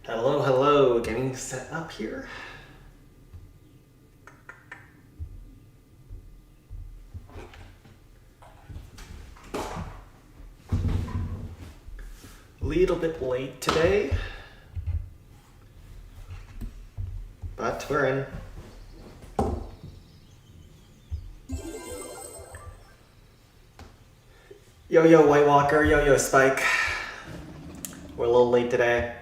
Hello, hello, getting set up here. Little bit late today, but we're in. Yo, White Walker, yo, Spike. We're a little late today.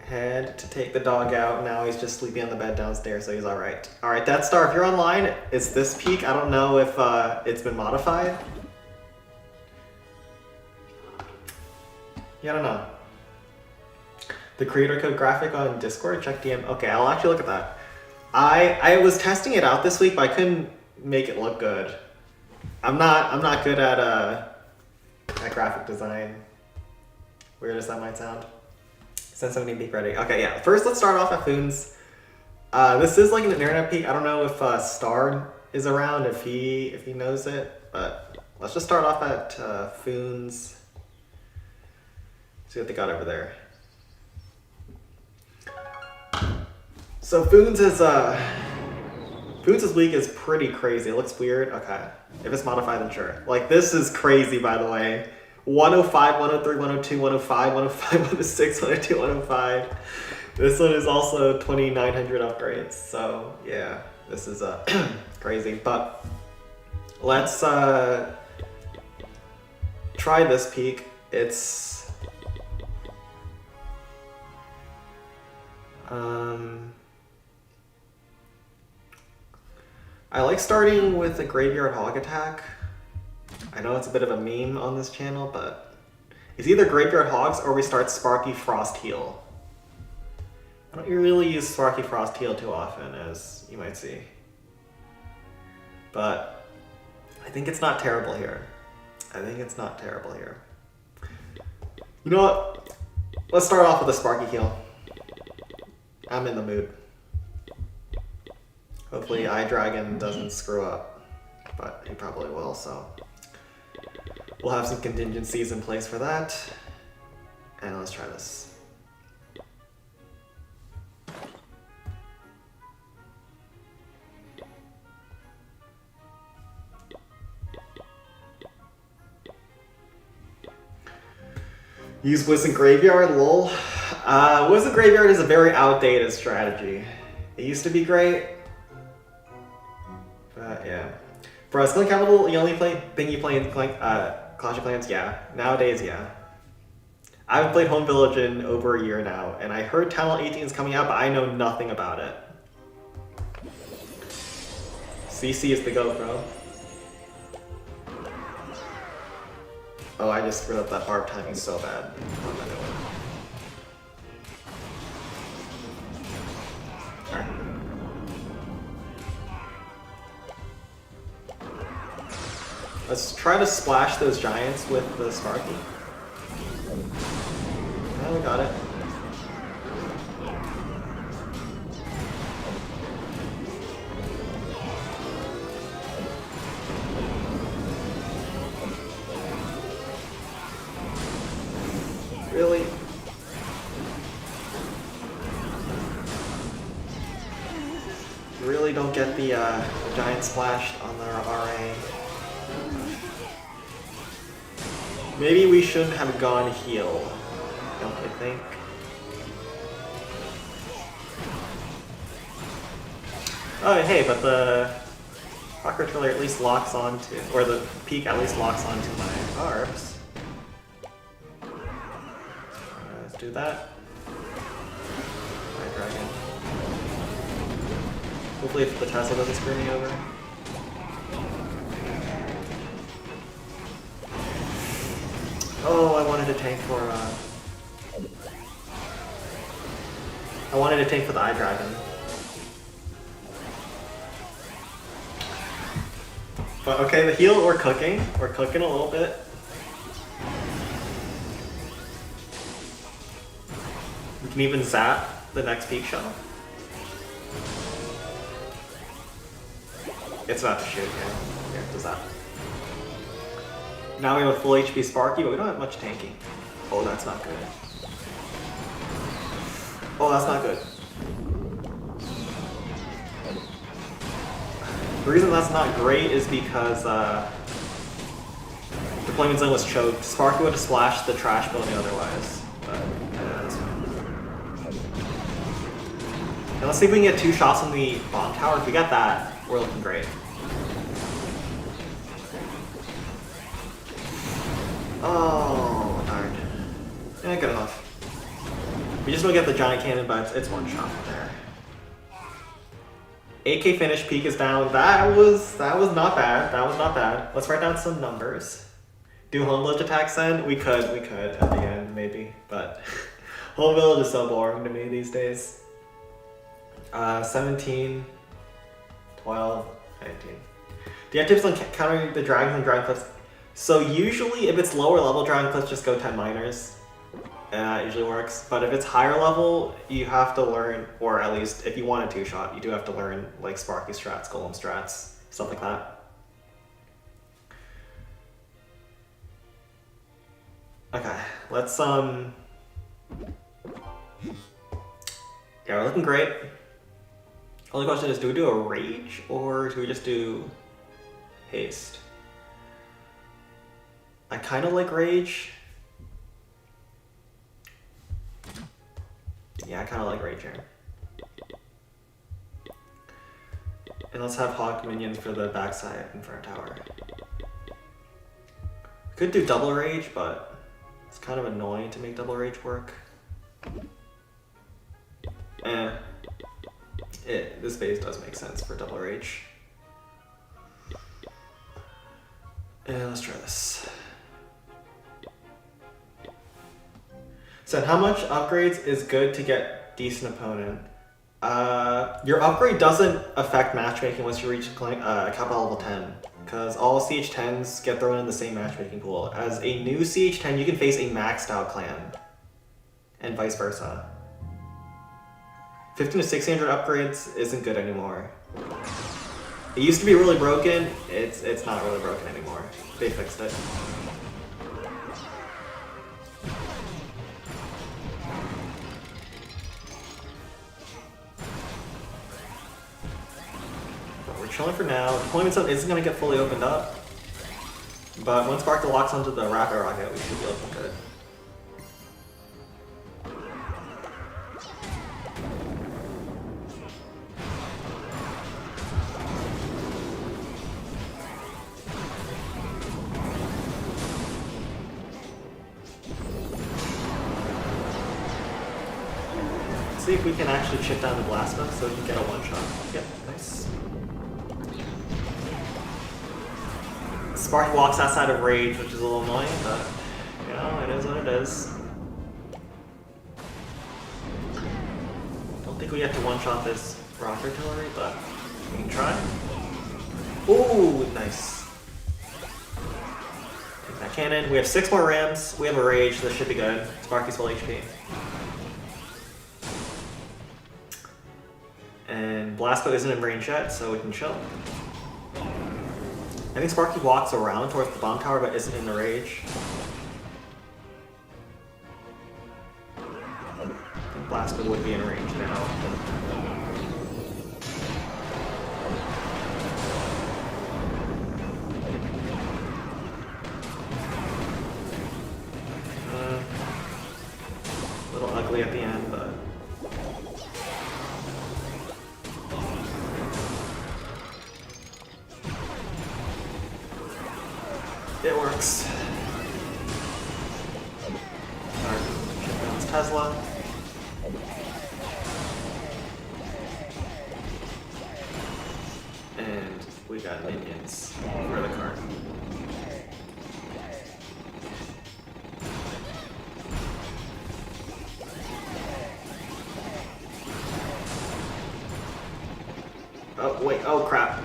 Had to take the dog out. Now he's just sleeping on the bed downstairs, so he's all right. All right, Death Star, if you're online, it's this peak. I don't know if it's been modified. Yeah, I don't know. The creator code graphic on Discord, check DM. Okay, I'll actually look at that. I was testing it out this week, but I couldn't make it look good. I'm not good at graphic design. Weird as that might sound. Send somebody to peak ready. Okay, yeah. First, let's start off at Foons. This is like an internet peak. I don't know if Star is around, if he knows it, but let's just start off at Foons. See what they got over there. So Foons' week is pretty crazy. It looks weird. Okay, if it's modified, then sure. Like this is crazy, by the way. 105, 103, 102, 105, 105, 106, 102, 105. This one is also 2900 upgrades. So yeah, this is crazy. But let's try this peak. It's I like starting with a Graveyard Hog attack. I know it's a bit of a meme on this channel, but it's either Graveyard Hogs or we start Sparky Frost Heal. I don't really use Sparky Frost Heal too often, as you might see. But I think it's not terrible here. You know what? Let's start off with a Sparky Heal. I'm in the mood. Hopefully iDragon doesn't screw up, but he probably will, so we'll have some contingencies in place for that. And let's try this. Use Wisdom Graveyard, lol. Wisdom Graveyard is a very outdated strategy. It used to be great, but yeah. For us, Clan Capital, you only play in Clash of Clans? Yeah. Nowadays, yeah. I haven't played Home Village in over a year now, and I heard Talent 18 is coming out, but I know nothing about it. CC is the GOAT, bro. Oh, I just screwed up that barb timing so bad. Alright. Let's try to splash those giants with the Sparky. Oh, we got it. Really? Really don't get the giant splashed on their RA. Maybe we shouldn't have gone heal, don't you think? Oh, hey, but the Rocket Triller at least locks onto, or the peak at least locks onto my barbs. Let's do that. iDragon. Hopefully if the Tesla doesn't screw me over. Oh, I wanted to tank for the iDragon. But okay, the heal, we're cooking. We're cooking a little bit. We can even zap the next peak shot. It's about to shoot, yeah. Here, to zap. Now we have a full HP Sparky, but we don't have much tanking. Oh, that's not good. Oh, that's not good. The reason that's not great is because Deployment Zone was choked. Sparky would have splashed the trash building otherwise. But, yeah, that's fine. And let's see if we can get 2 shots on the bomb tower. If we get that, we're looking great. Oh, darn. Yeah, good enough. We just don't get the giant cannon, but it's 1 shot from there. 8k finish, peak is down. That was not bad. That was not bad. Let's write down some numbers. Do home village attacks then? We could at the end maybe, but home village is so boring to me these days. 17, 12, 19. Do you have tips on countering the dragons and dragon cliffs? So usually if it's lower level dragon cliffs, just go 10 miners. It usually works, but if it's higher level, you have to learn, or at least if you want a 2-shot, you do have to learn like Sparky strats, Golem strats, stuff like that. Okay, let's yeah, we're looking great. Only question is, do we do a rage or do we just do haste? I kind of like rage. Yeah, I kind of like rage here. And let's have Hawk minions for the backside Inferno Tower. Could do double rage, but it's kind of annoying to make double rage work. This phase does make sense for double rage. And let's try this. So how much upgrades is good to get decent opponent? Your upgrade doesn't affect matchmaking once you reach capital level 10, because all CH10s get thrown in the same matchmaking pool. As a new CH10, you can face a maxed out clan, and vice versa. 15 to 1600 upgrades isn't good anymore. It used to be really broken. It's not really broken anymore. They fixed it. We're chilling for now. Deployment Zone isn't going to get fully opened up, but once Sparkle locks onto the Rapid Rocket, we should be looking good. See if we can actually chip down the Blasphemous so we can get a 1-shot. Yep, nice. Spark walks outside of Rage, which is a little annoying, but you know, it is what it is. Don't think we have to 1-shot this rock artillery, but we can try. Ooh, nice. Take that cannon. We have 6 more rams. We have a Rage, so this should be good. Sparky's full HP. And Blasco isn't in range yet, so we can chill. I think Sparky walks around towards the bomb tower, but isn't in the rage. I think Blasco would be in range now. A little ugly at the end, but it works. Alright, shut down this Tesla. And we got minions for the card. Oh, wait, oh crap.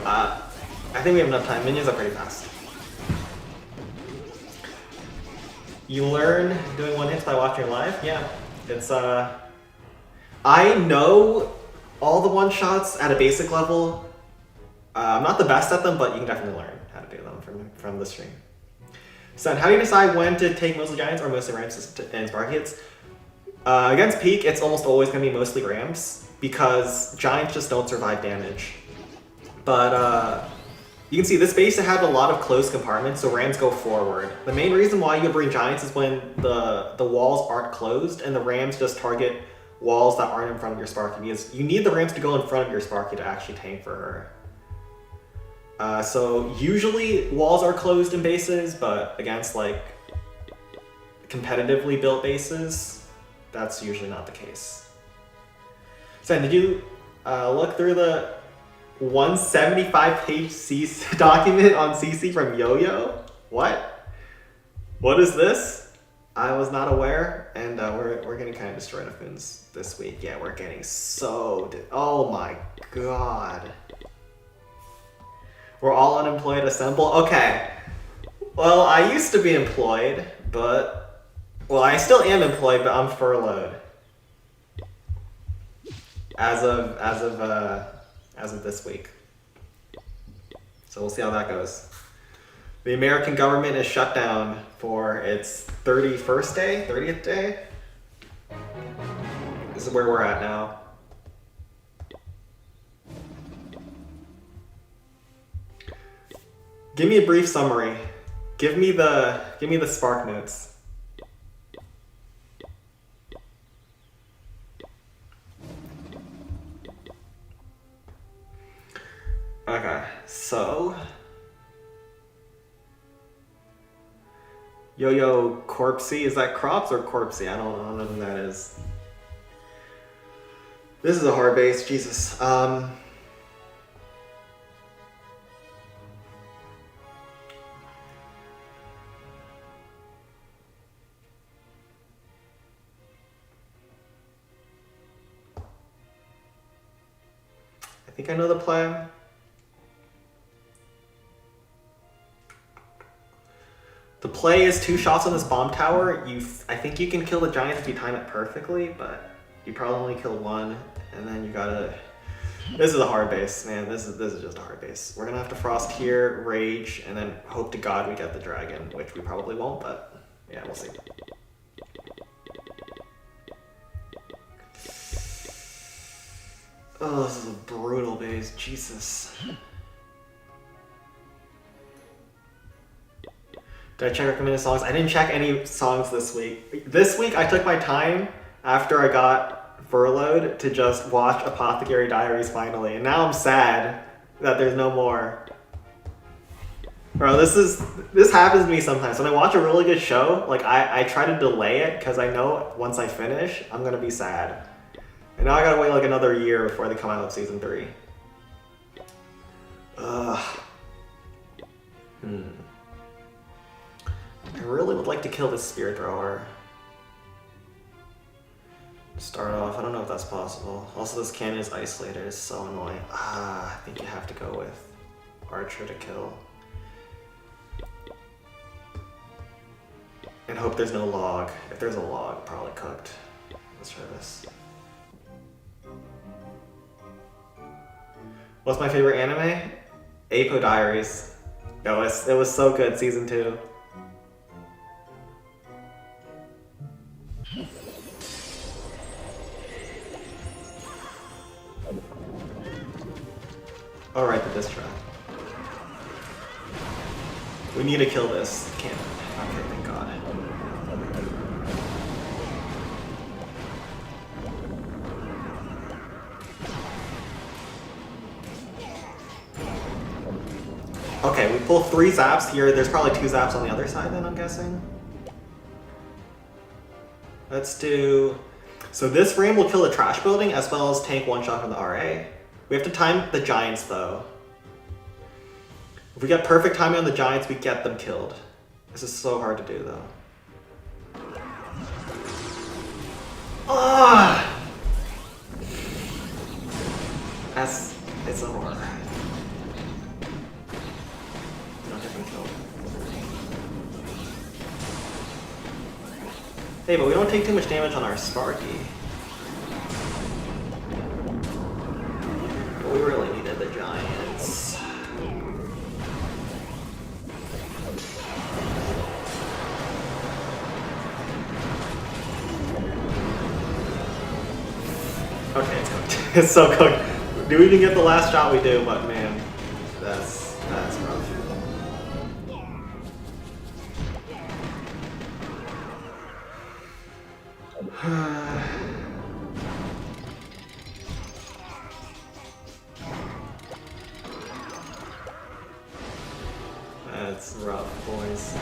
I think we have enough time. Minions are pretty fast. You learn doing 1-hits by watching live? Yeah. It's, I know all the 1-shots at a basic level. I'm not the best at them, but you can definitely learn how to do them from the stream. So how do you decide when to take mostly Giants or mostly Rams and Sparky hits? Against Peak, it's almost always going to be mostly Rams, because Giants just don't survive damage. But you can see this base had a lot of closed compartments, so Rams go forward. The main reason why you bring Giants is when the walls aren't closed, and the Rams just target walls that aren't in front of your Sparky, because you need the Rams to go in front of your Sparky to actually tank for her. So usually walls are closed in bases, but against like competitively built bases, that's usually not the case. So did you look through the 175-page document on CC from Yo-Yo? What? What is this? I was not aware, and we're getting kind of destroyed of Fins this week. Yeah, we're getting so... Oh my god. We're all unemployed, assemble? Okay. Well, I used to be employed, but... Well, I still am employed, but I'm furloughed. As of this week. So we'll see how that goes. The American government is shut down for its 30th day? This is where we're at now. Give me a brief summary. Give me the Spark notes. Okay, so Yo-Yo Corpsey, is that Crops or Corpsey? I don't know who that is. This is a hard base, Jesus. I think I know the plan. The play is 2 shots on this bomb tower. I think you can kill the Giants if you time it perfectly, but you probably only kill 1, and then you gotta... This is a hard base, man. This is just a hard base. We're gonna have to Frost here, Rage, and then hope to God we get the Dragon, which we probably won't, but yeah, we'll see. Oh, this is a brutal base. Jesus. Did I check recommended songs? I didn't check any songs this week. This week, I took my time after I got furloughed to just watch Apothecary Diaries finally. And now I'm sad that there's no more. Bro, this happens to me sometimes. When I watch a really good show, like I try to delay it because I know once I finish, I'm going to be sad. And now I gotta wait like another year before they come out with season 3. Ugh. I really would like to kill this Spirit Thrower. Start off, I don't know if that's possible. Also, this cannon is isolated, it's so annoying. I think you have to go with Archer to kill. And hope there's no log. If there's a log, probably cooked. Let's try this. What's my favorite anime? Apo Diaries. It was so good, season 2. Alright, the diss track. We need to kill this cannon. Okay, thank God. Okay, we pull 3 zaps here. There's probably 2 zaps on the other side then, I'm guessing. Let's do... So this Ram will kill the trash building as well as tank 1 shot from the RA. We have to time the Giants though. If we get perfect timing on the Giants, we get them killed. This is so hard to do though. Ah! It's a horror. Don't get them killed. Hey, but we don't take too much damage on our Sparky. But we really needed the Giants. Okay, it's cooked. It's so cooked. Do we even get the last shot we do? But man, that's rough. That's rough, boys.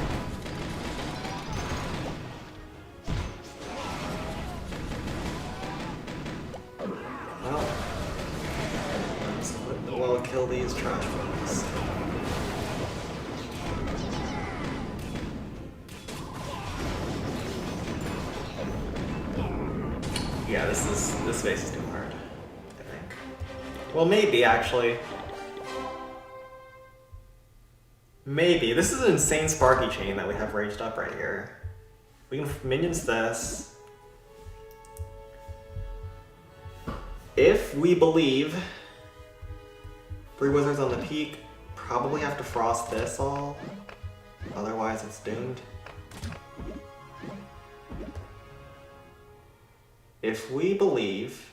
Well, kill these trash bugs. Yeah, this base is too hard, I think. Well, maybe actually. Maybe. This is an insane Sparky chain that we have raged up right here. We can minions this. If we believe 3 wizards on the peak, probably have to frost this all. Otherwise it's doomed. If we believe,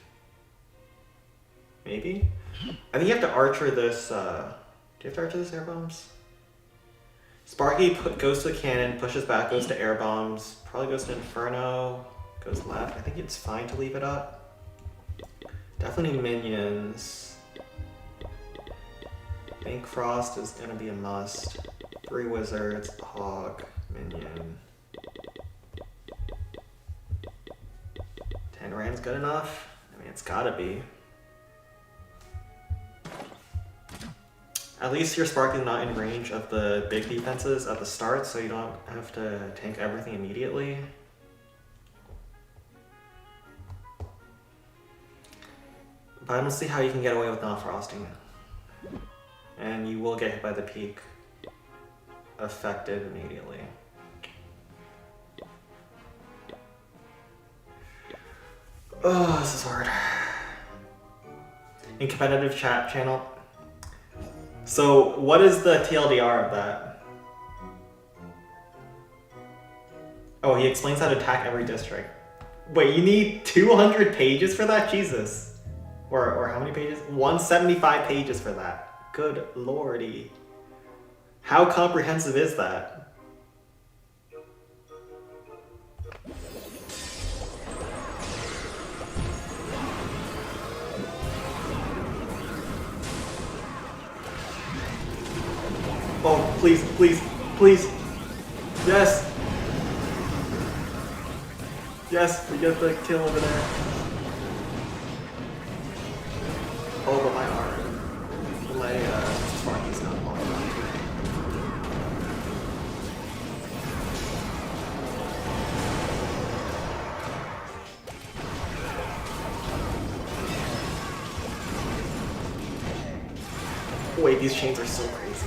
maybe? I think you have to archer this, do you have to archer this air bombs? Sparky goes to the cannon, pushes back, goes to air bombs, probably goes to Inferno, goes left. I think it's fine to leave it up. Definitely minions. I think Frost is gonna be a must. 3 wizards, hog, minion. 10 Rand's good enough? I mean, it's gotta be. At least your Sparky's not in range of the big defenses at the start, so you don't have to tank everything immediately. But I don't see how you can get away with not frosting. And you will get hit by the peak. Affected immediately. Oh, this is hard. In competitive chat channel. So, what is the TLDR of that? Oh, he explains how to attack every district. Wait, you need 200 pages for that? Jesus. Or how many pages? 175 pages for that. Good lordy. How comprehensive is that? Oh, please, please, please. Yes. Yes, we get the kill over there. Oh, but my arm. My Sparky's not long enough. Wait, these chains are so crazy.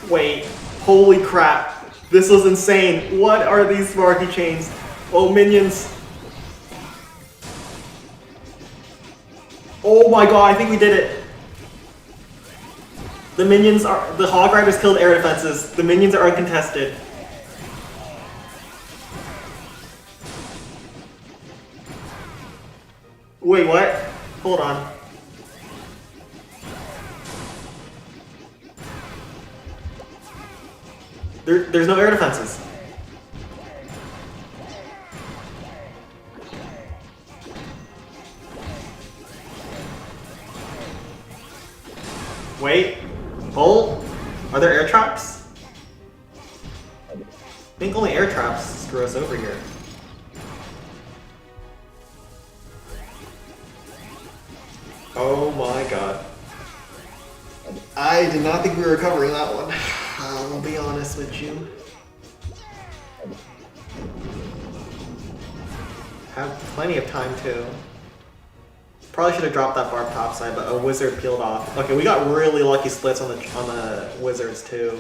Wait, holy crap. This was insane. What are these Sparky chains? Oh, minions. Oh my god, I think we did it. The minions are, the Hog Riders killed air defenses. The minions are uncontested. Wait, what? Hold on. There's no air defenses. Wait, hold. Are there air traps? I think only air traps screw us over here. Oh my god. I did not think we were covering that one. I'll be honest with you. Have plenty of time too. Probably should have dropped that barb topside, but a wizard peeled off. Okay, we got really lucky splits on the wizards too.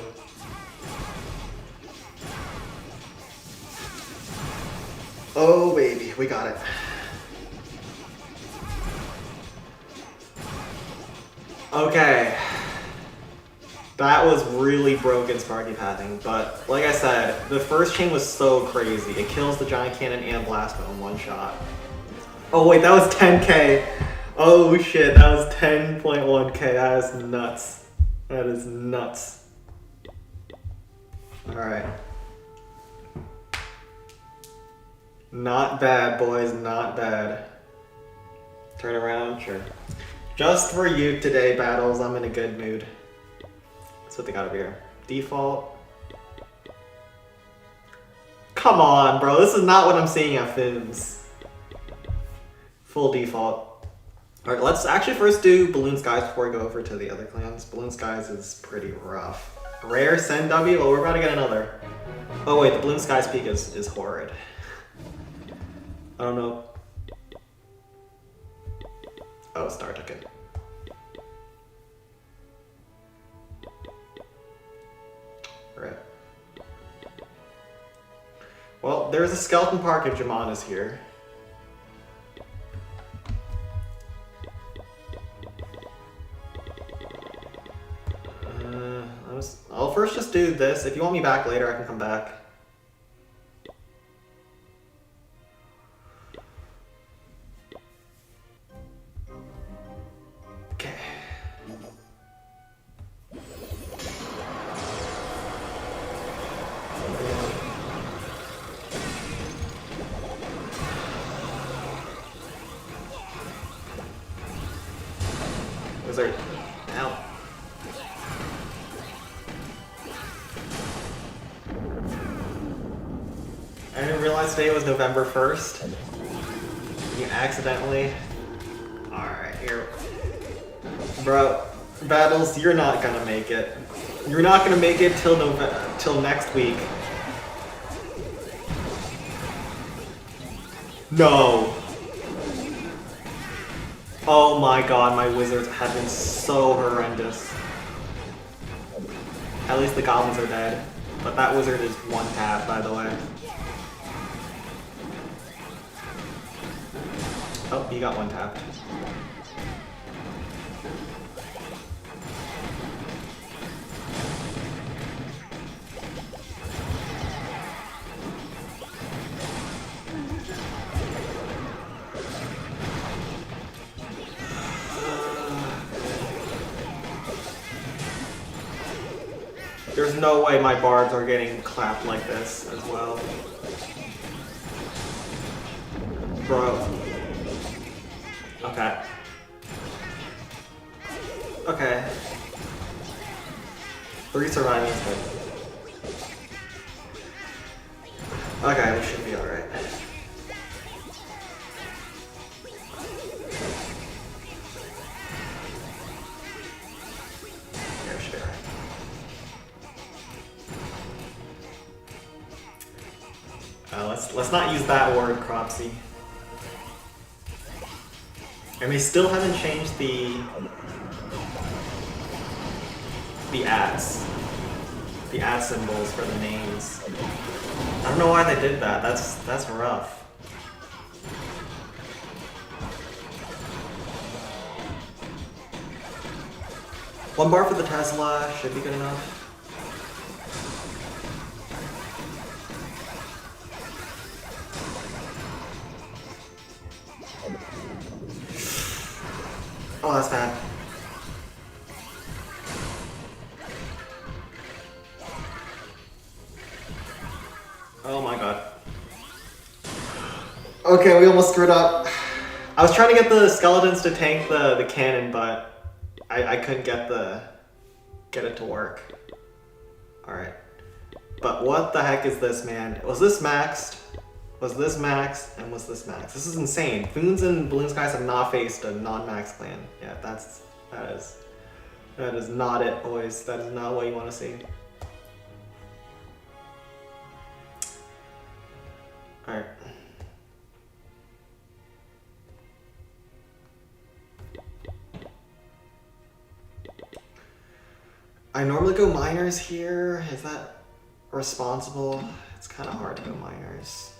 Oh baby, we got it. Okay. That was really broken Sparky pathing, but like I said, the first chain was so crazy. It kills the giant cannon and blast in one shot. Oh wait, that was 10k. Oh shit, that was 10.1k. That is nuts. That is nuts. Alright. Not bad, boys, not bad. Turn around, sure. Just for you today, Battles. I'm in a good mood. That's what they got over here. Default. Come on, bro. This is not what I'm seeing at Fims. Full default. Alright, let's actually first do Balloon Skies before we go over to the other clans. Balloon Skies is pretty rough. Rare Send W? Well, we're about to get another. Oh wait, the Balloon Skies peak is horrid. I don't know. Oh, Star Ticket. Right. Well, there's a Skeleton Park if Jamon is here. I'll first just do this. If you want me back later, I can come back. Okay. Wizard. Ow. I didn't realize today was November 1st. You accidentally... Alright, here. Bro, Battles, you're not gonna make it. You're not gonna make it till next week. No. Oh my god, my wizards have been so horrendous. At least the goblins are dead. But that wizard is one tap, by the way. Oh, he got one tapped. There's no way my bards are getting clapped like this as well. Bro. Okay. Okay. 3 surviving is good. Okay, we should be alright. Yeah, we should be alright. Let's not use that word, Cropsy. And they still haven't changed the ads. The ad symbols for the names. I don't know why they did that. That's rough. One bar for the Tesla should be good enough. Oh, that's bad. Oh my god. Okay, we almost screwed up. I was trying to get the skeletons to tank the cannon, but I couldn't get it to work. Alright. But what the heck is this, man? Was this maxed? Was this max? And was this max? This is insane. Foons and Balloon Skies have not faced a non-max clan. Yeah, that is not it, boys. That is not what you want to see. Alright. I normally go miners here. Is that responsible? It's kind of hard to go miners.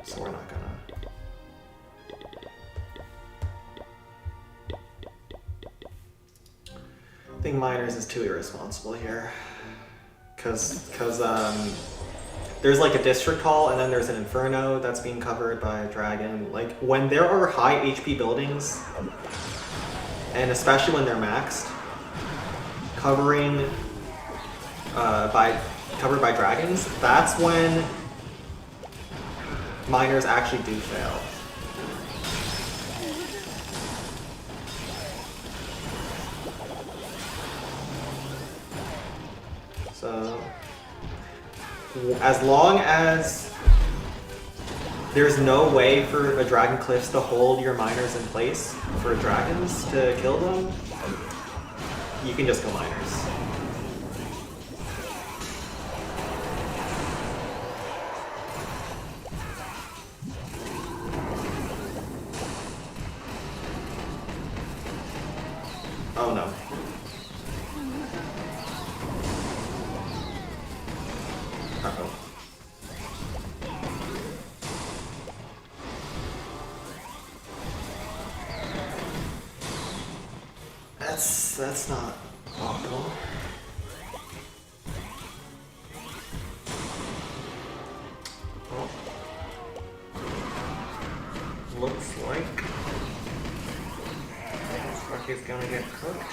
So we're not gonna. think Miners is too irresponsible here. Cause there's like a district hall and then there's an inferno that's being covered by a dragon. Like when there are high HP buildings, and especially when they're maxed, covered by dragons, that's when Miners actually do fail. So, as long as there's no way for a Dragon Cliffs to hold your Miners in place for dragons to kill them, you can just go Miners. Oh no. Uh-oh. That's not optimal. Well, looks like he's gonna get cooked.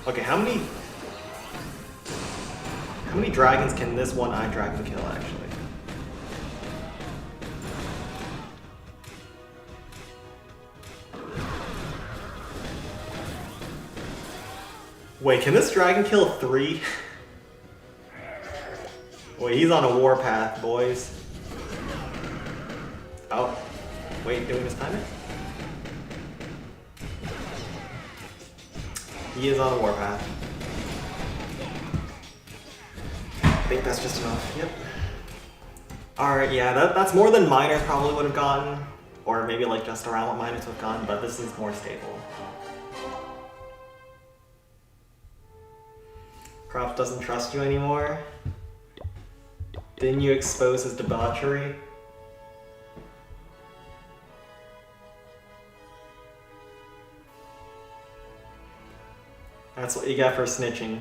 Okay, how many dragons can this one-eyed dragon kill actually? Wait, can this dragon kill 3? Wait, he's on a warpath, boys. Oh, wait, doing his timing? He is on a warpath. I think that's just enough. Yep. Alright, yeah, that's more than Miners probably would have gotten. Or maybe like just around what Miners would have gotten, but this is more stable. Croft doesn't trust you anymore. Didn't you expose his debauchery? That's what you got for snitching.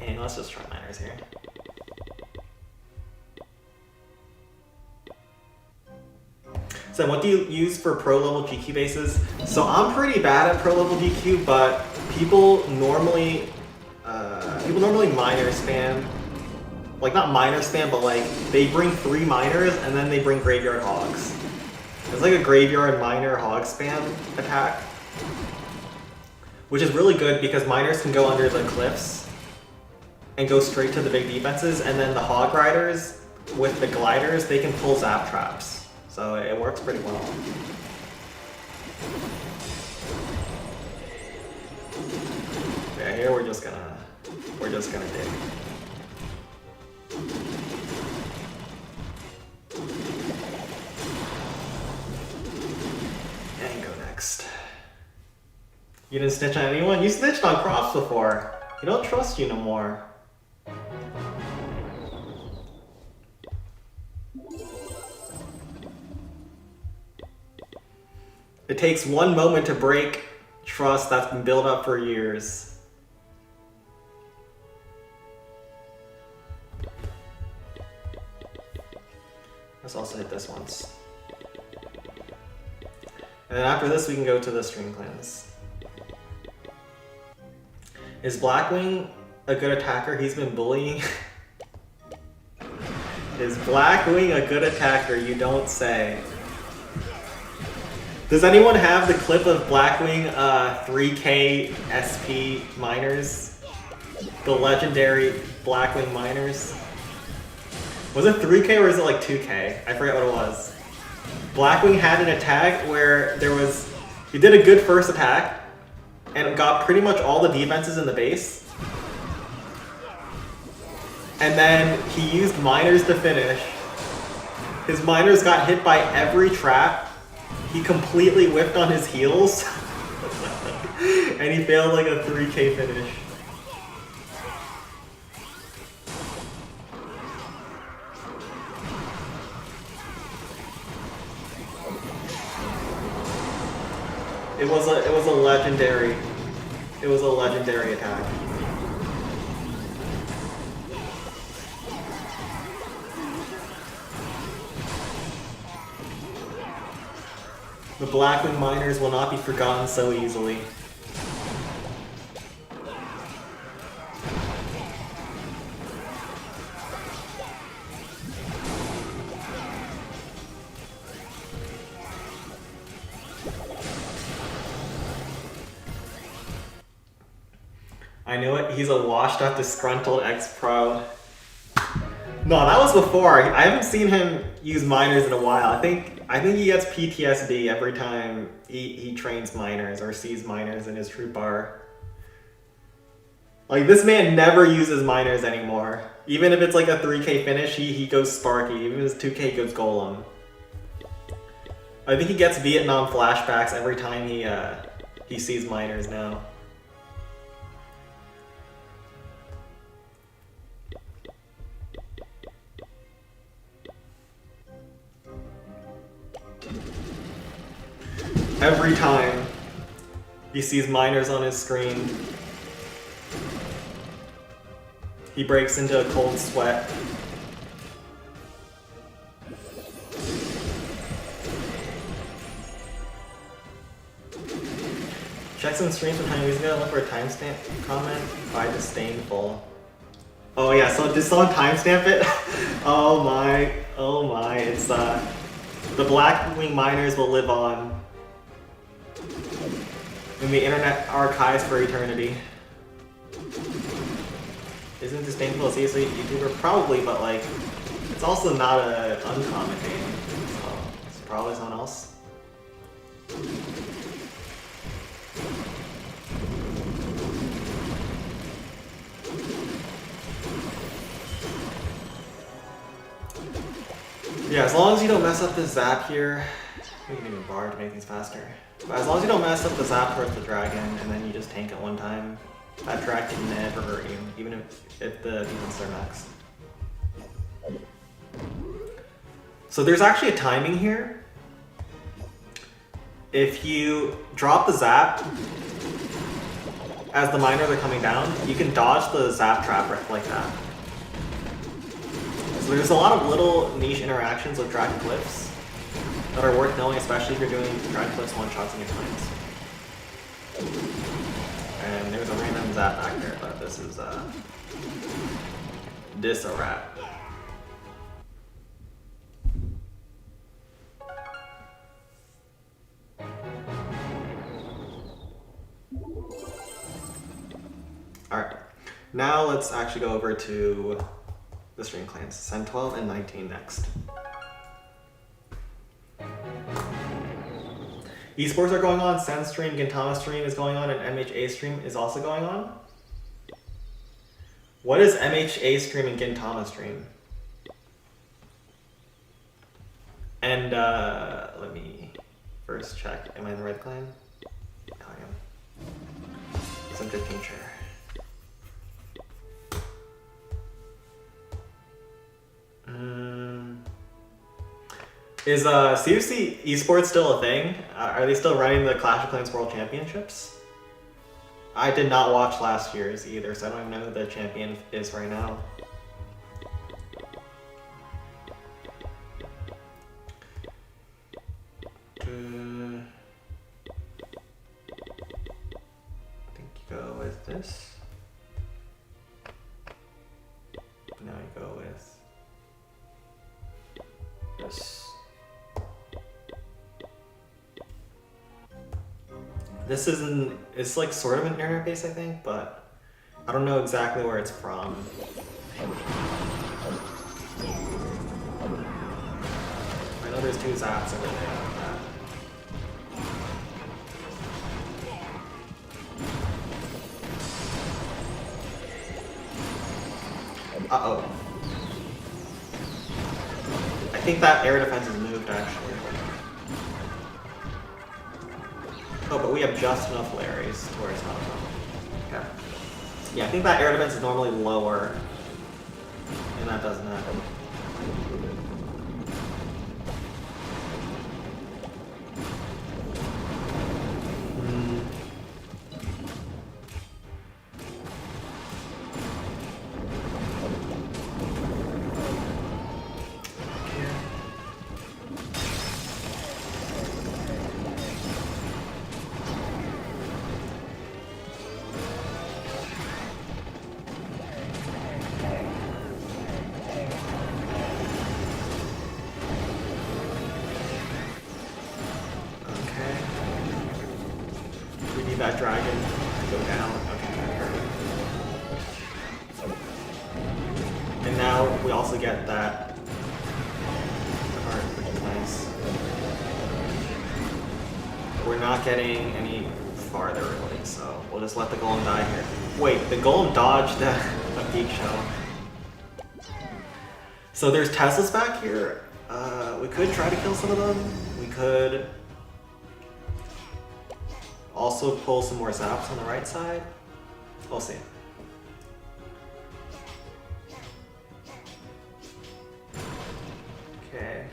And let's just try Miners here. So what do you use for pro level GQ bases? So I'm pretty bad at pro level GQ, but people normally miner spam. Like not miner spam, but like they bring 3 miners and then they bring graveyard hogs. It's like a graveyard miner hog spam attack, which is really good because miners can go under the cliffs and go straight to the big defenses, and then the hog riders with the gliders, they can pull zap traps. So it works pretty well. Yeah, here we're just gonna dig. And go next. You didn't snitch on anyone? You snitched on Crops before. He don't trust you no more. It takes one moment to break trust that's been built up for years. Let's also hit this once. And then after this we can go to the Stream Clans. Is Blackwing a good attacker? He's been bullying. Is Blackwing a good attacker? You don't say. Does anyone have the clip of Blackwing 3K SP miners? The legendary Blackwing miners? Was it 3K or is it like 2K? I forget what it was. Blackwing had an attack where he did a good first attack and got pretty much all the defenses in the base. And then he used miners to finish. His miners got hit by every trap. He completely whiffed on his heals. And he failed like a 3K finish. It was a legendary. It was a legendary attack. The Blackwing Miners will not be forgotten so easily. I knew it. He's a washed-up, disgruntled ex-pro. No, that was before. I haven't seen him use miners in a while. I think he gets PTSD every time he trains miners or sees miners in his troop bar. Like, this man never uses miners anymore. Even if it's like a 3k finish, he goes Sparky. Even if it's 2k, he goes Golem. I think he gets Vietnam flashbacks every time he sees miners now. Every time he sees miners on his screen, he breaks into a cold sweat. Check some streams from 10 weeks ago, look for a timestamp comment by Disdainful. Oh yeah, so did someone timestamp it? Oh my, it's the Blackwing Miners will live on in the internet archives for eternity. Isn't Disdainful a seriously YouTuber? Probably, but like, it's also not an uncommon name, so it's probably someone else. Yeah, as long as you don't mess up the zap here, we can even bar to make things faster. But as long as you don't mess up the zap towards the dragon, and then you just tank it one time, that drag can never hurt you, even if the defense are max. So there's actually a timing here. If you drop the zap as the miners are coming down, you can dodge the zap trap like that. So there's a lot of little niche interactions with Dragon Cliffs that are worth knowing, especially if you're doing Dragon Cliffs one-shots in your times. And there's a random zap back there, but this is a wrap. Alright, now let's actually go over to the stream clans. Send 12 and 19 next. Esports are going on, Sen stream, Gintama stream is going on, and MHA stream is also going on. What is MHA stream and Gintama stream? And let me first check. Am I in the red clan? Oh, I am. Some 15 share. Is CFC Esports still a thing? Are they still running the Clash of Clans World Championships? I did not watch last year's either, so I don't even know who the champion is right now. I think you go with this. Now you go with this. This isn't, it's like sort of an interface, I think, but I don't know exactly where it's from. I know there's 2 zaps over there. Uh-oh. I think that air defense is moved, actually. Oh, but we have just enough Larrys to where it's not a problem. Okay. Yeah, I think that air defense is normally lower, and that doesn't happen. Need that dragon to go down. Okay, and now we also get that card, which is nice. We're not getting any farther really, so we'll just let the golem die here. Wait, the golem dodged a peak shell. So there's Teslas back here. We could try to kill some of them. We could also pull some more zaps on the right side. We'll see. Okay.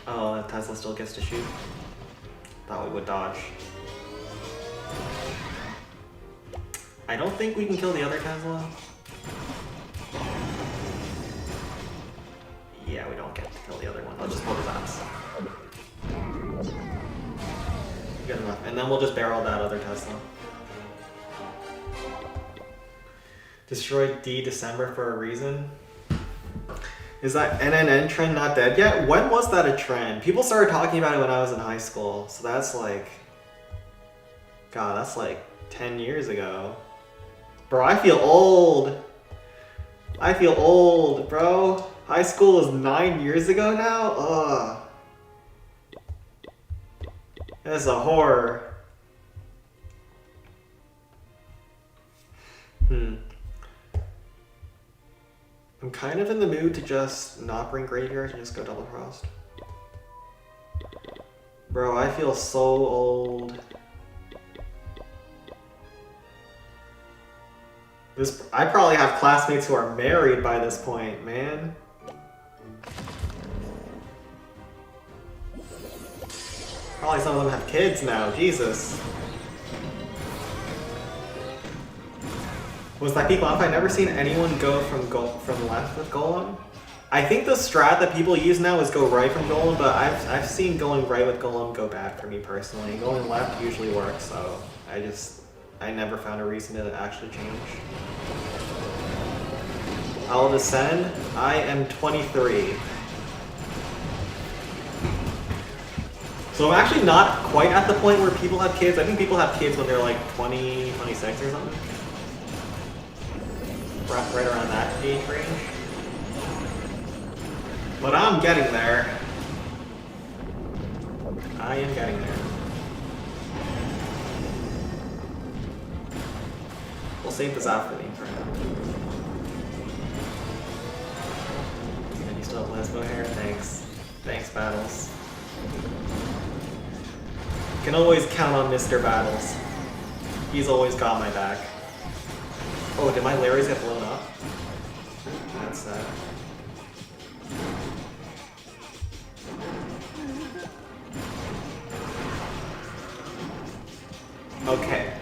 Oh, that Tesla still gets to shoot. Thought we would dodge. I don't think we can kill the other Tesla. Yeah, we don't get to kill the other one. Let's just pull the zaps. Good enough. And then we'll just barrel that other Tesla. Destroyed D December for a reason. Is that NNN trend not dead yet? When was that a trend? People started talking about it when I was in high school. So that's like... God, that's like 10 years ago. Bro, I feel old. I feel old, bro. High school is 9 years ago now? Ugh. That's a horror. I'm kind of in the mood to just not bring Graveyard and just go Double Frost. Bro, I feel so old. I probably have classmates who are married by this point, man. Probably some of them have kids now, Jesus. Was that peak off? I've never seen anyone go from left with Golem. I think the strat that people use now is go right from Golem, but I've seen going right with Golem go bad for me personally. Going left usually works, so I never found a reason to actually change. I'll descend. I am 23. So I'm actually not quite at the point where people have kids. I think people have kids when they're like 20, 26 or something. Right around that age range. But I'm getting there. I am getting there. We'll save this out for me for now. And you still have Lesbo hair? Thanks. Thanks, Battles. You can always count on Mr. Battles. He's always got my back. Oh, did my Larrys get blown up? That's sad. Okay.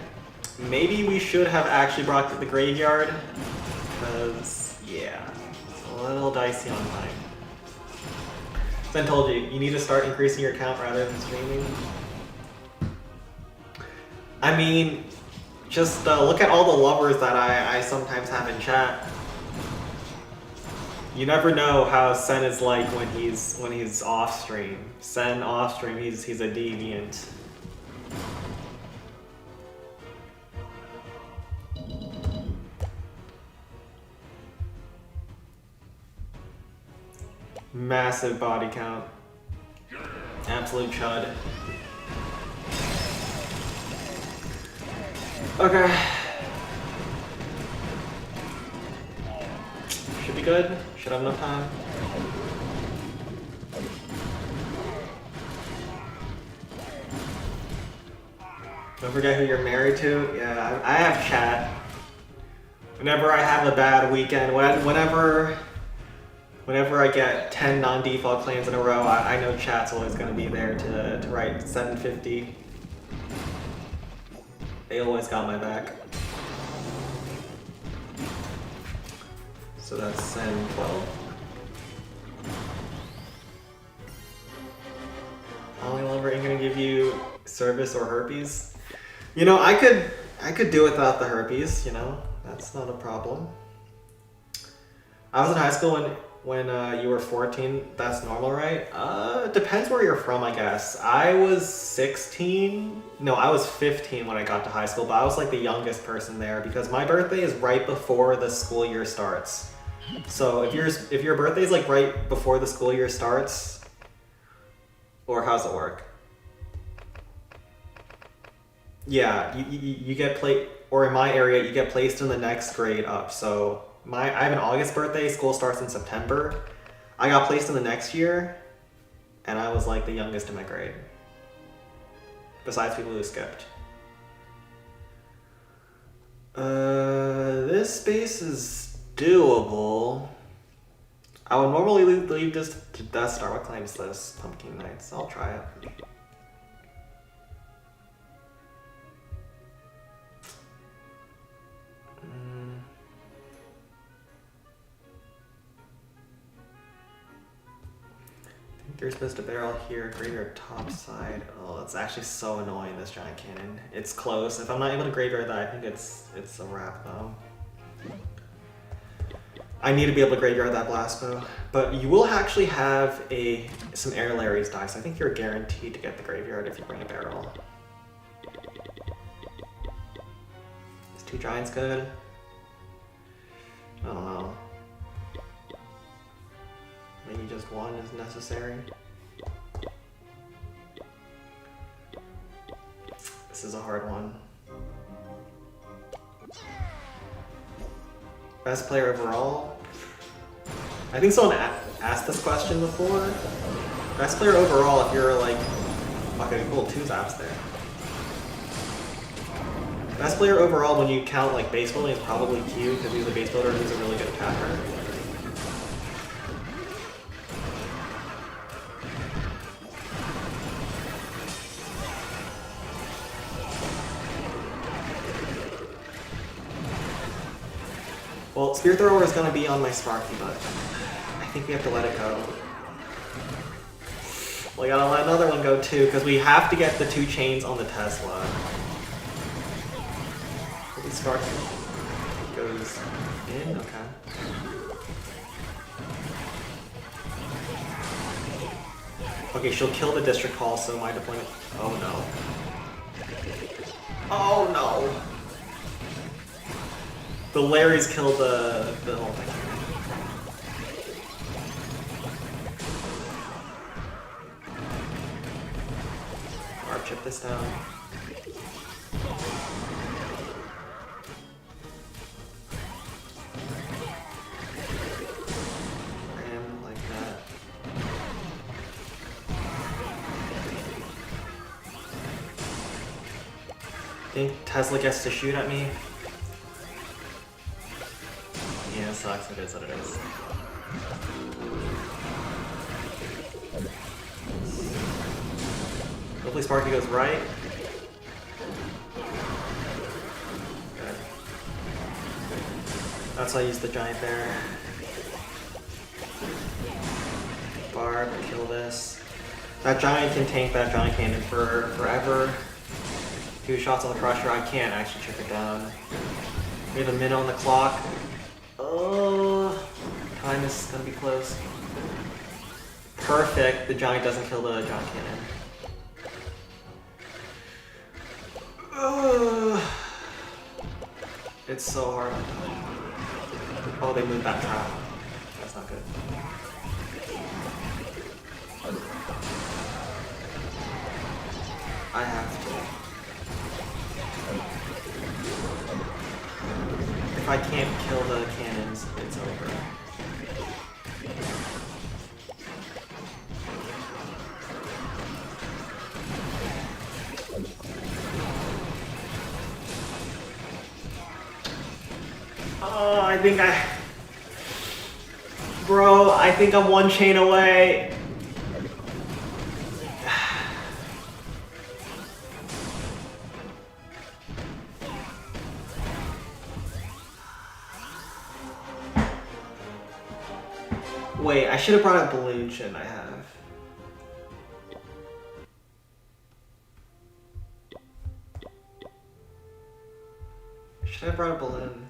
Maybe we should have actually brought the Graveyard. Because, yeah. It's a little dicey on time. So I told you, you need to start increasing your count rather than streaming. I mean, just look at all the lovers that I sometimes have in chat. You never know how Sen is like when he's off stream. Sen off stream, he's a deviant. Massive body count. Absolute chud. Okay. Should be good. Should have enough time. Don't forget who you're married to. Yeah, I have chat. Whenever I have a bad weekend, whenever I get 10 non-default claims in a row, I know chat's always going to be there to write 750. They always got my back. So that's Sen 12. Only lover ain't gonna give you service or herpes. You know, I could do without the herpes, you know? That's not a problem. I was in high school when you were 14. That's normal, right? Depends where you're from, I guess. I was 16. No, I was 15 when I got to high school, but I was like the youngest person there because my birthday is right before the school year starts. So if your birthday is like right before the school year starts, or how's it work? Yeah, you get or in my area, you get placed in the next grade up. So I have an August birthday, school starts in September. I got placed in the next year, and I was like the youngest in my grade. Besides people who skipped. This space is doable. I would normally leave this to Death Star. What claims this? Pumpkin Nights. I'll try it. You're supposed to barrel here, graveyard top side. Oh, it's actually so annoying, this giant cannon. It's close. If I'm not able to graveyard that, I think it's a wrap though. I need to be able to graveyard that blast bow. But you will actually have some Air Larry's dice. I think you're guaranteed to get the graveyard if you bring a barrel. Is 2 giants good? I don't know. Maybe just 1 is necessary. This is a hard one. Best player overall? I think someone asked this question before. Best player overall if you're like... Okay, cool, 2 zaps there. Best player overall when you count like base building is probably Q because he's a base builder who's a really good attacker. Well, Spear Thrower is going to be on my Sparky, but I think we have to let it go. We gotta let another one go too, because we have to get the 2 chains on the Tesla. Maybe Sparky goes in? Okay. Okay, she'll kill the District Hall, so my deployment... Oh no. Oh no! The Larry's killed the whole thing. Or chip this down. Ram like that. Think Tesla gets to shoot at me? Yeah, it sucks. It is what it is. Hopefully Sparky goes right. Good. That's why I used the giant there. Barb, kill this. That giant can tank that giant cannon for forever. 2 shots on the crusher, I can't actually chip it down. We have a minute on the clock. Oh, time is gonna be close. Perfect. The giant doesn't kill the giant cannon. It's so hard. Oh, they moved that trap. That's not good. I have to. If I can't kill the cannons, it's over. Oh, Bro, I think I'm 1 chain away. Wait, I should have brought a balloon, shouldn't I have? Should I have brought a balloon?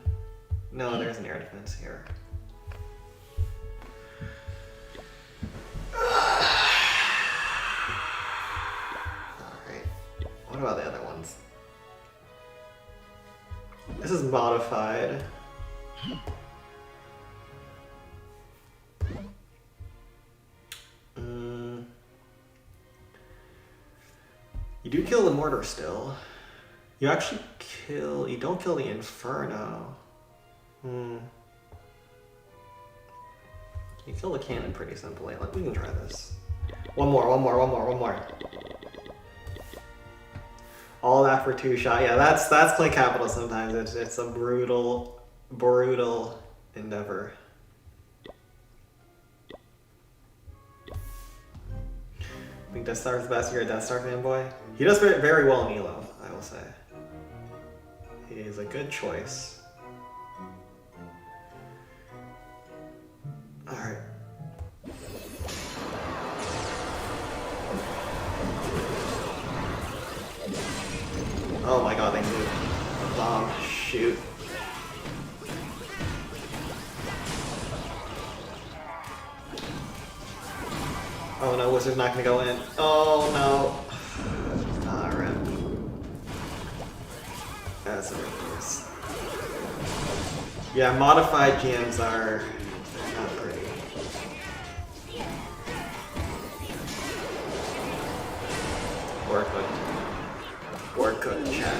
No, there's an air defense here. Alright. What about the other ones? This is modified. You do kill the mortar still. You actually kill... You don't kill the Inferno. You kill the cannon pretty simply. Like, we can try this. One more. All that for 2 shot. Yeah, that's Clay Capital sometimes. It's a brutal endeavor. I think Death Star's the best. You're a Death Star fanboy. He does very well in Elo, I will say. He is a good choice. Alright. Oh my god, thank you. Bomb. Shoot. Oh no, Wizard's not gonna go in. Oh no. Alright. That's ridiculous. Yeah, modified GMs are not pretty. Or cooked, chat.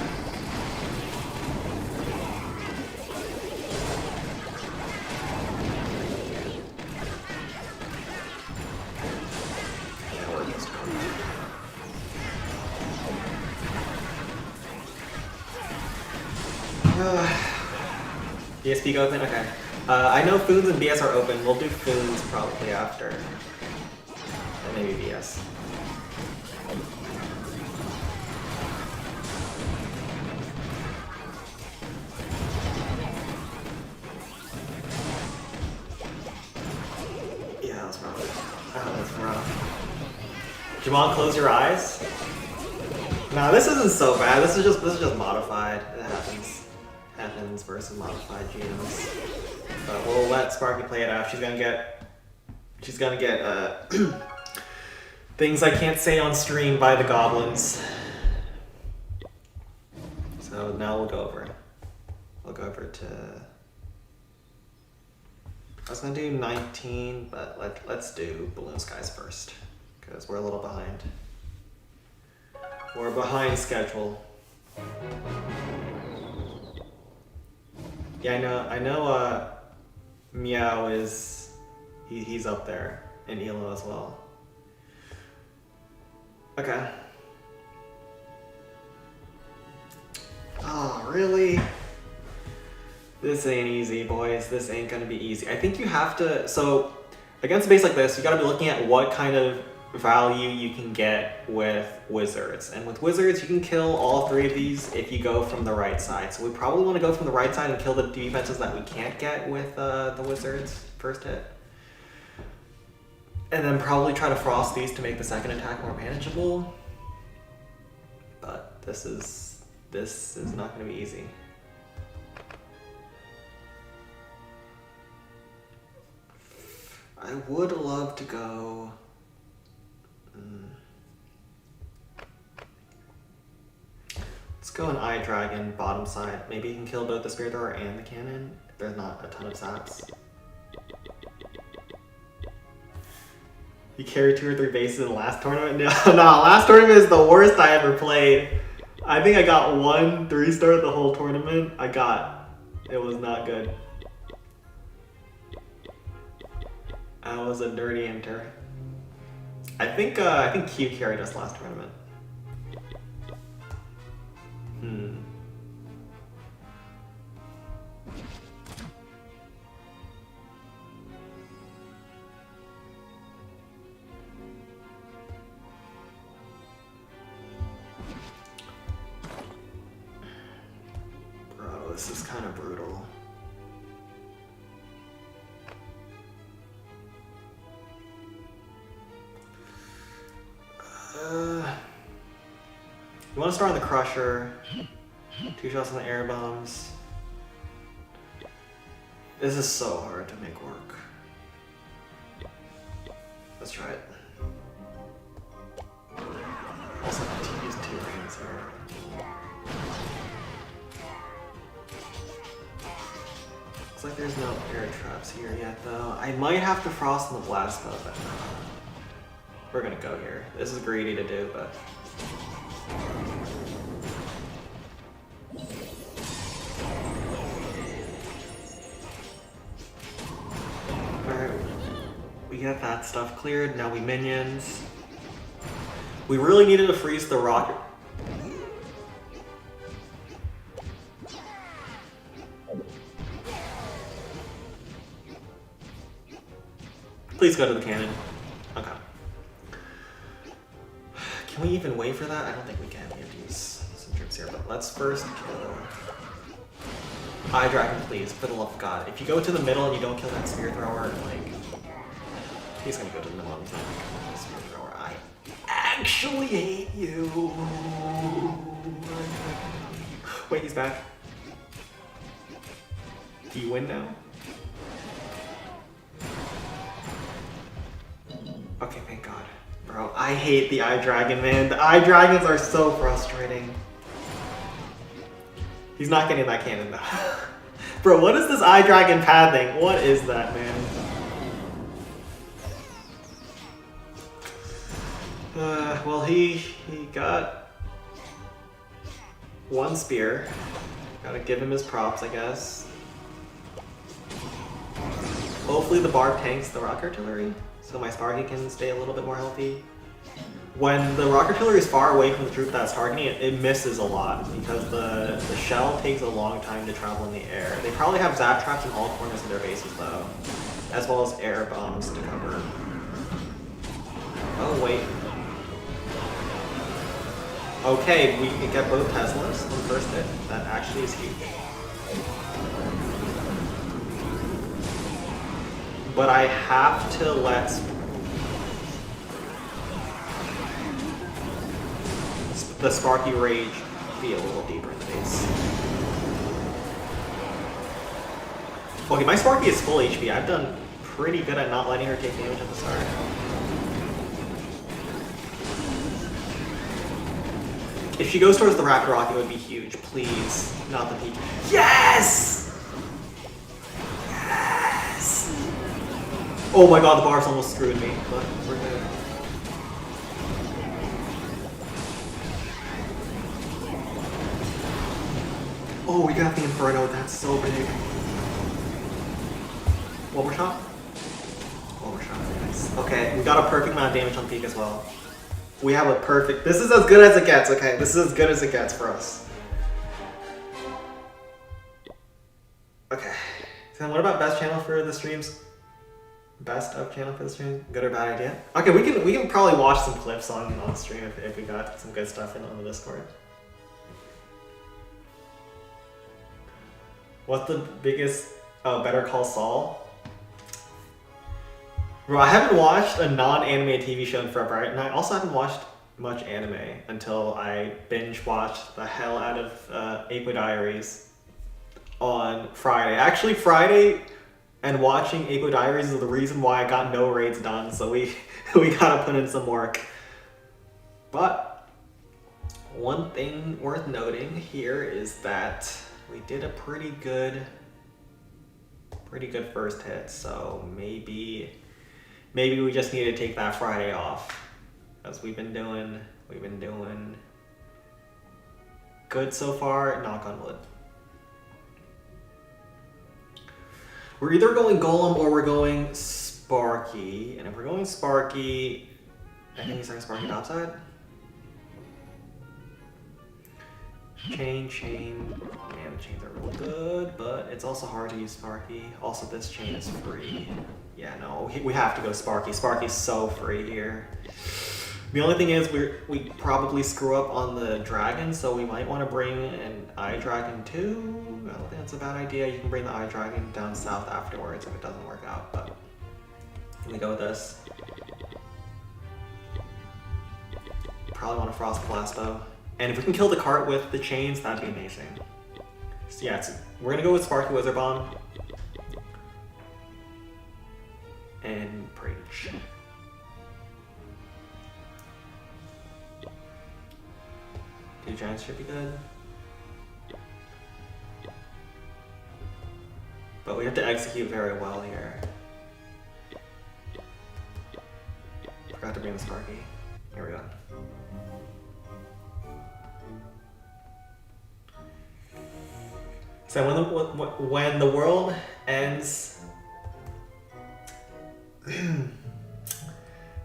BS Peak open? Okay. I know Foons and BS are open. We'll do Foons probably after. And maybe BS. Yeah, that was rough. That was rough. Jamon, close your eyes. Nah, this isn't so bad. This is just modified. It happens versus modified GMs. But we'll let Sparky play it out. She's gonna get things I can't say on stream by the goblins. So now we'll go over to. I was gonna do 19, but let's do Balloon Skies first because we're a little behind. We're behind schedule. Yeah, I know. Meow is he's up there in Elo as well. Okay. Oh, really? This ain't easy, boys. This ain't gonna be easy. I think you have to. So against a base like this, you gotta be looking at what kind of value you can get with wizards, and with wizards you can kill all 3 of these if you go from the right side. So we probably want to go from the right side and kill the defenses that we can't get with the wizards first hit, and then probably try to frost these to make the second attack more manageable. But this is not going to be easy. I would love to go. Let's go an Eye Dragon bottom side. Maybe you can kill both the Spirit Thrower and the cannon if there's not a ton of zaps. You carried 2 or 3 bases in the last tournament? No, last tournament is the worst I ever played. I think I got 1 3-star the whole tournament. It was not good. I was a dirty enter. I think Q carried us last tournament. Bro, this is kind of brutal. You want to start on the Crusher, 2 shots on the air bombs. This is so hard to make work. Let's try it. Also, I need to use 2 rings here. Looks like there's no air traps here yet, though. I might have to frost in the blast, though, but we're gonna go here. This is greedy to do, but. Alright, we got that stuff cleared. Now we minions. We really needed to freeze the rocket. Please go to the cannon. Okay. Can we even wait for that? I don't think we can. We have to use some troops here, but let's first kill Eye Dragon, please, for the love of God. If you go to the middle and you don't kill that spear thrower, like, he's gonna go to the middle and he's not gonna kill the spear thrower. I actually hate you. Wait, he's back. Do you win now? Okay, thank God. Bro, I hate the Eye Dragon, man. The Eye Dragons are so frustrating. He's not getting that cannon, though. Bro, what is this Eye Dragon pathing? What is that, man? Well, he got 1 spear. Gotta give him his props, I guess. Hopefully the Barb tanks the rock artillery, so my Sparky can stay a little bit more healthy. When the rock artillery is far away from the troop that's targeting it, it misses a lot because the shell takes a long time to travel in the air. They probably have zap traps in all corners of their bases though, as well as air bombs to cover. Oh wait. Okay, we can get both Teslas on the first hit. That actually is huge. But I have to let the Sparky Rage be a little deeper in the base. Okay, my Sparky is full HP. I've done pretty good at not letting her take damage at the start. If she goes towards the Raptor Rocket, it would be huge. Please, not the peak. Yes! Yes! Oh my god, the bars almost screwed me, but we're good. Oh, we got the Inferno. That's so big. One more shot? One more shot. Nice. Okay, we got a perfect amount of damage on peak as well. We have a perfect... This is as good as it gets, okay? This is as good as it gets for us. Okay. So what about best channel for the streams? Best of channel for the stream? Good or bad idea? Okay, we can probably watch some clips on stream if we got some good stuff in on the Discord. What's the biggest... Oh, Better Call Saul? Bro, I haven't watched a non-anime TV show in forever, and I also haven't watched much anime until I binge-watched the hell out of Apo Diaries on Friday. Actually, Friday and watching Apo Diaries is the reason why I got no raids done, so we gotta put in some work. But one thing worth noting here is that we did a pretty good first hit, so maybe we just need to take that Friday off, as we've been doing good so far, knock on wood. We're either going Golem or we're going Sparky, and if we're going Sparky, I think he's going Sparky topside. Chain, man, the chains are really good, but it's also hard to use Sparky. Also, this chain is free. Yeah, no, we have to go Sparky. Sparky's so free here. The only thing is we probably screw up on the dragon, so we might want to bring an Eye Dragon too. I don't think that's a bad idea. You can bring the Eye Dragon down south afterwards if it doesn't work out, but we go with this. Probably want to Frost Blast though. And if we can kill the cart with the chains, that'd be amazing. So yeah, we're gonna go with Sparky Wizard Bomb. Two giants should be good. But we have to execute very well here. Forgot to bring the Sparky. Here we go. So when the world ends,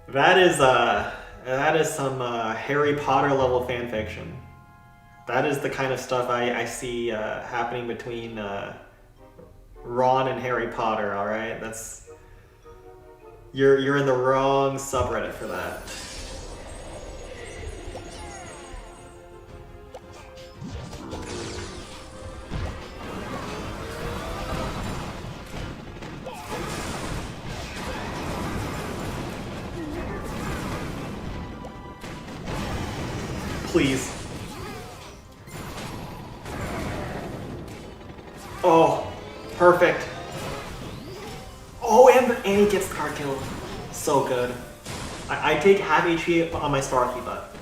that is some Harry Potter level fan fiction. That is the kind of stuff I see happening between Ron and Harry Potter. All right, that's you're in the wrong subreddit for that. Please. Oh, perfect. Oh, and he gets the card killed. So good. I take half HP on my Sparky, but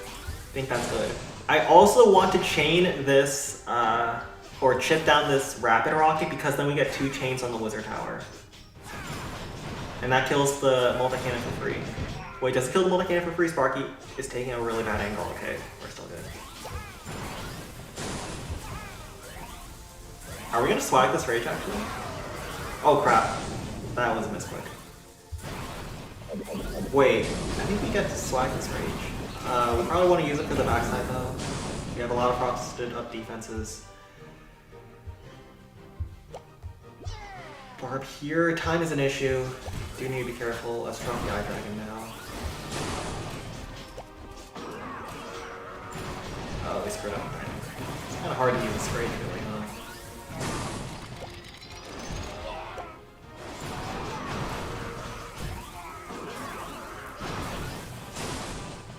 I think that's good. I also want to chain this, or chip down this Rapid Rocket, because then we get 2 chains on the Wizard Tower. And that kills the multi-cannon for free. Wait, does it kill the multi-cannon for free? Sparky is taking a really bad angle. Okay, we're still good. Are we gonna swag this Rage actually? Oh crap. That was a misclick. Wait, I think we get to swag this Rage. We probably want to use it for the backside though. We have a lot of frosted up defenses. Barb here, time is an issue. Do need to be careful. Let's drop the Eye Dragon now. Oh, we screwed up. It's kind of hard to use this Rage really, huh?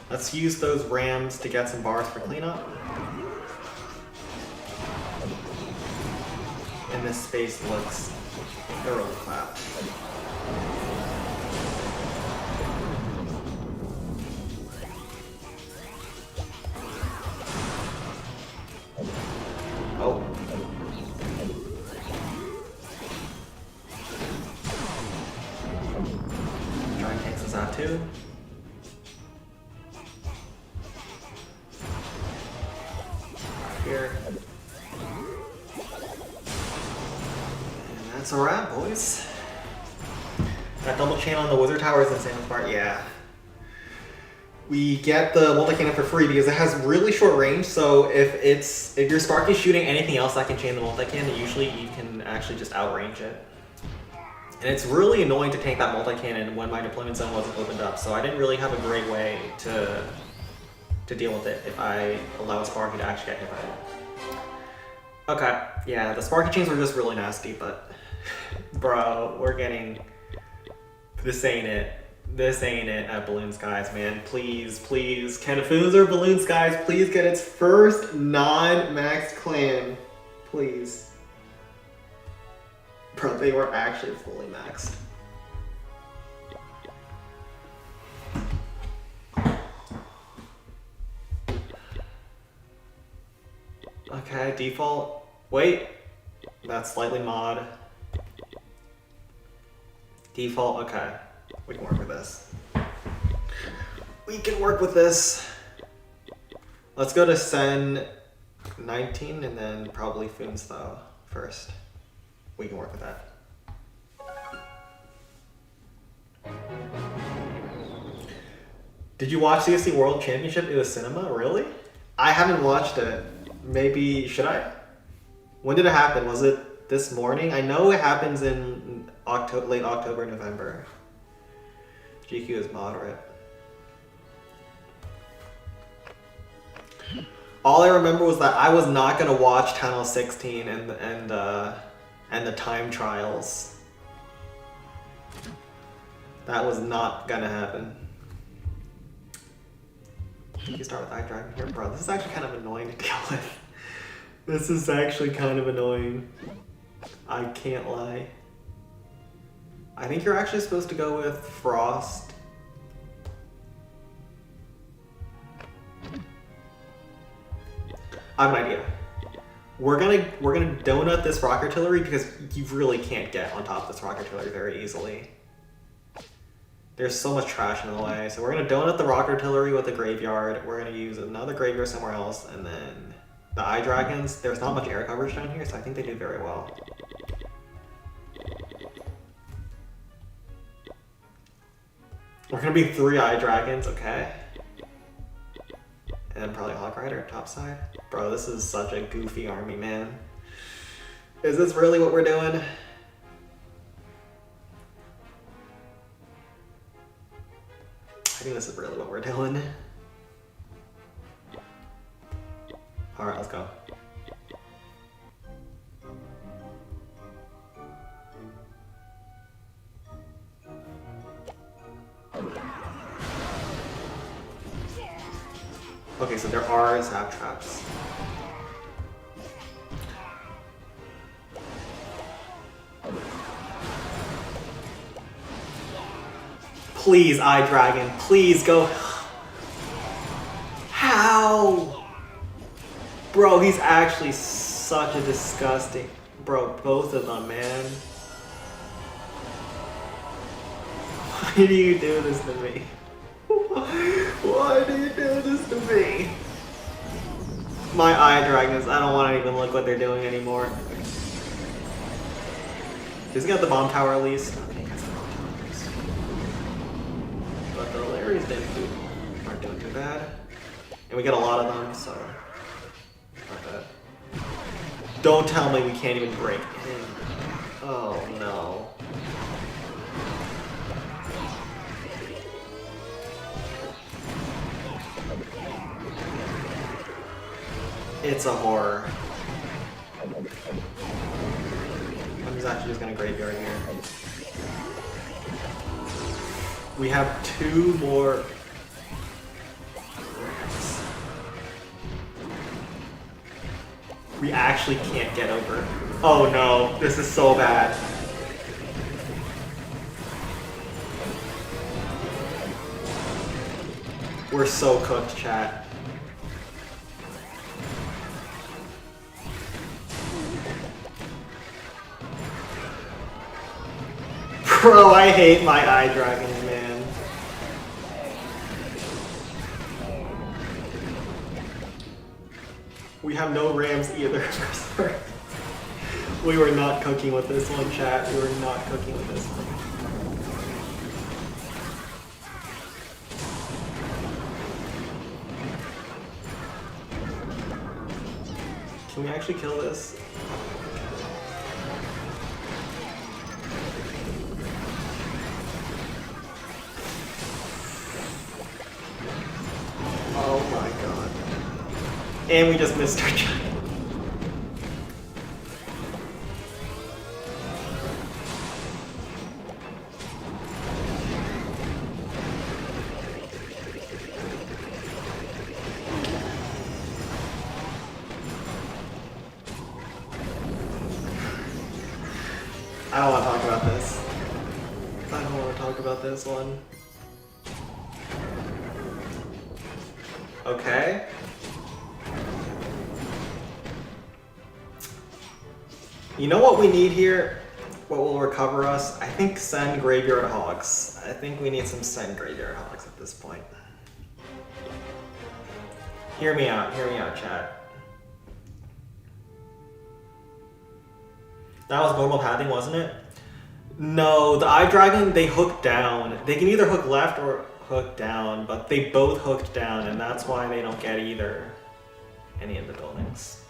Let's use those rams to get some bars for cleanup. And this space looks thoroughly clapped. Oh. Giant takes us out too. Here. And that's a wrap, boys. That double chain on the Wizard Tower is insane part, yeah. We get the multi-cannon for free because it has really short range, so if your Sparky's shooting anything else that can chain the multi-cannon, usually you can actually just outrange it. And it's really annoying to tank that multi-cannon when my deployment zone wasn't opened up, so I didn't really have a great way to deal with it if I allow Sparky to actually get hit by it. Okay, yeah, the Sparky chains were just really nasty, but bro, we're getting... This ain't it. This ain't it at Balloon Skies, man. Please, please. Can Funzer Balloon Skies please get its first non-maxed clan? Please. Bro, they were actually fully maxed. Okay, default. Wait. That's slightly mod. Default, okay. We can work with this. We can work with this. Let's go to Sen 19 and then probably Foons though first. We can work with that. Did you watch CSC World Championship? It was cinema, really? I haven't watched it. Maybe, should I? When did it happen? Was it this morning? I know it happens in late October, November. GQ is moderate. All I remember was that I was not gonna watch Tunnel 16 and the time trials. That was not gonna happen. You start with Eye Dragon here, bro. This is actually kind of annoying to deal with. This is actually kind of annoying. I can't lie. I think you're actually supposed to go with Frost. I have an idea. We're gonna donut this rock artillery because you really can't get on top of this rock artillery very easily. There's so much trash in the way, so we're gonna donut the rock artillery with the graveyard. We're gonna use another graveyard somewhere else, and then the eye dragons. There's not much air coverage down here, so I think they do very well. We're gonna be 3 eye dragons, okay? And then probably Hawk Rider topside. Bro, this is such a goofy army, man. Is this really what we're doing? I think this is really what we're doing. Alright, let's go. Okay, so there are zap traps. Please, Eye Dragon, please go. How? Bro, he's actually such a disgusting... Bro, both of them, man. Why do you do this to me? Why do you do this to me? My eye dragons, I don't want to even look what they're doing anymore. Just got the bomb tower at least. Okay, got the bomb tower at least. But the Larrys aren't doing too bad. And we get a lot of them, so not bad. Don't tell me we can't even break in. Oh no. It's a horror. I'm actually just gonna graveyard here. We have 2 more. We actually can't get over. Oh no, this is so bad. We're so cooked, chat. Bro, I hate my eye dragons, man. We have no Rams either. We were not cooking with this one, chat. We were not cooking with this one. Can we actually kill this? Oh my god. And we just missed our giant. I don't want to talk about this. I don't want to talk about this one. Okay. You know what we need here? What will recover us? I think send Graveyard Hogs. I think we need some send Graveyard Hogs at this point. Hear me out, chat. That was normal pathing, wasn't it? No, the Eye Dragon, they hook down. They can either hook left or hook down, but they both hooked down, and that's why they don't get either any of the buildings.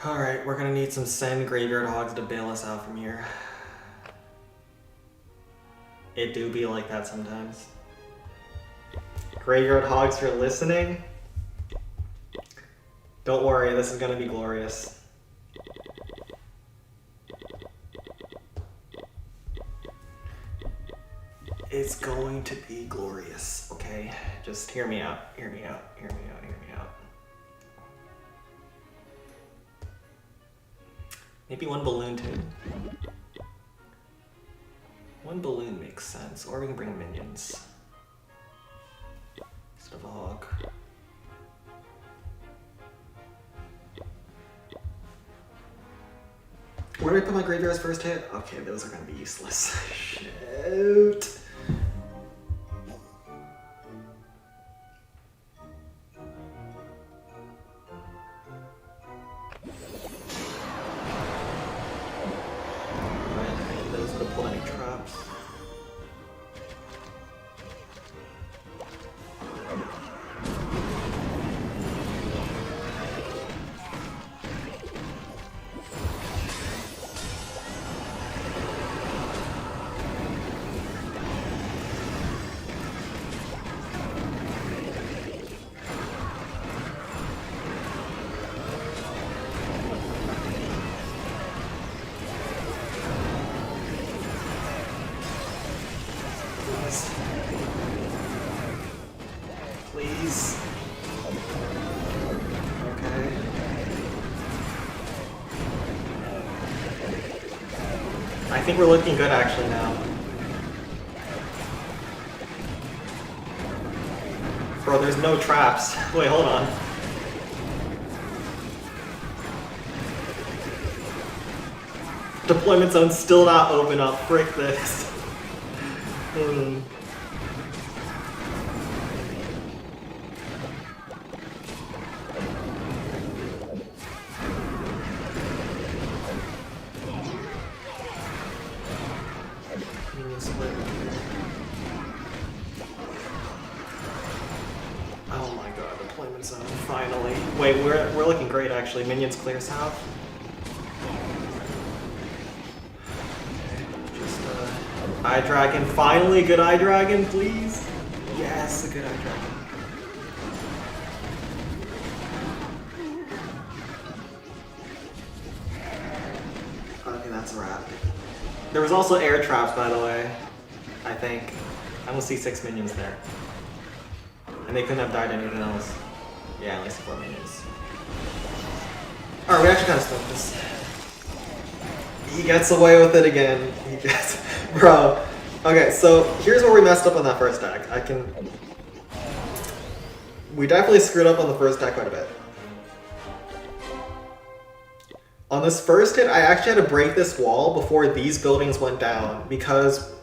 Alright, we're gonna need some send Graveyard Hogs to bail us out from here. It do be like that sometimes. Graveyard Hogs, you're listening? Don't worry, this is gonna be glorious. It's going to be glorious, okay? Just hear me out, hear me out, hear me out, hear me out. Maybe one balloon too. One balloon makes sense, or we can bring minions. Instead of a hawk. Where do I put my graveyard's first hit? Okay, those are gonna be useless. Shoot. Those would have pulled any traps. Please. Okay. I think we're looking good actually now. Bro, there's no traps. Wait, hold on. Deployment zone's still not open up. Frick this. Oh my god, deployment zone, finally. Wait, we're looking great actually. Minions clear south. Just Eye Dragon, finally, good Eye Dragon, please. Yes, a good Eye Dragon. Okay, that's a wrap. There was also air traps, by the way. I think. I only see 6 minions there. And they couldn't have died anything else. Yeah, at least 4 minions. Alright, we actually kind of stumped this. He gets away with it again. He gets... Bro. Okay, so here's where we messed up on that first deck. We definitely screwed up on the first deck quite a bit. On this first hit, I actually had to break this wall before these buildings went down because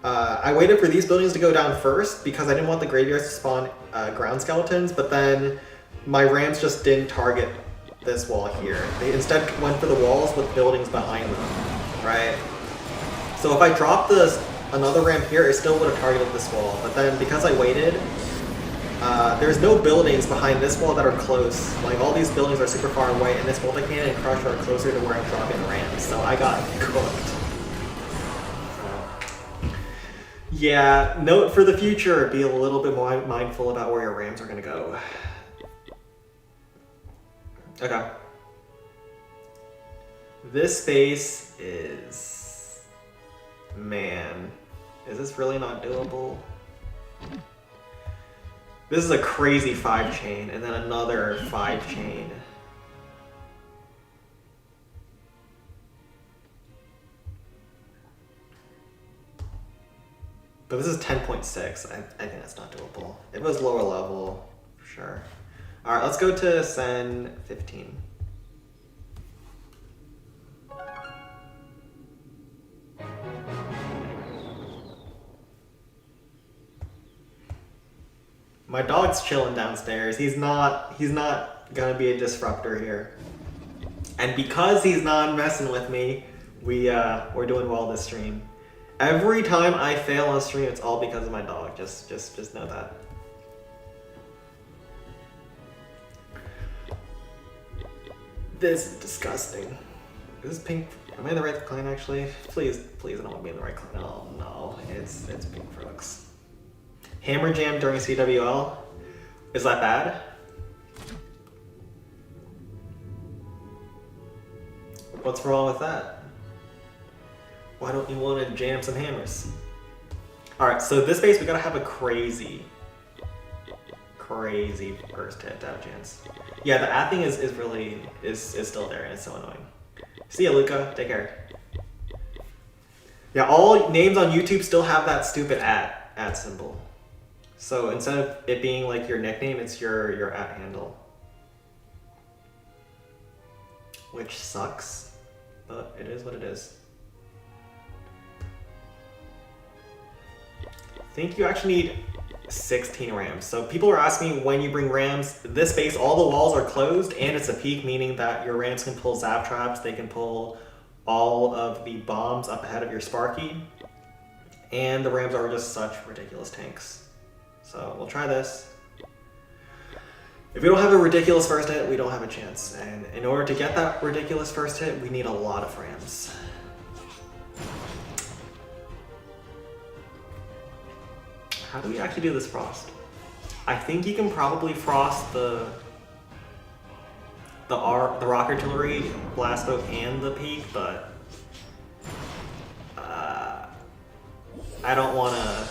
I waited for these buildings to go down first because I didn't want the graveyards to spawn ground skeletons, but then my Rams just didn't target this wall here. They instead went for the walls with buildings behind them, right? So if I dropped another ramp here, it still would have targeted this wall, but then because I waited, there's no buildings behind this wall that are close. Like, all these buildings are super far away, and this multi-cannon and crusher are closer to where I'm dropping Rams, so I got cooked. Yeah, note for the future, be a little bit more mindful about where your Rams are going to go. Okay. This space is... Man. Is this really not doable? This is a crazy 5-chain, and then another 5-chain. But this is 10.6. I think that's not doable. If it was lower level, for sure. Alright, let's go to Sen 15. My dog's chilling downstairs. He's not gonna be a disruptor here. And because he's not messing with me, we're doing well this stream. Every time I fail on stream, it's all because of my dog. Just know that. This is disgusting. Is this pink? Am I in the right clan actually? Please, I don't want to be in the right clan. Oh no, it's Pink Crooks. Hammer Jam during CWL? Is that bad? What's wrong with that? Why don't you want to jam some hammers? Alright, so this base we gotta have a crazy first hit to have a chance. Yeah, the at thing is really is still there and it's so annoying. See ya, Luca. Take care. Yeah, all names on YouTube still have that stupid at symbol. So instead of it being like your nickname, it's your at handle. Which sucks, but it is what it is. I think you actually need 16 rams. So people are asking me when you bring rams. This base, all the walls are closed and it's a peak, meaning that your rams can pull zap traps, they can pull all of the bombs up ahead of your Sparky. And the rams are just such ridiculous tanks. So we'll try this. If we don't have a ridiculous first hit, we don't have a chance. And in order to get that ridiculous first hit, we need a lot of rams. How do we actually do this frost? I think you can probably frost the rock artillery, blast oak, and the peak, but I don't want to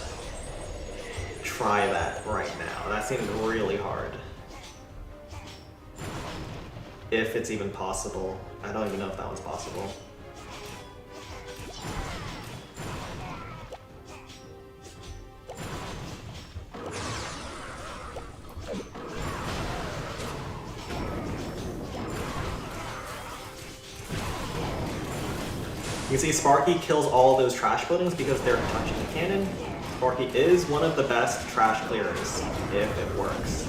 try that right now. That seems really hard. If it's even possible. I don't even know if that one's possible. You can see Sparky kills all those trash buildings because they're touching the cannon. Sparky is one of the best trash clearers, if it works.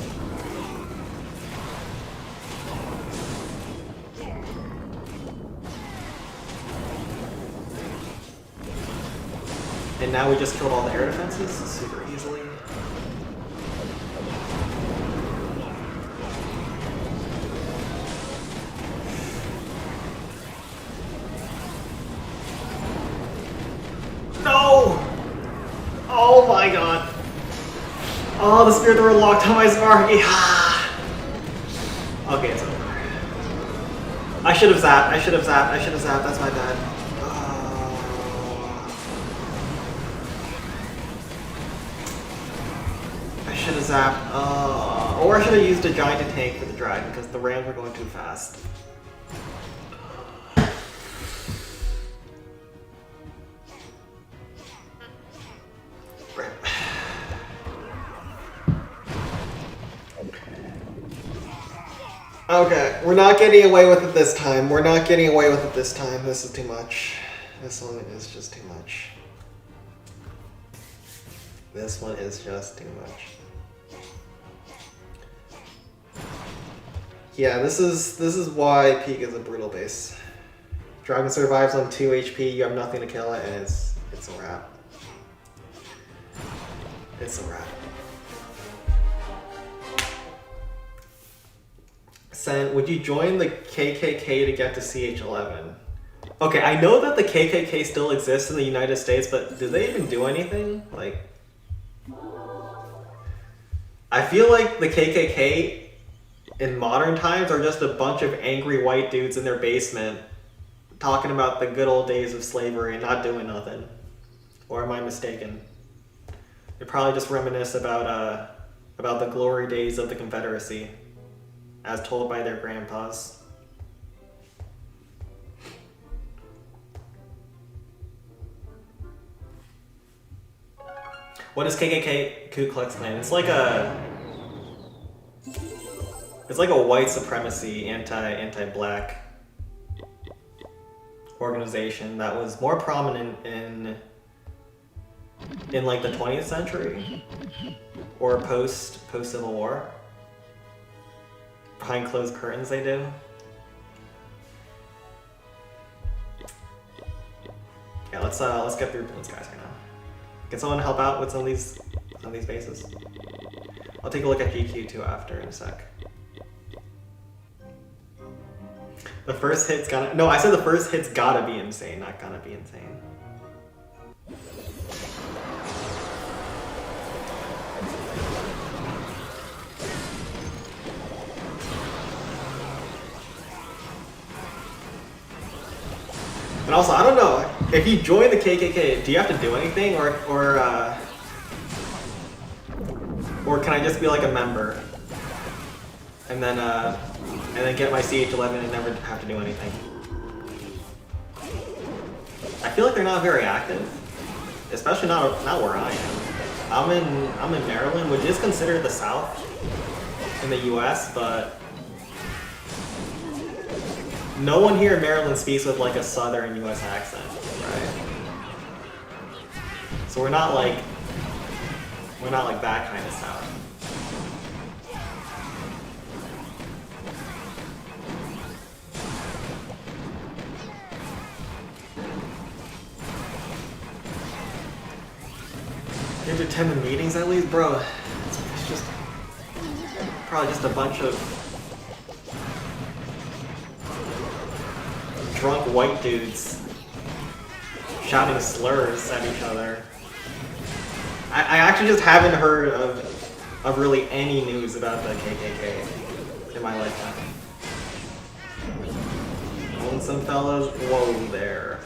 And now we just killed all the air defenses super easily. No! Oh my god. Oh, the Spirit Thrower locked on my Sparky. Okay, it's over. I should have zapped. That's my bad. I should have zapped. Or I should have used a giant to tank for the drag because the rams were going too fast. Okay, we're not getting away with it this time. This is too much. This one is just too much. Yeah, this is why Peak is a brutal base. Dragon survives on 2 HP, you have nothing to kill it, and it's a wrap. It's a wrap. Sen, would you join the KKK to get to CH11? Okay, I know that the KKK still exists in the United States, but do they even do anything? Like, I feel like the KKK in modern times are just a bunch of angry white dudes in their basement talking about the good old days of slavery and not doing nothing. Or am I mistaken? They probably just reminisce about the glory days of the Confederacy, as told by their grandpas. What is KKK Ku Klux Klan? It's like a white supremacy, anti-black organization that was more prominent in like the 20th century or post Civil War. Behind closed curtains they do. Yeah, let's get through those guys right now. Can someone help out with some of these bases? I'll take a look at GQ too after in a sec. The first hit's gotta... No, I said the first hit's gotta be insane, not gonna be insane. And also, I don't know, if you join the KKK, do you have to do anything, or Or can I just be like a member? And then get my CH11 and never have to do anything. I feel like they're not very active. Especially not where I am. I'm in Maryland, which is considered the South in the US, but no one here in Maryland speaks with like a Southern US accent, right? So we're not like that kind of South. You have to attend the meetings at least? Bro, it's just probably just a bunch of drunk white dudes shouting slurs at each other. I actually just haven't heard of really any news about the KKK in my lifetime. Own some fellas? Whoa there.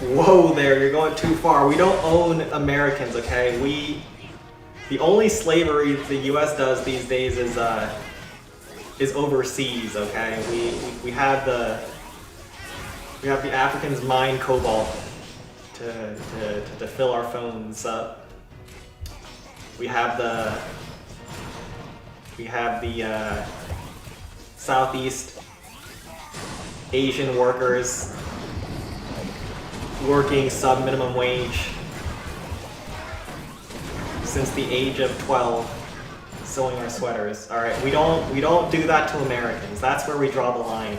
Whoa there, you're going too far. We don't own Americans, okay? The only slavery the US does these days is overseas, okay? We have the Africans mine cobalt to fill our phones up. We have the Southeast Asian workers working sub-minimum wage since the age of 12, sewing our sweaters. All right, we don't do that to Americans. That's where we draw the line.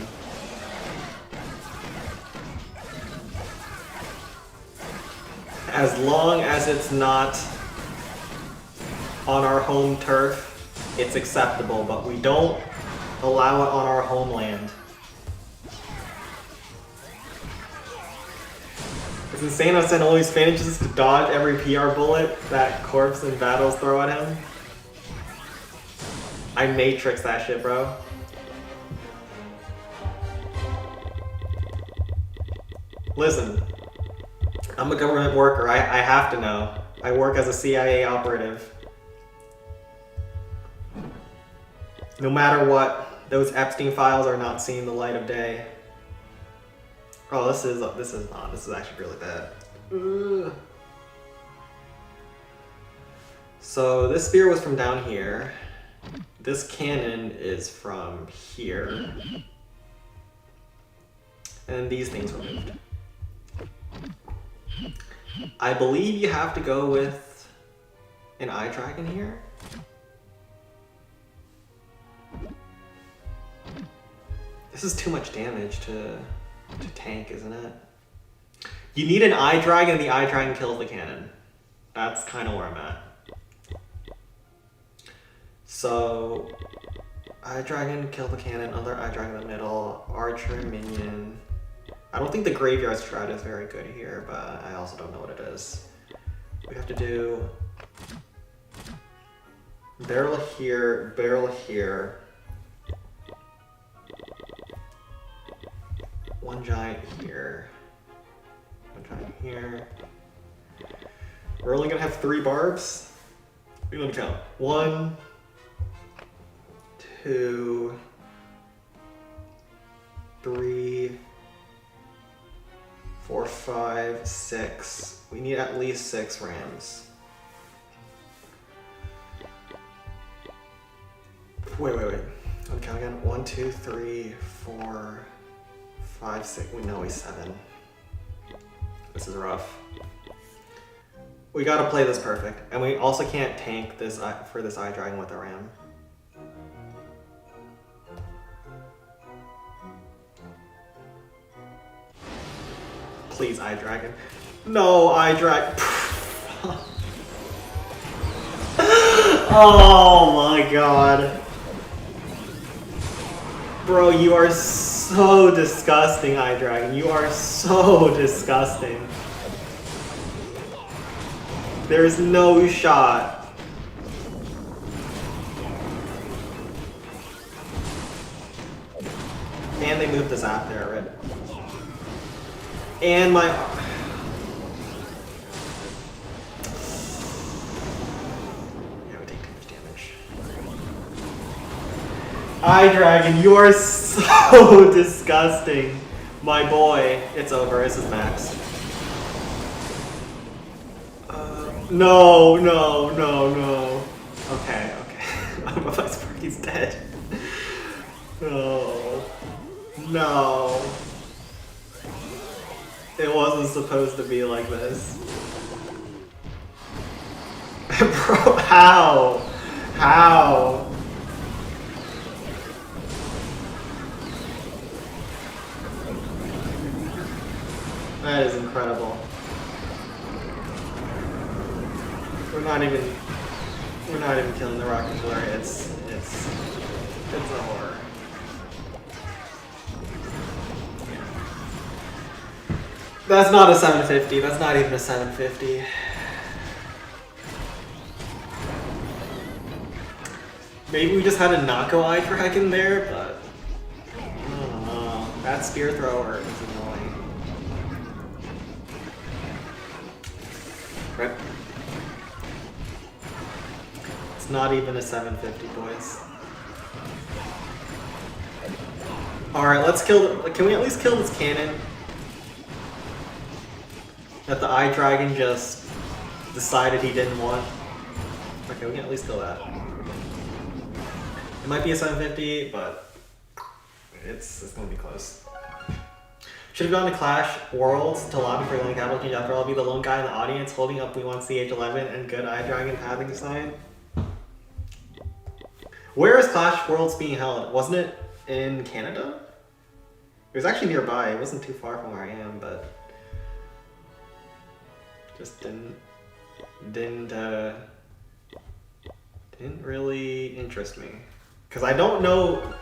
As long as it's not on our home turf, it's acceptable, but we don't allow it on our homeland. It's insane how Sen always manages to dodge every PR bullet that Corpse and Battles throw at him. I Matrix that shit, bro. Listen, I'm a government worker. I have to know. I work as a CIA operative. No matter what, those Epstein files are not seeing the light of day. Oh, this is actually really bad. Ugh. So this spear was from down here. This cannon is from here. And these things were moved. I believe you have to go with an eye dragon here. This is too much damage to tank, isn't it? You need an eye dragon, and the eye dragon kills the cannon. That's kind of where I'm at. So, eye dragon, kill the cannon, other eye dragon in the middle, archer, minion. I don't think the graveyard strat is very good here, but I also don't know what it is. We have to do barrel here, one giant here, one giant here. We're only gonna have 3 barbs. Let me count. 1, 2, 3, 4, 5, 6. We need at least 6 rams. Wait. I'm counting again. 1, 2, 3, 4, 5, 6. We know he's 7. This is rough. We gotta play this perfect, and we also can't tank this for this eye dragon with a ram. Please, eye dragon. No, eye dragon. Oh my god. Bro, you are so disgusting, eye dragon. You are so disgusting. There is no shot. And they moved the zap there already. And my... Eye Dragon, you are so disgusting. My boy, it's over. This is Max. No. Okay. My Sparky's dead. No. It wasn't supposed to be like this. Bro, how? That is incredible. We're not even killing the rocket killer. It's a horror. That's not a 750. That's not even a 750. Maybe we just had a Nako Eye Dragon there, but I don't know. That spear thrower is annoying. Rip. It's not even a 750, boys. Alright, let's kill. Can we at least kill this cannon? That the Eye Dragon just decided he didn't want. Okay, we can at least kill that. It might be a 750, but it's gonna be close. Should have gone to Clash Worlds to lobby for Lone Capital Change. After all, I'll be the lone guy in the audience holding up We Want CH11 and good Eye Dragon pathing sign. Where is Clash Worlds being held? Wasn't it in Canada? It was actually nearby. It wasn't too far from where I am, but just didn't really interest me. Because I don't know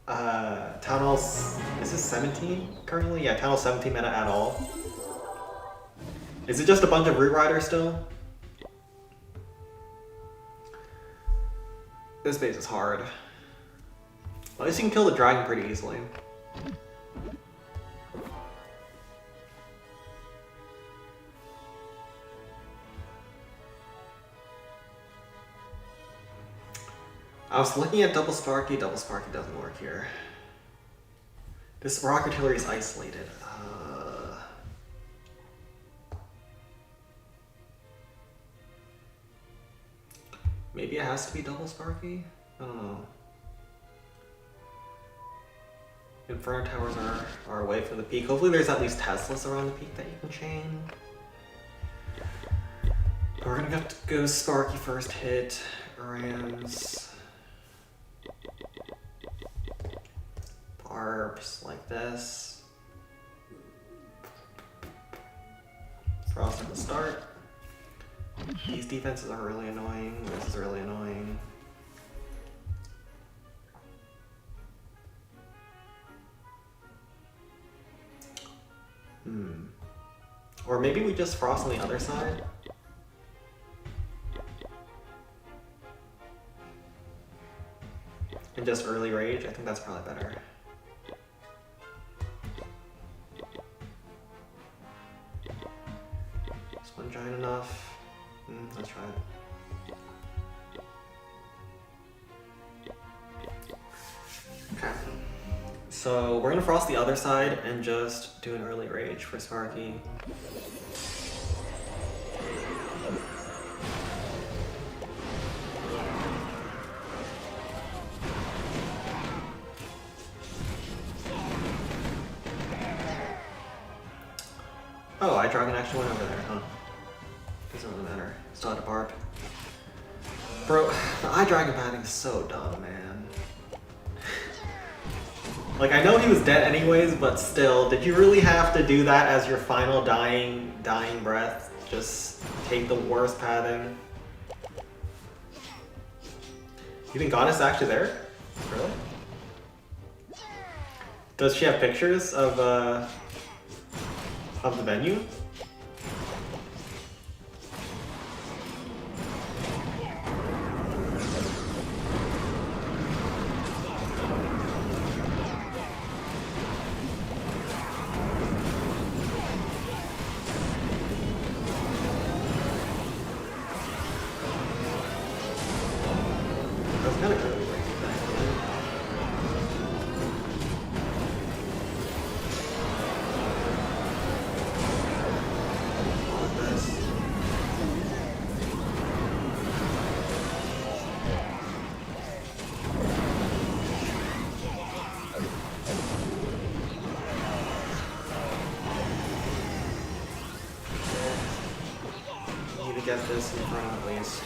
Town Hall, is this 17 currently? Yeah, Town Hall 17 meta at all. Is it just a bunch of Root Riders still? This base is hard. At least you can kill the dragon pretty easily. I was looking at Double Sparky doesn't work here. This rock artillery is isolated. Maybe it has to be Double Sparky? I don't know. Inferno Towers are away from the peak. Hopefully there's at least Teslas around the peak that you can chain. We're gonna have to go Sparky first hit, Rams. Barbs like this. Frost at the start. These defenses are really annoying. This is really annoying. Or maybe we just Frost on the other side. And just early rage. I think that's probably better. Is one giant enough? Let's try it. Okay. So we're gonna Frost the other side and just do an early rage for Sparky. Oh, Eye Dragon actually went over there, huh? Doesn't really matter. Still had a barb. Bro, the Eye Dragon pathing is so dumb, man. Like, I know he was dead anyways, but still, did you really have to do that as your final dying breath? Just take the worst pathing? You think Goddess is actually there? Really? Does she have pictures of the venue? That's kind of early. this in front at least.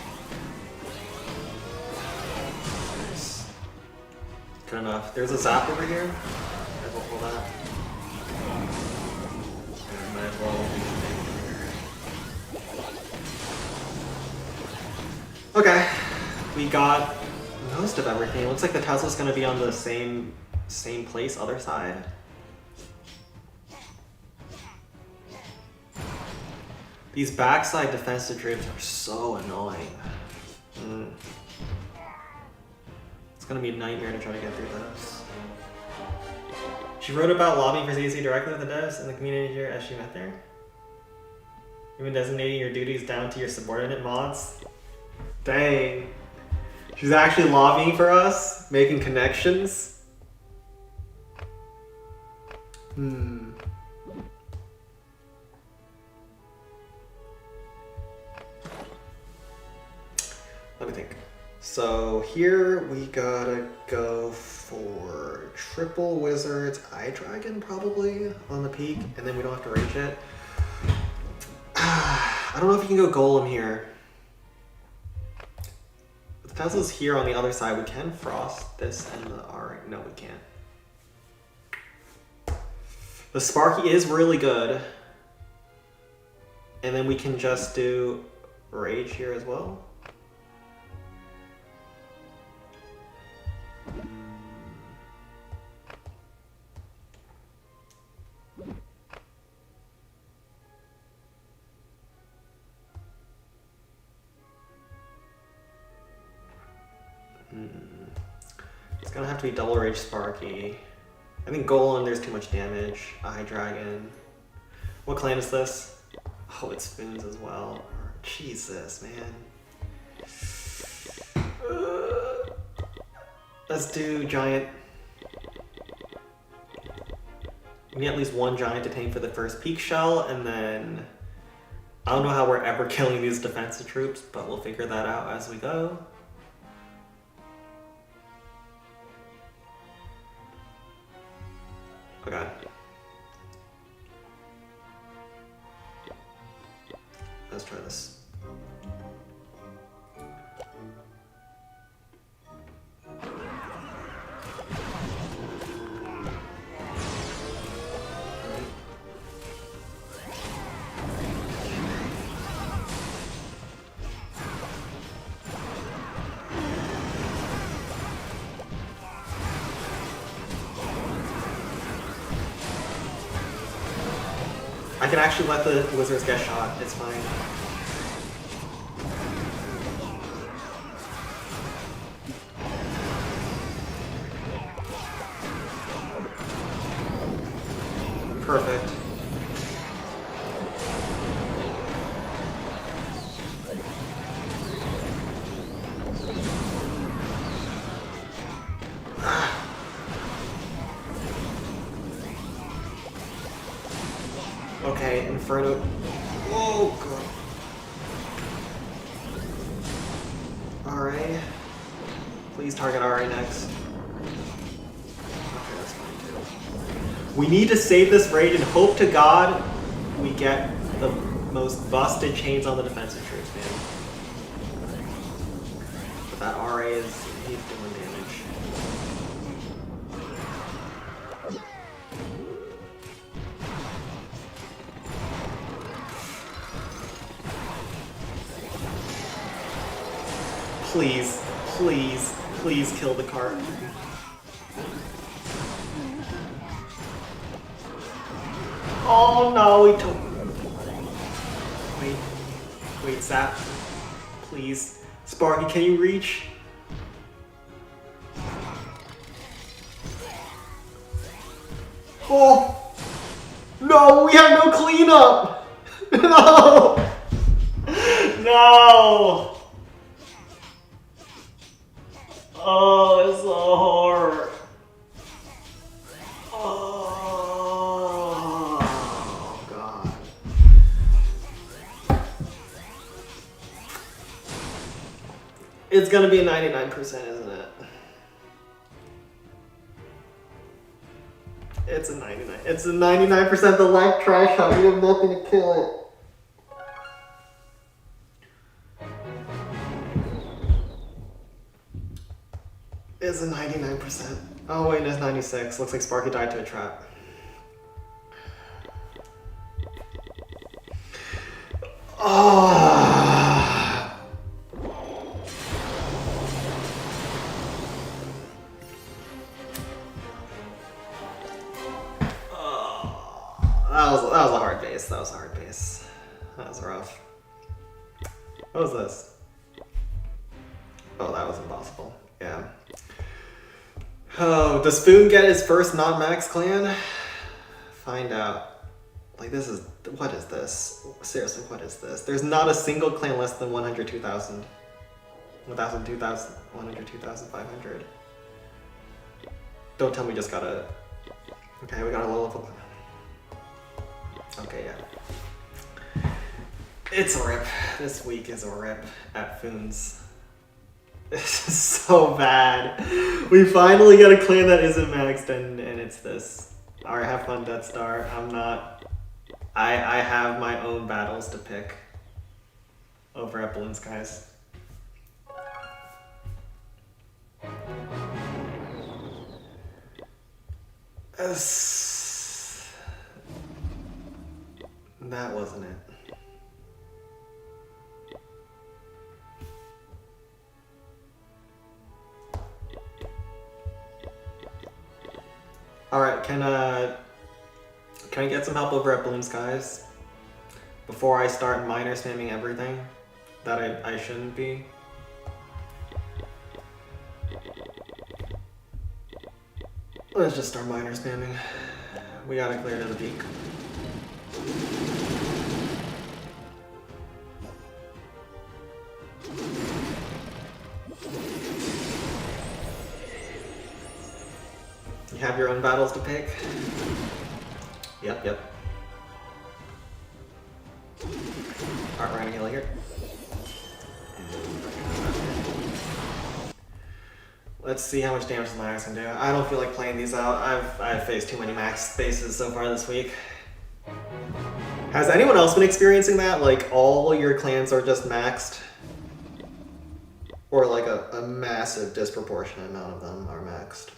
Nice. Good enough. There's a zap over here. Might as well pull that. And might as well do okay. We got most of everything. It looks like the Tesla's gonna be on the same place, other side. These backside defensive drapes are so annoying. It's gonna be a nightmare to try to get through those. She wrote about lobbying for CC directly with the devs and the community here as she met there. Even designating your duties down to your subordinate mods. Dang. She's actually lobbying for us, making connections. Let me think. So here we gotta go for triple wizards, eye dragon probably on the peak, and then we don't have to rage it. I don't know if you can go golem here. The Tesla's here on the other side. We can frost this and the R. No, we can't. The Sparky is really good. And then we can just do rage here as well. It's gonna have to be double rage Sparky. I think Golem, there's too much damage. Eye Dragon. What clan is this? Oh, it's Spoons as well. Jesus, man. Let's do Giant. We need at least one Giant to tame for the first Peak Shell, and then I don't know how we're ever killing these defensive troops, but we'll figure that out as we go. Okay. Let's try this. I can actually let the wizards get shot, it's fine. Perfect. Okay, Inferno. Oh god. RA. Please target RA next. Okay, that's fine too. We need to save this raid and hope to God we get the most busted chains on the defensive troops, man. But that RA is he's doing damage. Please, please, please kill the cart. Oh no, we took. Wait, Zap. Please. Sparky, can you reach? Oh! No, we have no cleanup! No! No! Oh, it's so hard. Oh, God. It's gonna be a 99%, isn't it? It's a 99. It's a 99% the life trash hunt. We have nothing to kill it. It's a 99%. Oh wait, it's 96. Looks like Sparky died to a trap. Oh. That was a hard base. That was a hard base. That was rough. What was this? Oh, that was impossible. Yeah. Oh, does Spoon get his first non-max clan? Find out. Like, this is... What is this? Seriously, what is this? There's not a single clan less than 102,000. 1,200, 102,500. Don't tell me we just got a... Okay, we got a low level clan. Okay, yeah. It's a rip. This week is a rip at Foons. This is so bad. We finally got a clan that isn't maxed and it's this. Alright, have fun, Death Star. I'm not... I have my own battles to pick over at Balloon Skies. That wasn't it. Alright, can I get some help over at Balloon Skies before I start minor spamming everything that I shouldn't be? Let's just start minor spamming. We gotta clear to the peak. You have your own battles to pick? Yep. Alright, we're gonna heal here. Let's see how much damage the max can do. I don't feel like playing these out. I've faced too many max spaces so far this week. Has anyone else been experiencing that? Like all your clans are just maxed? Or like a massive disproportionate amount of them are maxed?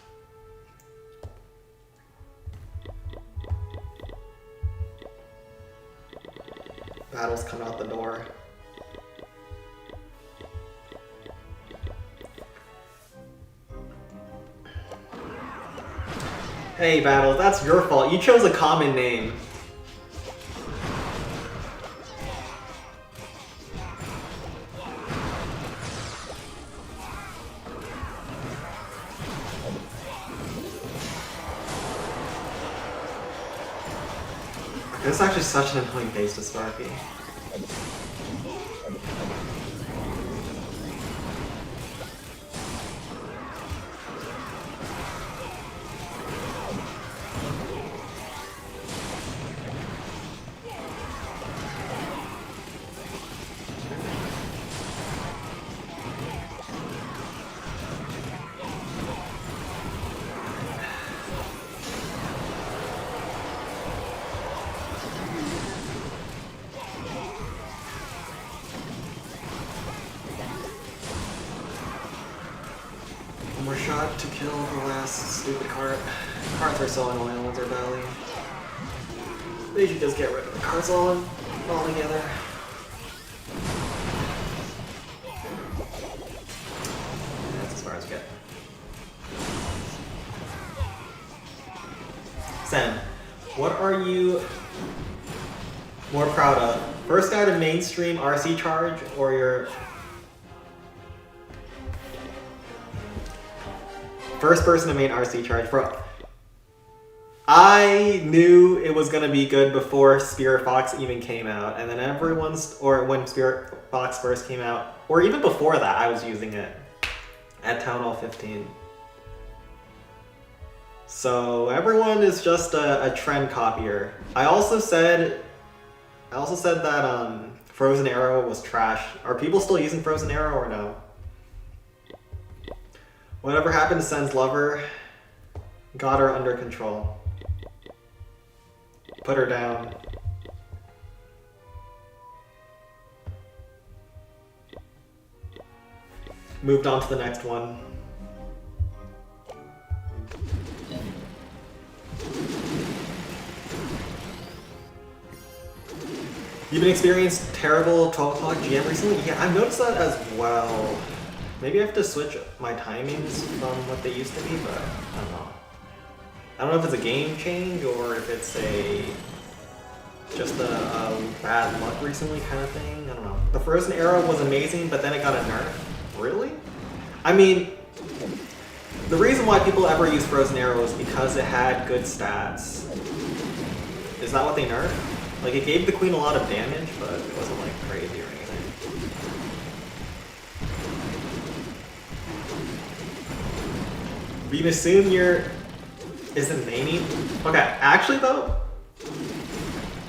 Battles come out the door. Hey, Battles, that's your fault. You chose a common name. This is actually such an annoying base to Sparky. One more shot to kill the last stupid cart. Carts are so annoying with their belly. They should just get rid of the carts all together. That's as far as we get. Sen, what are you more proud of? First guy to mainstream RC charge or your first person to main RC charge? Bro, I knew it was gonna be good before Spirit Fox even came out, and then when Spirit Fox first came out, or even before that, I was using it at Town Hall 15. So everyone is just a trend copier. I also said that Frozen Arrow was trash. Are people still using Frozen Arrow or no? Whatever happened to Sen's lover, got her under control. Put her down. Moved on to the next one. You've been experiencing terrible 12 o'clock GM recently? Yeah, I've noticed that as well. Maybe I have to switch my timings from what they used to be, but I don't know. I don't know if it's a game change or if it's just a bad luck recently kind of thing. I don't know. The Frozen era was amazing, but then it got a nerf. Really? I mean, the reason why people ever use Frozen Arrow is because it had good stats. Is that what they nerfed? Like, it gave the queen a lot of damage, but it wasn't like crazy or anything. We can assume you're... Is it Vayne? Okay, actually though,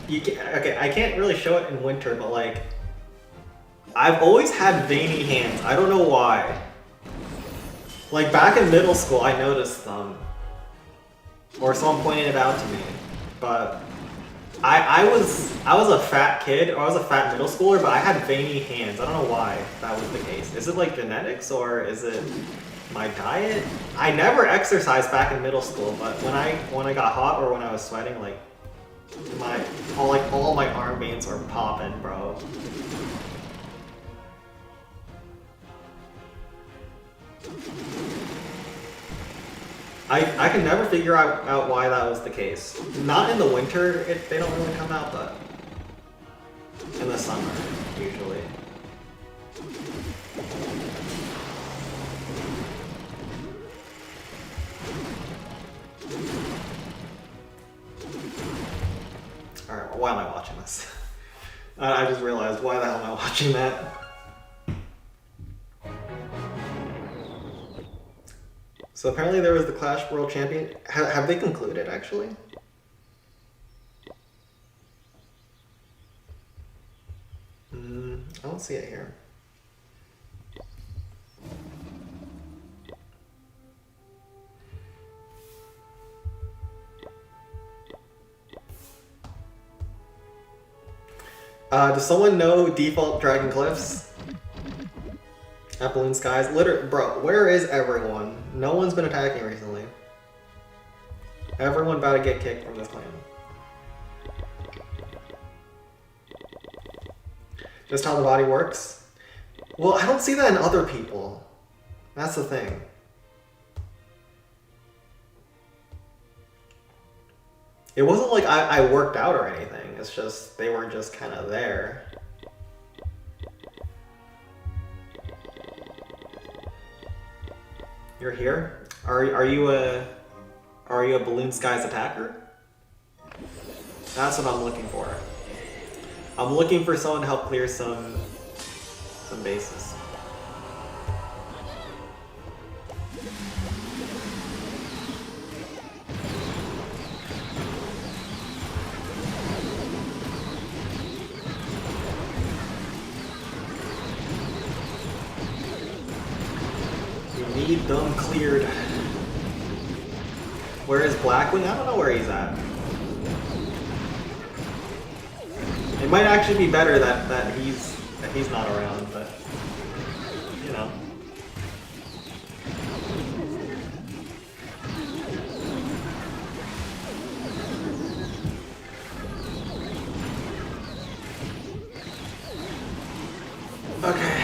okay, I can't really show it in winter, but like, I've always had veiny hands. I don't know why. Like back in middle school, I noticed them, or someone pointed it out to me. But I was a fat kid, or I was a fat middle schooler, but I had veiny hands. I don't know why that was the case. Is it like genetics, or is it my diet? I never exercised back in middle school, but when I got hot or when I was sweating, like all my arm veins were popping, bro. I can never figure out why that was the case. Not in the winter, they don't really come out, but in the summer, usually. Alright, why am I watching this? I just realized, why the hell am I watching that? So apparently there was the Clash World Champion. Have they concluded, actually? I don't see it here. Does someone know default Dragon Cliffs? At Balloon Skies? Bro, where is everyone? No one's been attacking recently. Everyone about to get kicked from this clan. Just how the body works? Well, I don't see that in other people. That's the thing. It wasn't like I worked out or anything. It's just, they were just kind of there. You're here? Are you a Balloon Skies attacker? That's what I'm looking for. I'm looking for someone to help clear some bases. Need them cleared. Where is Blackwing? I don't know where he's at. It might actually be better that he's not around, but you know. Okay.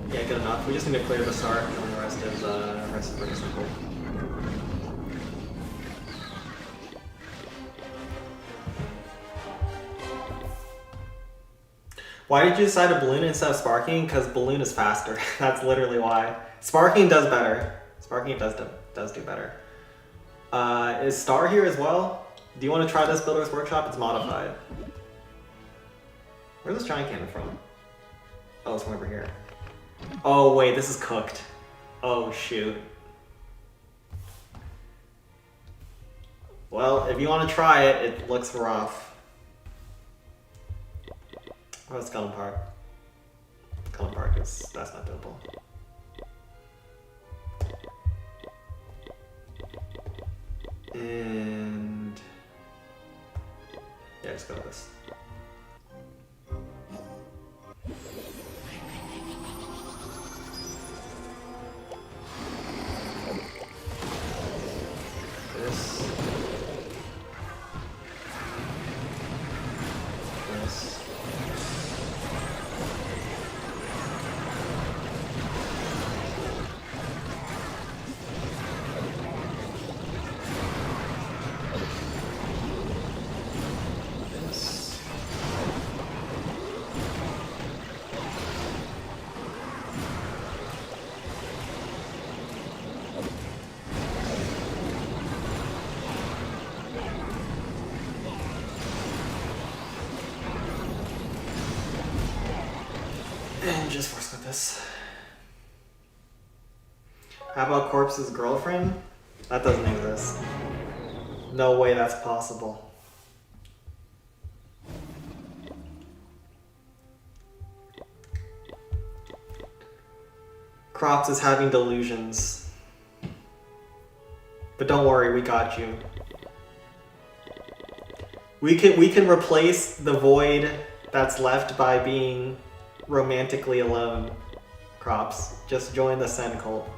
Yeah, good enough. We just need to clear the start, and then the rest is pretty simple. Why did you decide to Balloon instead of Sparking? Because Balloon is faster. That's literally why. Sparking does better. Sparking does do better. Is Star here as well? Do you want to try this Builder's Workshop? It's modified. Where's this giant cannon from? Oh, it's from over here. Oh wait, this is cooked. Oh shoot. Well, if you want to try it, it looks rough. Oh, it's Cullen Park. Cullen Park that's not doable. And yeah, just go with this. And just force with this. How about Corpse's girlfriend? That doesn't exist. No way that's possible. Crops is having delusions. But don't worry, we got you. We can replace the void that's left by being romantically alone. Crops, just join the Sen cult.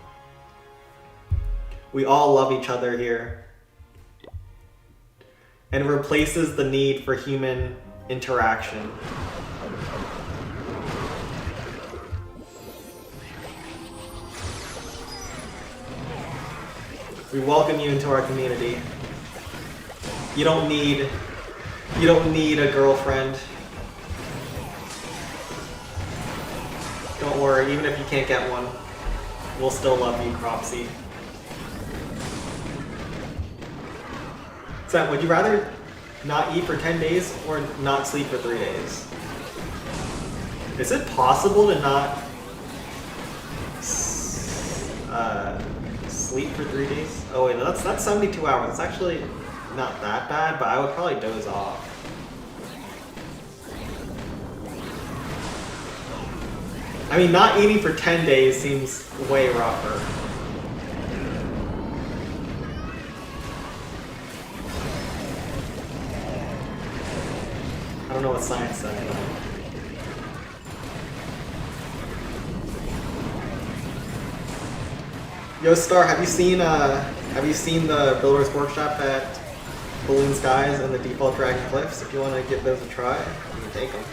We all love each other here. And replaces the need for human interaction. We welcome you into our community. You don't need a girlfriend. Don't worry, even if you can't get one, we'll still love you, Cropsy. Sam, would you rather not eat for 10 days or not sleep for 3 days? Is it possible to not sleep for 3 days? Oh wait, no, that's 72 hours. It's actually not that bad, but I would probably doze off. I mean, not eating for 10 days seems way rougher. I don't know what science said. Yo, Star, have you seen the Builder's Workshop at Balloon Skies and the Default Dragon Cliffs? If you want to give those a try, you can take them.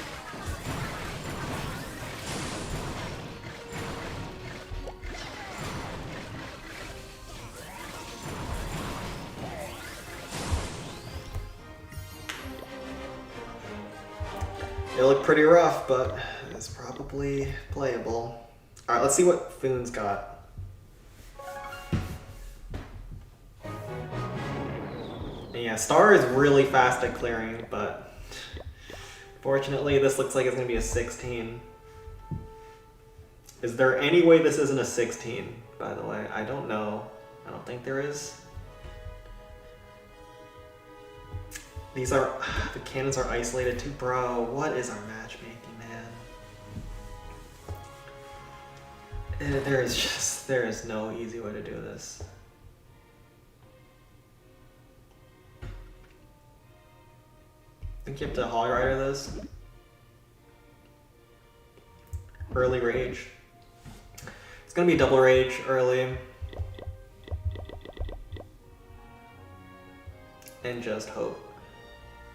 They look pretty rough, but it's probably playable. Alright, let's see what Foon's got. And yeah, Star is really fast at clearing, but fortunately this looks like it's going to be a 16. Is there any way this isn't a 16, by the way? I don't know. I don't think there is. These are, the cannons are isolated too. Bro, what is our matchmaking, man? There is no easy way to do this. I think you have to Hog Rider this. Early rage. It's gonna be double rage early. And just hope.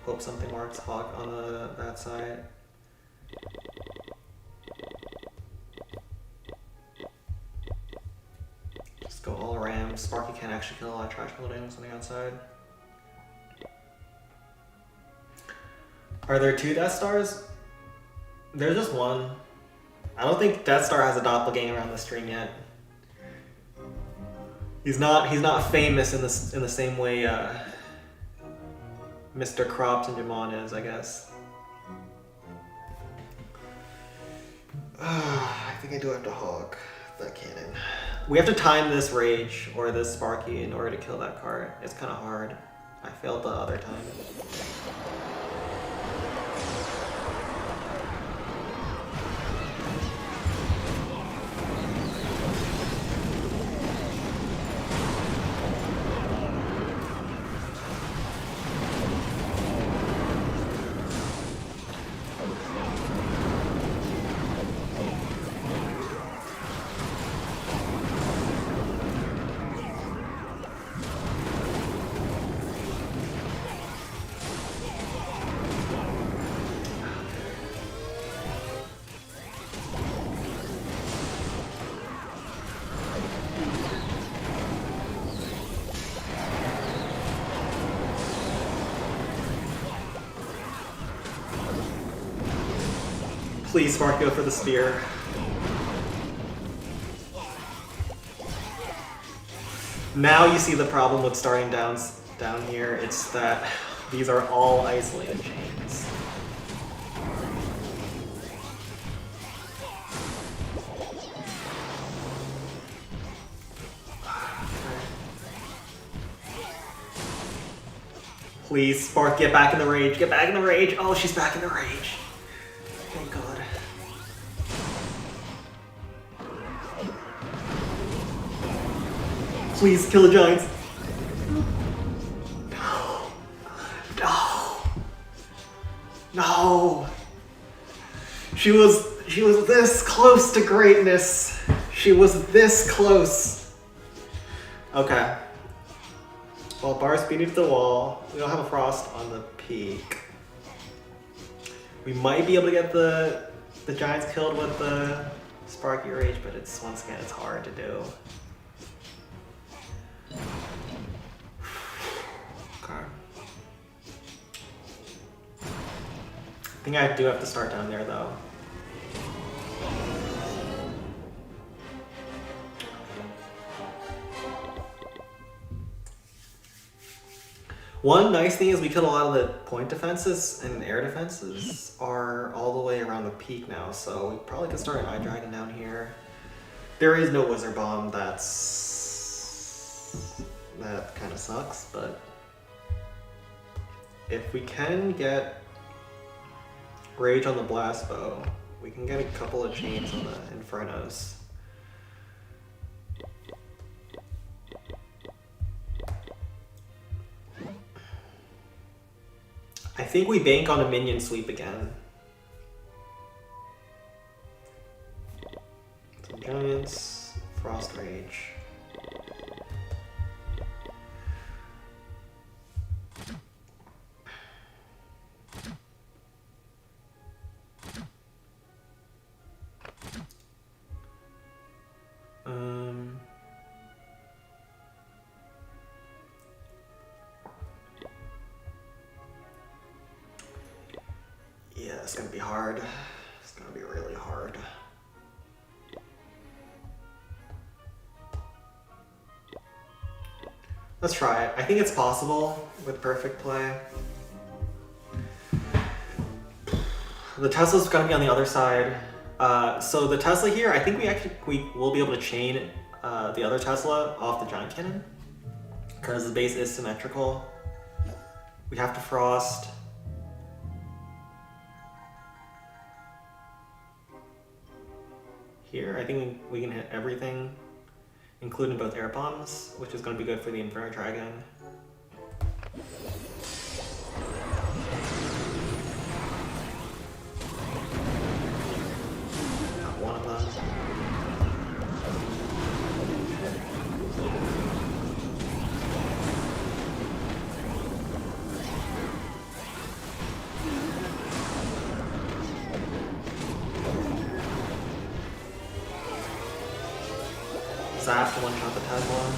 Hope something works. Hog on that side. Just go all ram. Sparky can't actually kill a lot of trash buildings on the outside. Are there 2 Death Stars? There's just one. I don't think Death Star has a doppelganger on the stream yet. He's not famous in the same way Mr. Crops and Jamon is, I guess. I think I do have to hog that cannon. We have to time this rage or this Sparky in order to kill that card. It's kind of hard. I failed the other time. Please, Spark, go for the spear. Now you see the problem with starting down here. It's that these are all isolated chains. Please, Spark, get back in the rage. Get back in the rage. Oh, she's back in the rage. Thank God. Please, kill the giants. No. No. No. She was this close to greatness. She was this close. Okay. Well, Bar's beating to the wall. We don't have a frost on the peak. We might be able to get the giants killed with the Sparky Rage, but it's once again it's hard to do. Okay. I think I do have to start down there though. One nice thing is we killed a lot of the point defenses and air defenses are all the way around the peak now, so we probably could start an Eye Dragon down here. There is no Wizard Bomb, that kind of sucks, but if we can get Rage on the Blast Bow, we can get a couple of chains on the Infernos. I think we bank on a minion sweep again. Some giants, Frost Rage. Yeah, it's gonna be hard. It's gonna be really hard. Let's try it. I think it's possible with perfect play. The Tesla's gonna be on the other side. So the Tesla here, I think we will be able to chain the other Tesla off the Giant Cannon because the base is symmetrical. We have to Frost. Here, I think we can hit everything, including both air bombs, which is going to be good for the Inferno Dragon. Got one of them. Zap to one-shot the Tesla.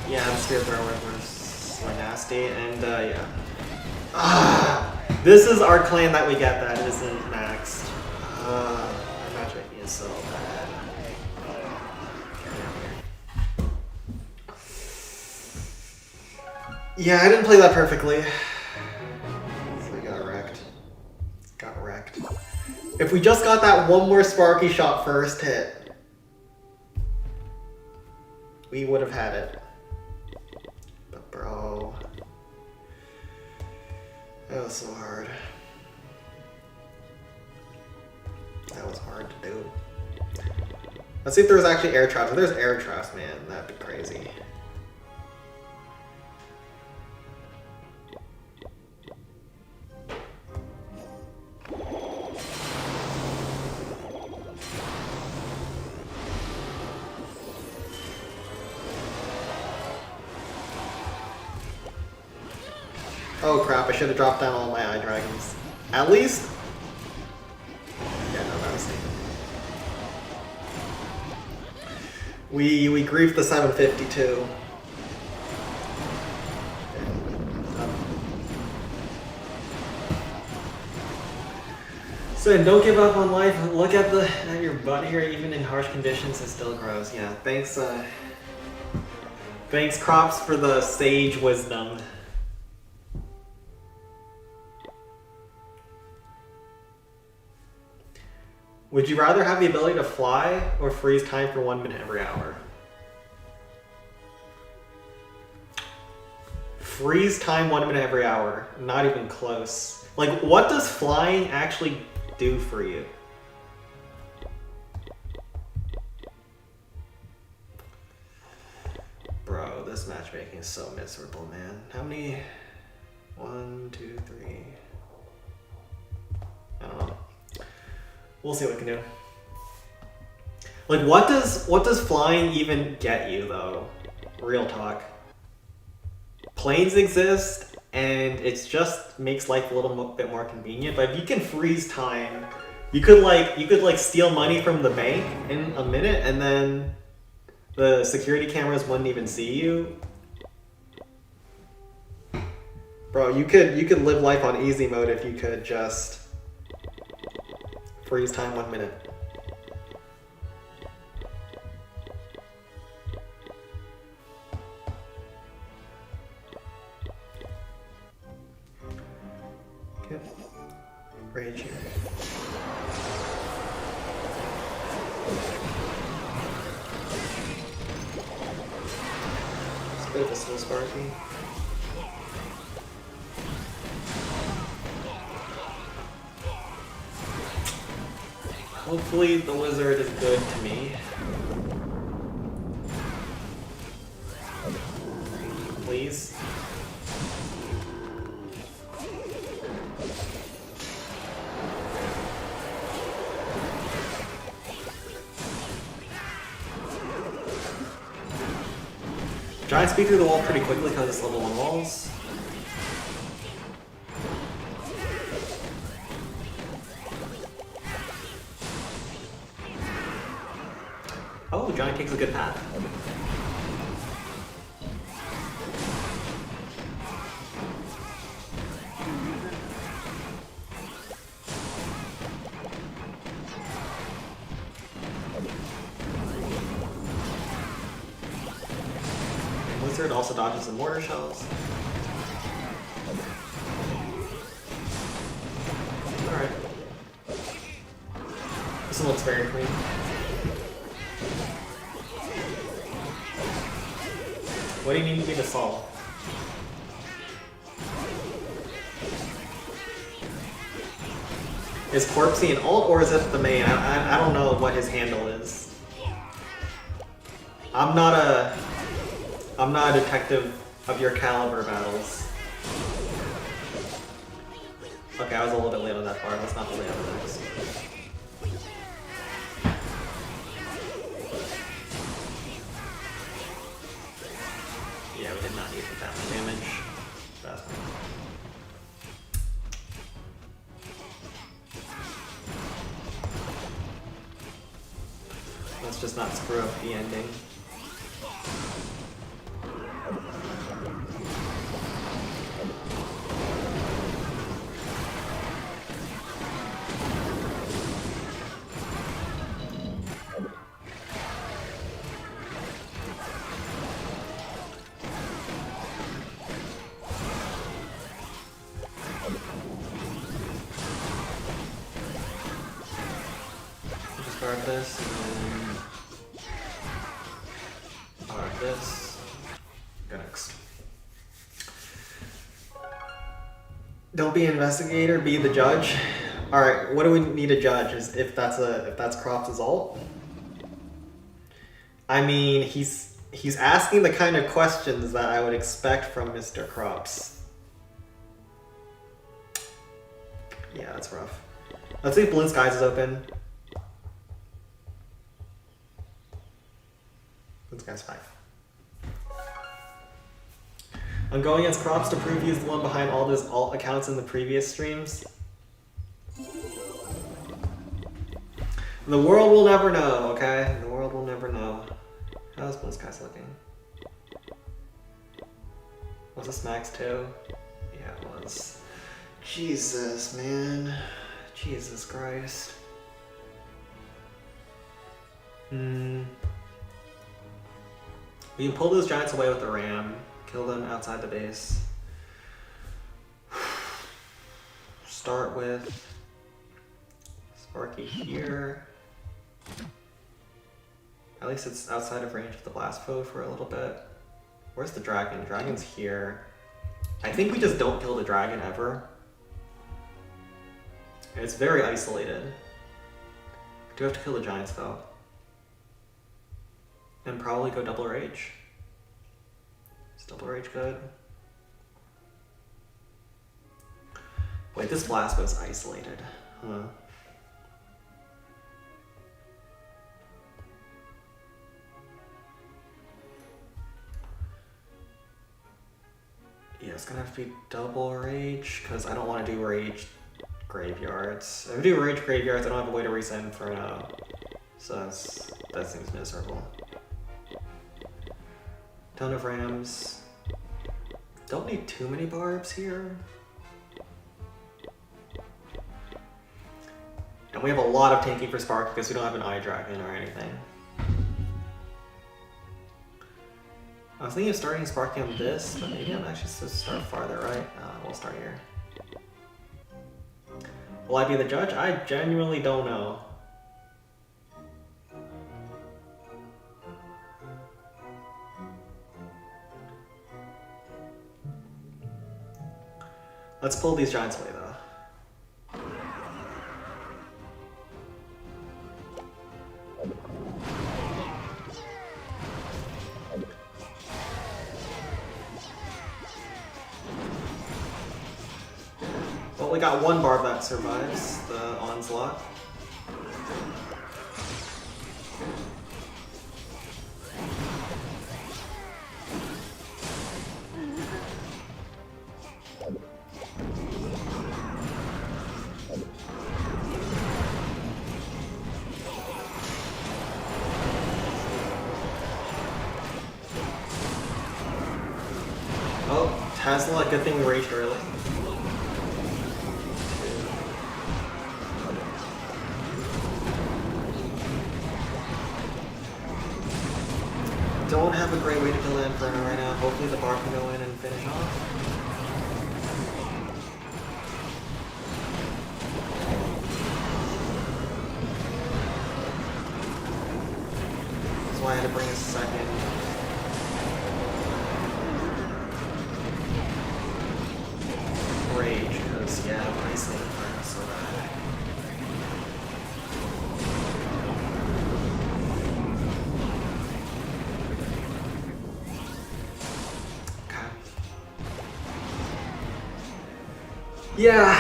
Yeah, the Spear Thrower was so nasty, and yeah. This is our clan that we get that isn't maxed. Our matchmaking is so bad. Yeah, I didn't play that perfectly. So we got wrecked. Got wrecked. If we just got that one more Sparky shot first hit, we would have had it. But bro, that was so hard. That was hard to do. Let's see if there's actually air traps. If there's air traps, man, that'd be crazy. Oh crap, I should have dropped down all my Eye Dragons. At least We griefed the 752. So don't give up on life. Look at your butt here. Even in harsh conditions, it still grows. Yeah. Thanks. Thanks, Crops, for the sage wisdom. Would you rather have the ability to fly or freeze time for 1 minute every hour? Freeze time 1 minute every hour. Not even close. Like, what does flying actually do for you? Bro, this matchmaking is so miserable, man. How many? 1, 2, 3. I don't know. We'll see what we can do. Like, what does flying even get you, though? Real talk. Planes exist, and it just makes life a little bit more convenient. But if you can freeze time, you could steal money from the bank in a minute, and then the security cameras wouldn't even see you. Bro, you could live life on easy mode if you could just freeze time 1 minute. Okay. Rage here. It's a bit of a slow Sparky. Hopefully the wizard is good to me. Please. Giant speed through the wall pretty quickly because it's level 1 walls. Oh, Giant takes a good path. Wizard also dodges the mortar shells. Alright. This one looks very clean. What do you need me to solve? Is Corpsey an ult or is it the main? I don't know what his handle is. I'm not a detective of your caliber battles. Okay, I was a little bit late on that part. Let's not delay on the next. Yeah, we did not need that much damage. That's fine. Let's just not screw up the ending. Guard this, and then guard this. Go next. Don't be an investigator, be the judge. Alright, what do we need to judge? Is if that's Crops' ult? I mean, he's asking the kind of questions that I would expect from Mr. Crops. Yeah, that's rough. Let's see if Balloon Skies is open. This guy's 5. I'm going against Crops to prove he's the one behind all those alt accounts in the previous streams. The world will never know, okay? The world will never know. How's Blue Skies looking? Was this max too? Yeah, it was. Jesus, man. Jesus Christ. We can pull those giants away with the ram. Kill them outside the base. Start with Sparky here. At least it's outside of range of the blast foe for a little bit. Where's the dragon? Dragon's here. I think we just don't kill the dragon ever. It's very isolated. We do have to kill the giants though. And probably go double rage. Is double rage good? Wait, this blast was isolated. Huh. Yeah, it's gonna have to be double rage, because I don't want to do rage graveyards. If I do rage graveyards, I don't have a way to reset Inferno. So that seems miserable. Ton of rams. Don't need too many barbs here. And we have a lot of tanking for Spark because we don't have an Eye Dragon or anything. I was thinking of starting Sparky on this, but maybe I'm actually supposed to start farther, right? We'll start here. Will I be the judge? I genuinely don't know. Let's pull these giants away, though. Well, we got one barb that survives the onslaught. Oh, Tesla, good thing we raged early. Don't have a great way to kill the Inferno right now. Hopefully the bar can go in and finish off. That's why I had to bring a second. Rage, because yeah, Ice the Inferno so bad. Yeah,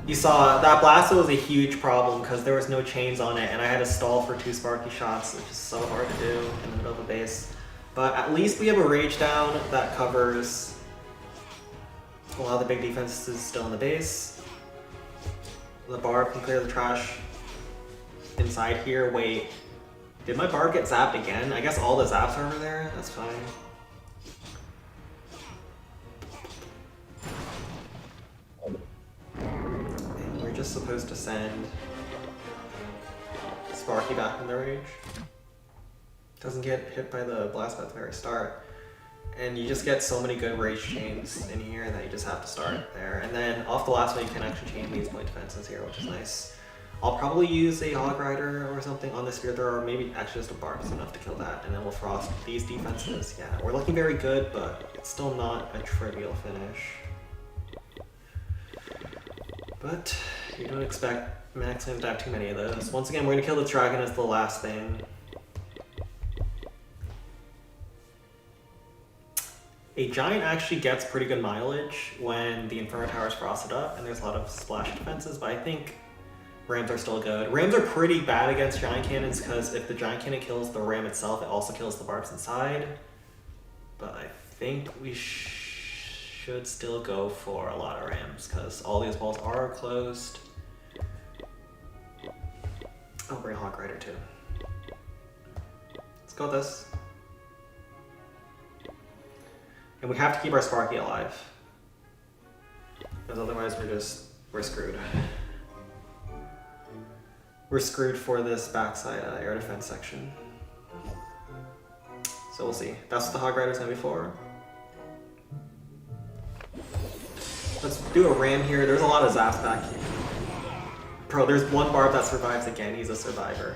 you saw that Blasto was a huge problem because there was no chains on it and I had to stall for 2 Sparky shots, which is so hard to do in the middle of a base. But at least we have a rage down that covers a lot of the big defenses still in the base. The barb can clear the trash inside here. Wait, did my barb get zapped again? I guess all the zaps are over there, that's fine. Just supposed to send Sparky back in the rage. Doesn't get hit by the blast at the very start. And you just get so many good rage chains in here that you just have to start there. And then off the last one you can actually chain these point defenses here, which is nice. I'll probably use a Hog Rider or something on the Spear Thrower, or maybe actually just a Barb is enough to kill that. And then we'll frost these defenses. Yeah, we're looking very good, but it's still not a trivial finish. But you don't expect Max to have too many of those. Once again, we're gonna kill the dragon as the last thing. A giant actually gets pretty good mileage when the Inferno Tower is frosted up and there's a lot of splash defenses, but I think rams are still good. Rams are pretty bad against giant cannons because if the giant cannon kills the ram itself, it also kills the barbs inside. But I think we should still go for a lot of rams because all these walls are closed. I'll bring Hawk Rider too. Let's go with this. And we have to keep our Sparky alive. Because otherwise we're screwed. We're screwed for this backside air defense section. So we'll see. That's what the Hog Rider's gonna be for. Let's do a ram here. There's a lot of zaps back here. Bro, there's one Barb that survives again. He's a survivor.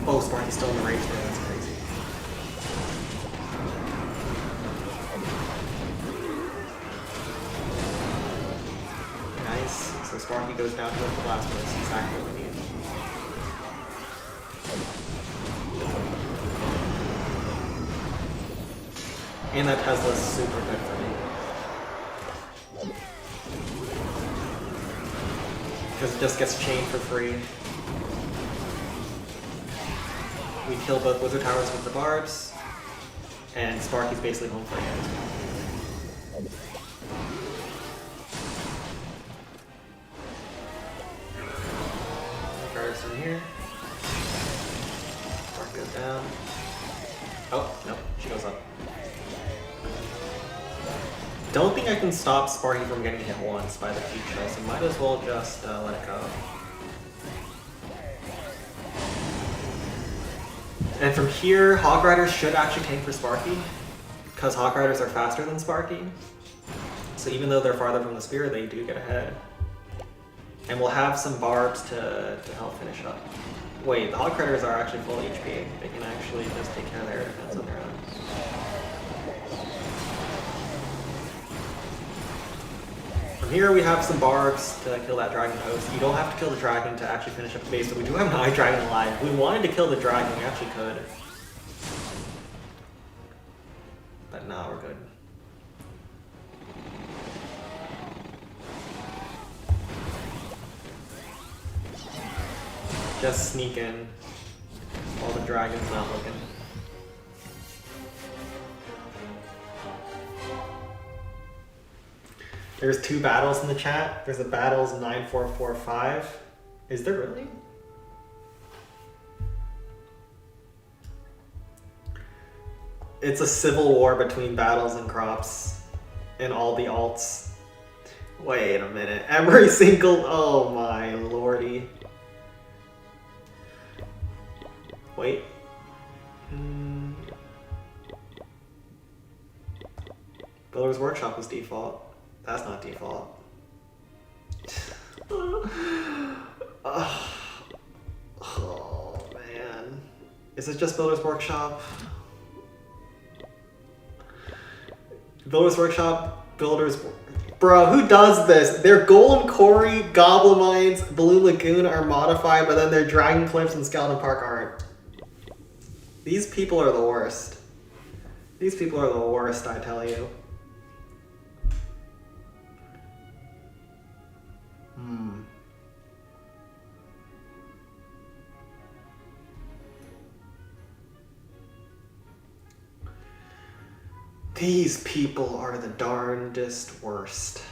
Oh, Sparky's still in the range there. That's crazy. Nice. So Sparky goes down to the last place. Exactly what we need. And that Tesla's super good for me. Because it just gets chained for free. We kill both Wizard Towers with the Barbs, and Sparky's basically home for it. Guards in here. Sparky goes down. Oh, no, she goes up. Don't think I can stop Sparky from getting hit once by the Fuchsia, so might as well just let it go. And from here, Hog Riders should actually tank for Sparky, because Hog Riders are faster than Sparky. So even though they're farther from the spear, they do get ahead. And we'll have some Barbs to help finish up. Wait, the Hog Riders are actually full HP. They can actually just take care of their defense on their own. From here, we have some Barbs to kill that Dragon Host. You don't have to kill the Dragon to actually finish up the base, but we do have an Eye Dragon alive. If we wanted to kill the Dragon, we actually could. But nah, we're good. Just sneak in while the Dragon's not looking. There's 2 battles in the chat. There's a battles 9445. Is there really? It's a civil war between battles and crops and all the alts. Wait a minute. Every single... Oh my lordy. Wait. Builder's Workshop was default. That's not default. Oh man. Is it just Builder's Workshop? Builder's Workshop, Bro, who does this? Their Golem Quarry, Goblin Mines, Blue Lagoon are modified, but then their Dragon Cliffs and Skeleton Park aren't. These people are the worst. These people are the worst, I tell you. These people are the darndest worst.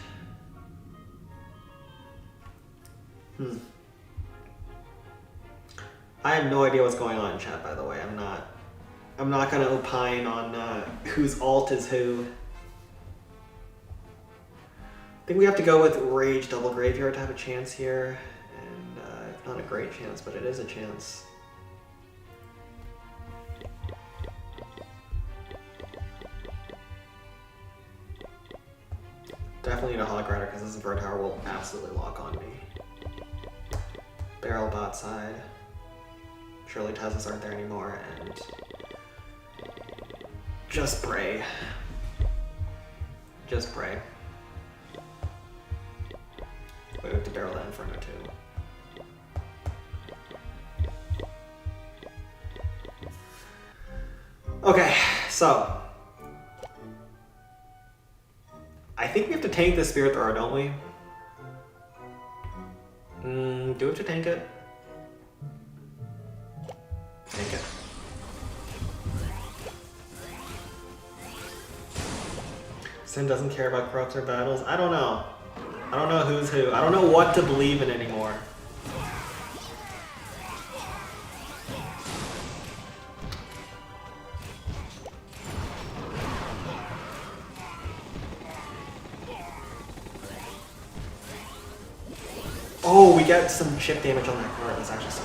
I have no idea what's going on in chat, by the way. I'm not gonna opine on whose alt is who. I think we have to go with Rage Double Graveyard to have a chance here. And it's not a great chance, but it is a chance. Definitely need a Hog Rider because this Bird Tower will absolutely lock on me. Barrel bot side. Surely Teslas aren't there anymore, and just pray. Just pray. We have to barrel that Inferno too. Okay, so I think we have to tank the Spirit Thrower, don't we? Do we have to tank it? Tank it. Sin doesn't care about corrupts or battles. I don't know. I don't know who's who. I don't know what to believe in anymore. Oh, we get some chip damage on that card. That's actually so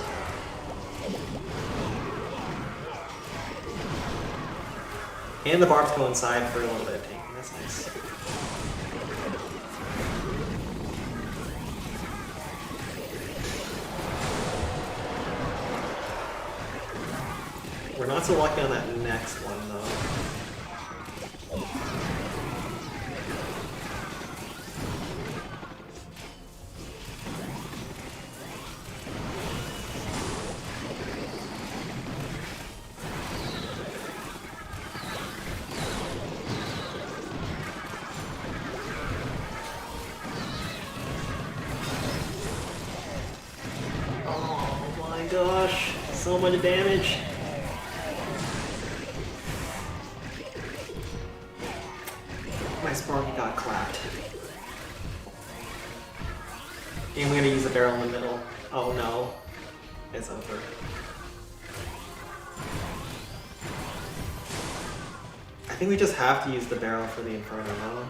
good. And the barbs go inside for a little bit of tanking. That's nice. We're not so lucky on that next one, though. Gosh, so much damage. My Sparky got clapped. And we're gonna use the barrel in the middle. Oh no. It's over. I think we just have to use the barrel for the Inferno now.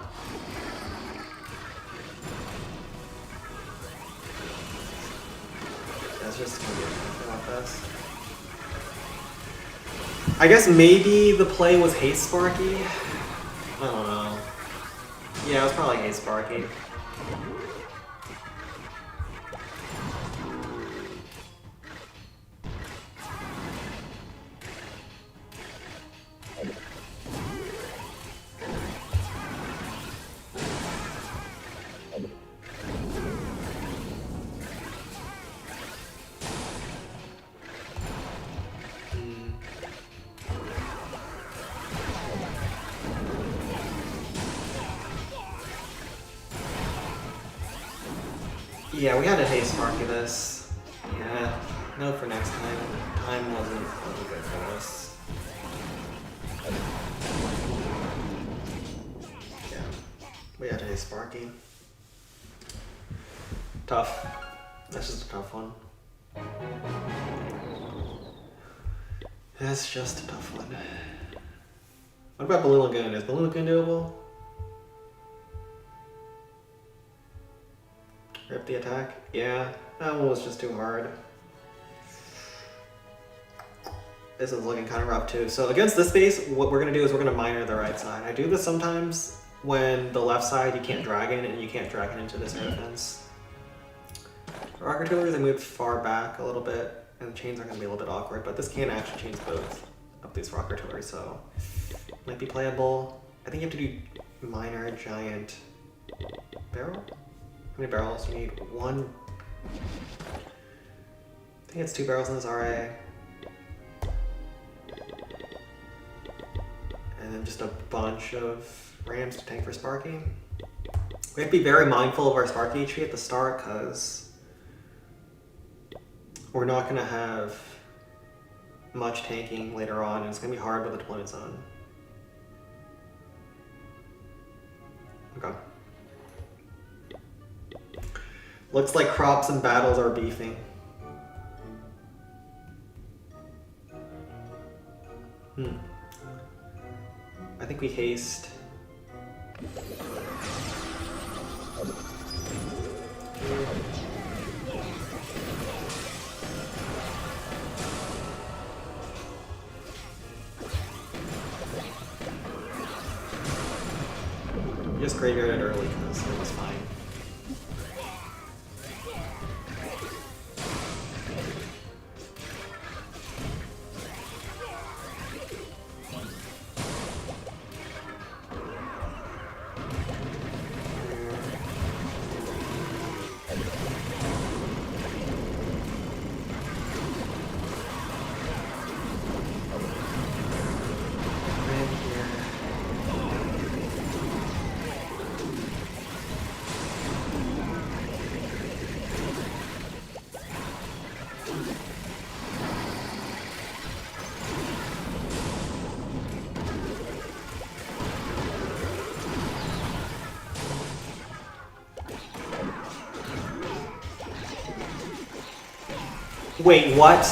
That's just gonna be a lot best. I guess maybe the play was Haste Sparky. I don't know. Yeah, it was probably Haste Sparky. Yeah, we had to Haste Sparky this. Yeah, no for next time. Time wasn't good for us. Yeah, we had to Haste Sparky. Tough. That's just a tough one. That's just a tough one. What about Balloon Lagoon? Is Balloon Lagoon doable? Rip the attack? Yeah, that one was just too hard. This one's looking kind of rough too. So against this base, what we're going to do is we're going to miner the right side. I do this sometimes when the left side you can't dragon and you can't dragon into this air defense. For artillery, they moved far back a little bit and the chains are going to be a little bit awkward, but this can actually change both of these rock artillery, so might be playable. I think you have to do miner, giant, barrel? How many barrels do you need? One. I think it's 2 barrels in this RA. And then just a bunch of rams to tank for Sparky. We have to be very mindful of our Sparky HP at the start because we're not going to have much tanking later on, and it's going to be hard with the deployment zone. Okay. Looks like crops and battles are beefing. I think we haste. Just graveyarded early because it was fine. Wait, what?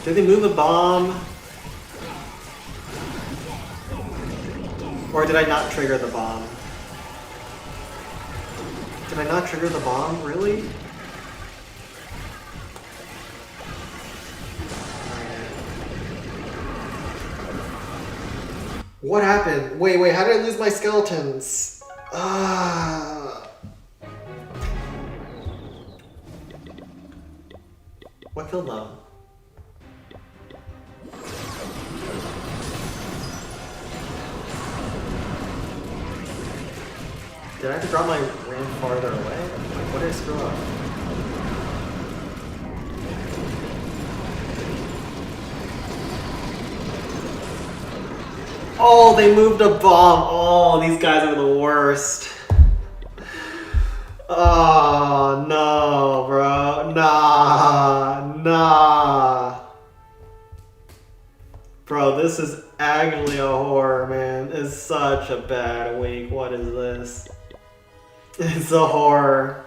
Did they move the bomb? Or did I not trigger the bomb? Did I not trigger the bomb? Really? What happened? Wait, how did I lose my skeletons? What killed them? Did I have to drop my ram farther away? Like, what did I screw up? Oh, they moved a bomb. Oh, these guys are the worst. Oh, no, bro. Nah. Bro, this is actually a horror, man. It's such a bad week. What is this? It's a horror.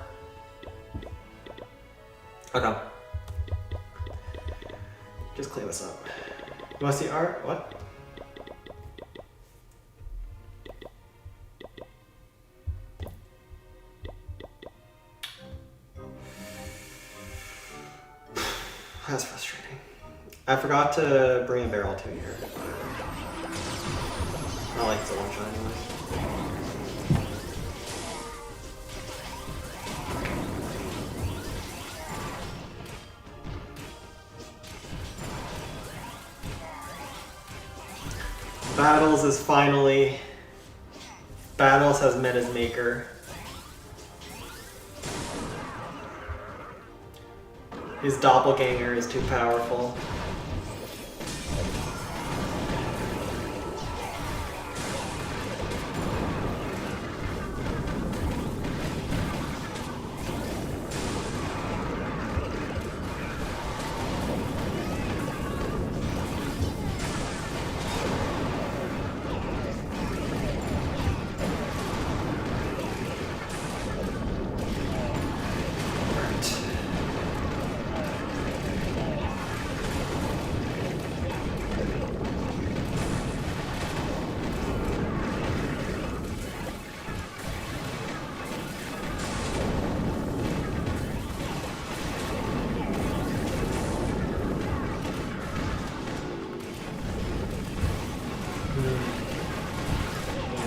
Okay. Just clean this up. You wanna see art? What? That's frustrating. I forgot to bring a barrel to here. I like the one shot anyways. Battles is finally... Battles has met his maker. His doppelganger is too powerful.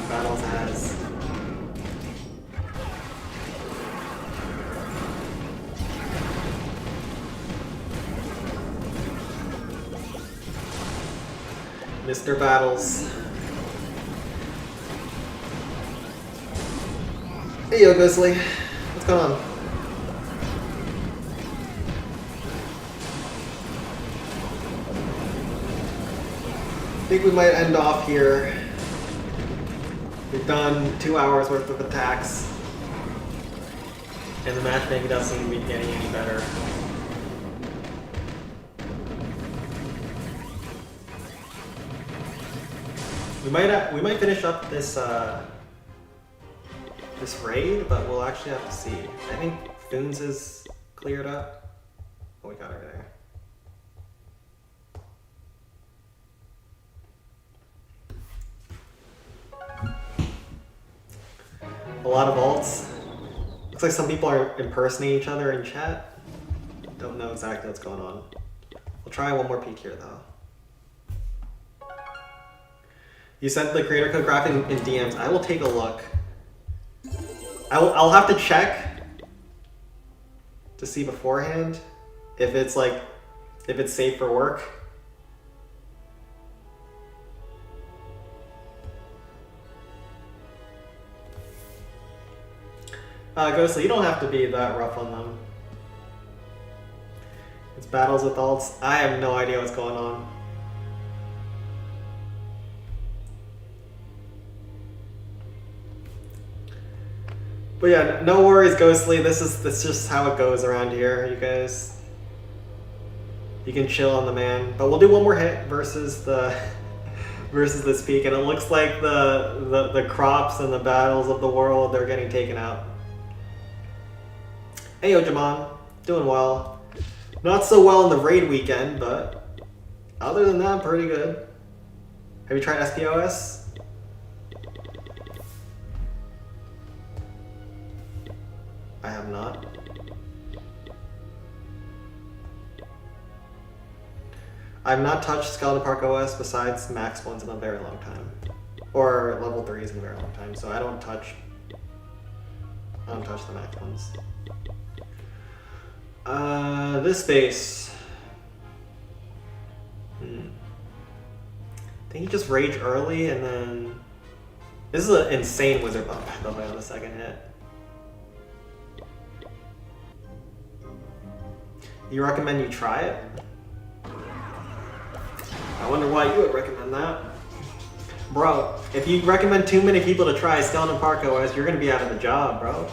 Battles has. Mr. Battles. Hey, yo, Ghostly. What's going on? I think we might end off here. We've done 2 hours worth of attacks. And the matchmaking doesn't seem to be getting any better. We might finish up this this raid, but we'll actually have to see. I think Foons is cleared up. Oh, we got her there. A lot of alts. Looks like some people are impersonating each other in chat. Don't know exactly what's going on. We'll try one more peek here though. You sent the creator code graphic in DMs. I will take a look. I'll have to check to see beforehand if it's safe for work. Ghostly, you don't have to be that rough on them. It's battles with alts. I have no idea what's going on. But yeah, no worries, Ghostly. This is just how it goes around here, you guys. You can chill on the man. But we'll do one more hit versus the versus this peak, and it looks like the crops and the battles of the world, they're getting taken out. Hey, Ojaman. Doing well. Not so well in the raid weekend, but other than that, pretty good. Have you tried SPOS? I have not. I've not touched Skeleton Park OS besides max ones in a very long time. Or level 3s in a very long time, so I don't touch the max ones. This base. I think you just rage early and then... This is an insane wizard buff, by the way, on the second hit. You recommend you try it? I wonder why you would recommend that. Bro, if you recommend too many people to try Skeleton Park OS, you're gonna be out of a job, bro.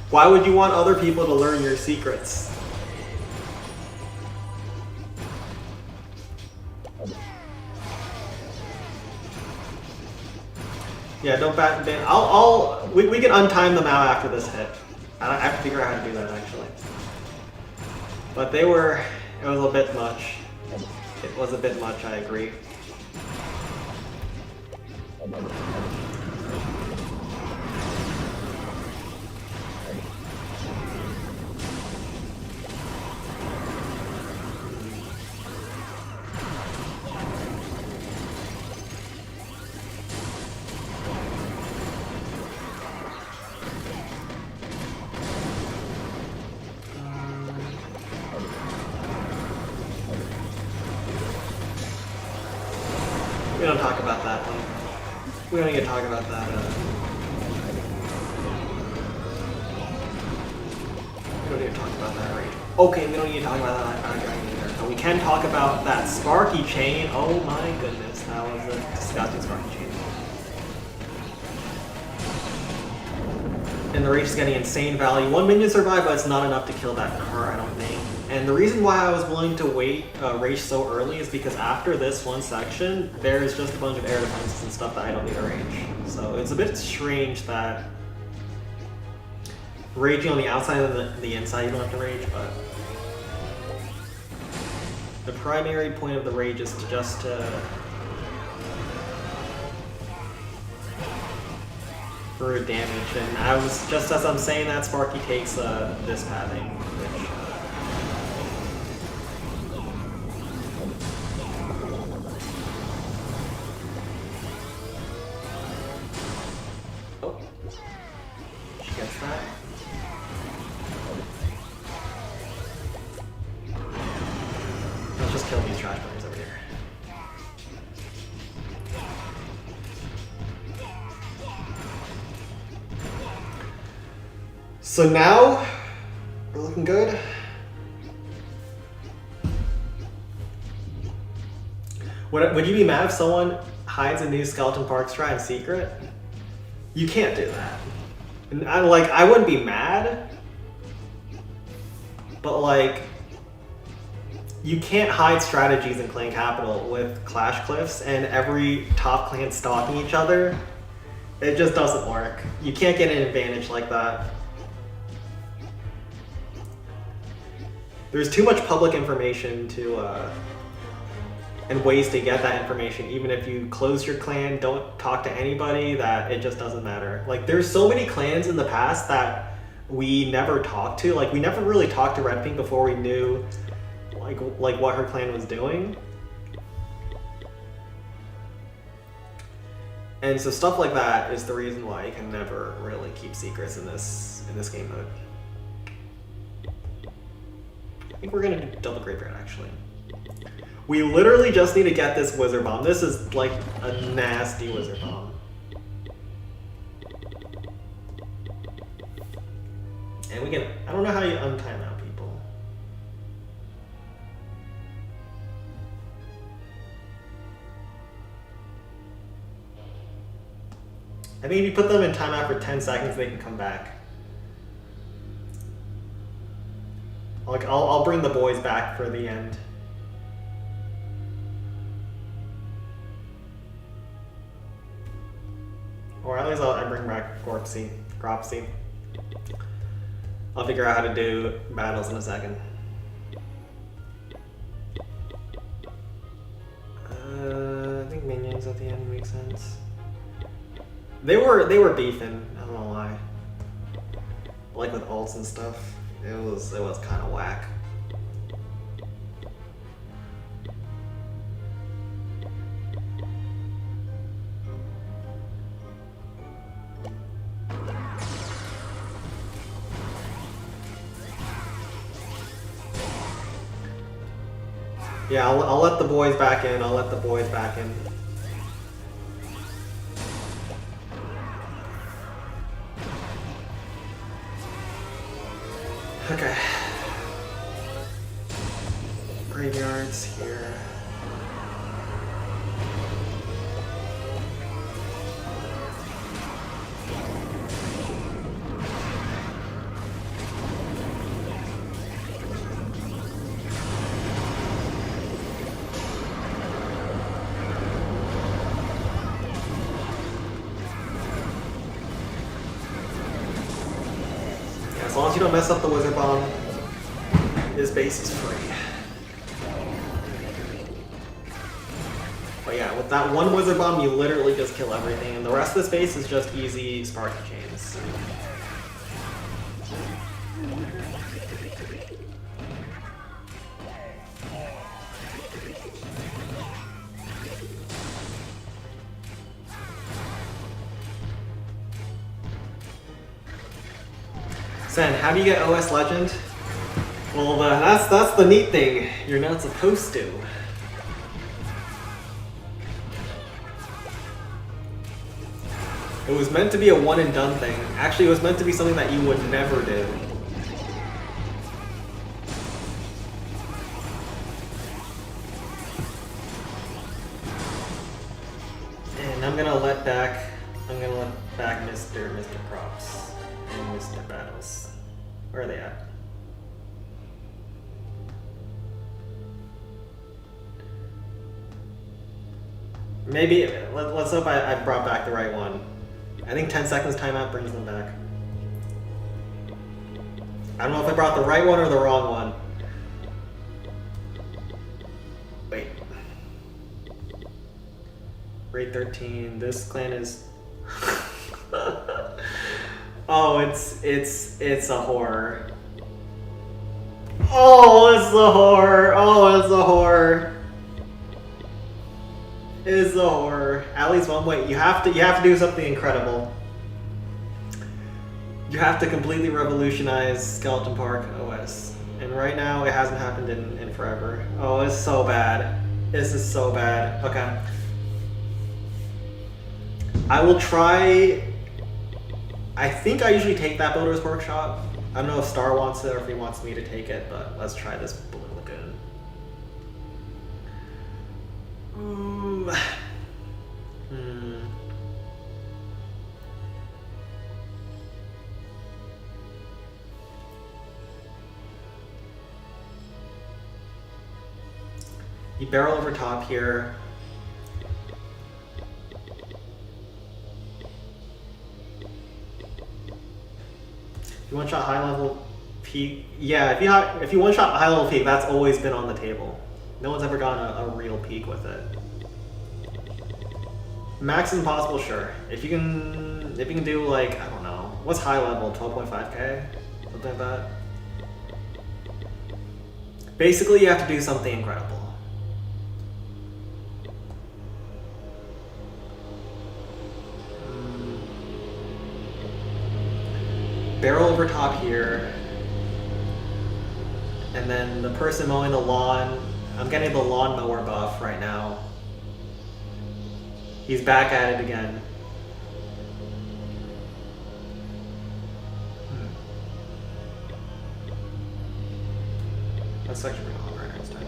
Why would you want other people to learn your secrets? Yeah, don't bat. We can untime them out after this hit. I have to figure out how to do that actually. But it was a bit much. It was a bit much, I agree. We don't talk about that one. We don't need to talk about that. We don't need to talk about that, right? Okay, we don't need to talk about that either. But we can talk about that Sparky chain. Oh my goodness, that was a disgusting Sparky chain. And the Rage is getting insane value. 1 minion survived, but it's not enough to kill that car, I don't think. And the reason why I was willing to wait Rage so early is because after this one section, there's just a bunch of air defenses and stuff that I don't need to rage. So it's a bit strange that raging on the outside and the inside you don't have to rage, but the primary point of the rage is to just for damage. And I was just as I'm saying that, Sparky takes this pathing, which. Let's just kill these trash players over here. So now we're looking good. Would you be mad if someone hides a new Skeleton Park strat in secret? You can't do that. And I wouldn't be mad, but like, you can't hide strategies in Clan Capital with Clash Cliffs and every top clan stalking each other. It just doesn't work. You can't get an advantage like that. There's too much public information and ways to get that information. Even if you close your clan, don't talk to anybody, that it just doesn't matter. Like, there's so many clans in the past that we never talked to. Like, we never really talked to Red Pink before we knew like what her clan was doing. And so stuff like that is the reason why you can never really keep secrets in this game mode. I think we're gonna do double graveyard actually. We literally just need to get this wizard bomb. This is like a nasty wizard bomb. And we can, I don't know how you untime out people. I think if you put them in timeout for 10 seconds, they can come back. Like, I'll bring the boys back for the end. Or at least I bring back Gropsy. I'll figure out how to do battles in a second. I think minions at the end make sense. They were beefing. I don't know why. Like with ults and stuff, it was kind of whack. Yeah, I'll let the boys back in. I'll let the boys back in. Okay. Graveyards here. As long as you don't mess up the Wizard Bomb, this base is free. But yeah, with that one Wizard Bomb, you literally just kill everything, and the rest of this base is just easy Sparky Chains. Sen, how do you get OS Legend? Well, that's the neat thing. You're not supposed to. It was meant to be a one and done thing. Actually, it was meant to be something that you would never do. And I'm gonna let back Mr. Props and Mr. Battles. Where are they at? Maybe, let's hope I brought back the right one. I think 10 seconds timeout brings them back. I don't know if I brought the right one or the wrong one. Wait. Raid 13, this clan is... Oh, it's a horror. Oh, it's a horror. Oh, it's a horror. It's a horror. At least one way. You have to do something incredible. You have to completely revolutionize Skeleton Park OS. And right now it hasn't happened in forever. Oh, it's so bad. This is so bad. Okay. I will try. I think I usually take that Builder's Workshop. I don't know if Star wants it or if he wants me to take it, but let's try this Blue Lagoon. You barrel over top here. If you one-shot high-level peak, yeah, if you one-shot high-level peak, that's always been on the table. No one's ever gotten a real peak with it. Max is impossible, sure. If you can do like, I don't know, what's high level? 12.5k, something like that. Basically, you have to do something incredible. Barrel over top here, and then the person mowing the lawn. I'm getting the lawnmower buff right now. He's back at it again. Let's actually bring on right next time.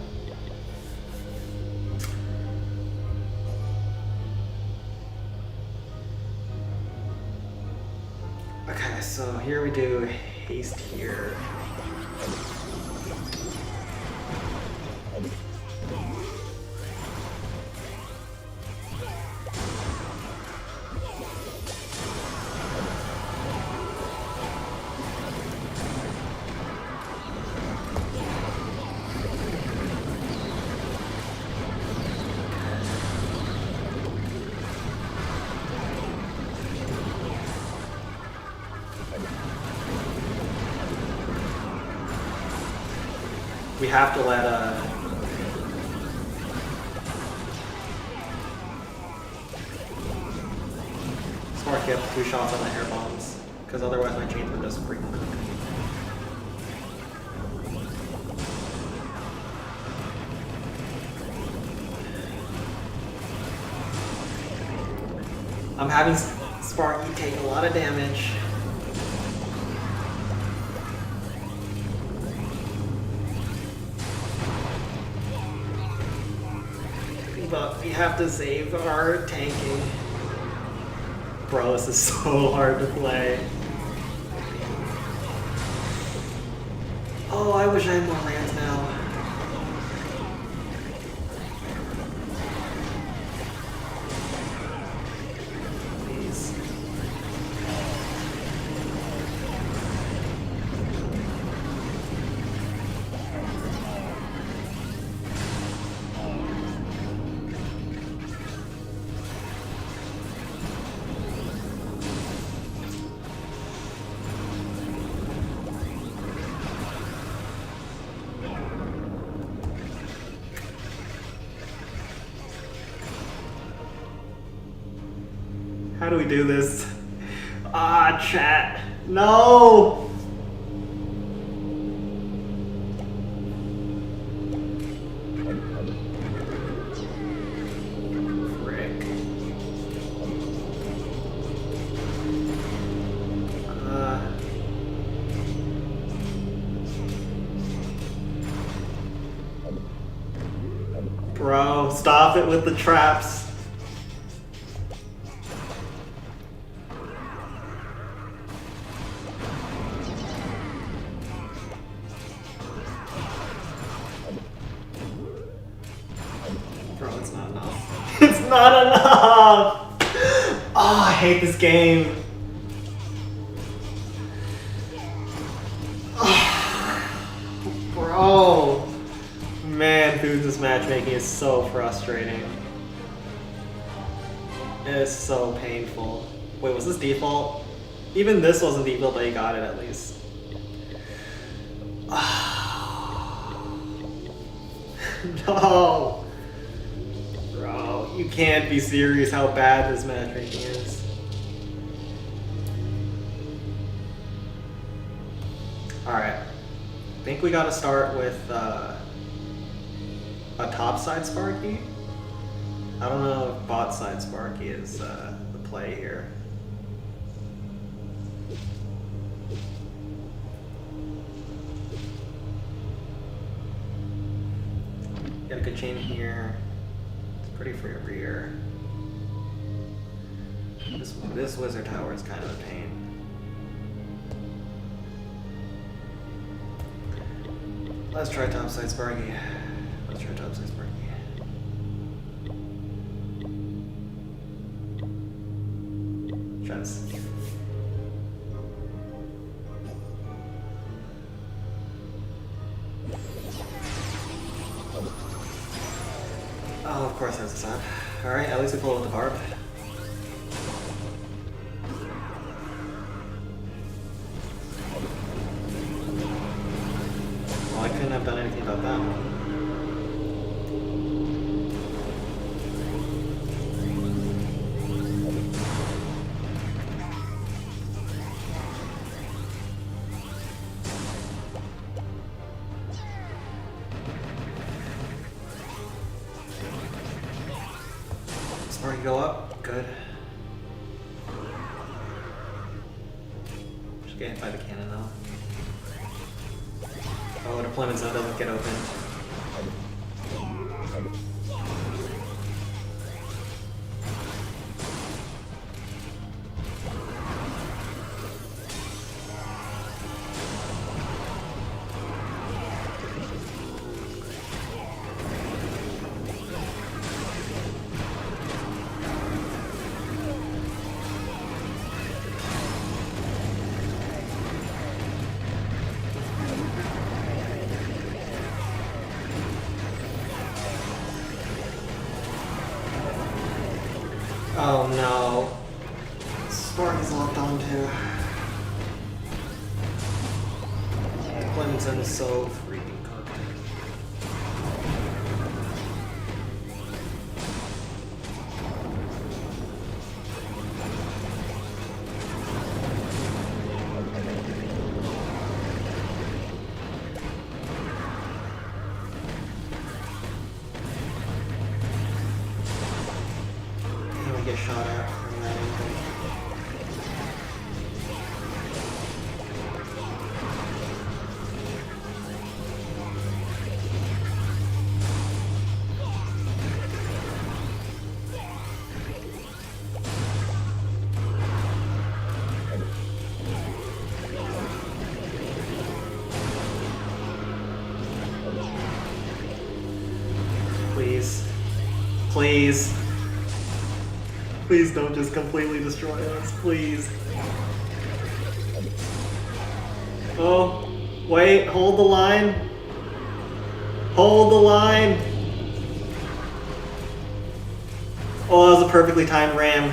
Okay, so here we do haste here. We have to let Spark get 2 shots on the air bombs, because otherwise my chains would just freaking cook. I'm having Sparky take a lot of damage. But we have to save our tanking. Bro, this is so hard to play. Oh, I wish I had more lands now. Please. How do we do this? Ah, chat. No! Frick. Bro, stop it with the traps. Bro, it's not enough. It's not enough! Oh, I hate this game. Bro. Man, Food's matchmaking is so frustrating. It is so painful. Wait, was this default? Even this wasn't default, but you got it at least. No! Bro, you can't be serious how bad this matchmaking is. Alright. I think we gotta start with a topside Sparky. I don't know if bot side Sparky is the play here. Got a good chain here. It's pretty free over here. This wizard tower is kind of a pain. Let's try topside Sparky. Let's try topside Sparky. Chance. Oh, of course there's a side. Alright, at least we pull with the barb. Well, I couldn't have done anything about that one. Sparky go up, good. Just get hit by the cannon though. Oh, deployment zone doesn't get open. Oh no. Sparky's locked on too. Deployment zone is so freaking cooked. shot at. Please. Please. Please don't just completely destroy us, please. Oh, wait, hold the line. Hold the line. Oh, that was a perfectly timed ram.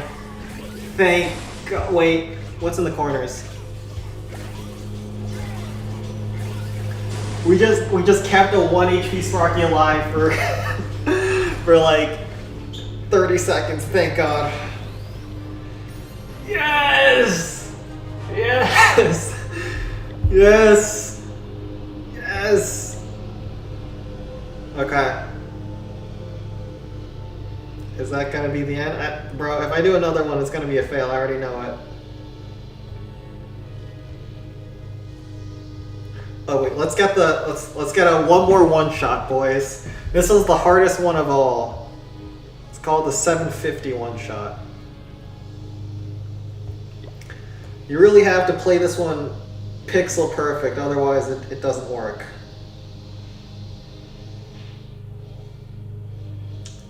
Thank God. Wait, what's in the corners? We just kept a 1 HP Sparky alive for for like 30 seconds, thank God. Yes! Yes! Yes! Yes! Okay. Is that gonna be the end? Bro, if I do another one, it's gonna be a fail. I already know it. Oh wait, let's get a one more one shot, boys. This is the hardest one of all. It's called the 750 one shot. You really have to play this one pixel perfect, otherwise it doesn't work.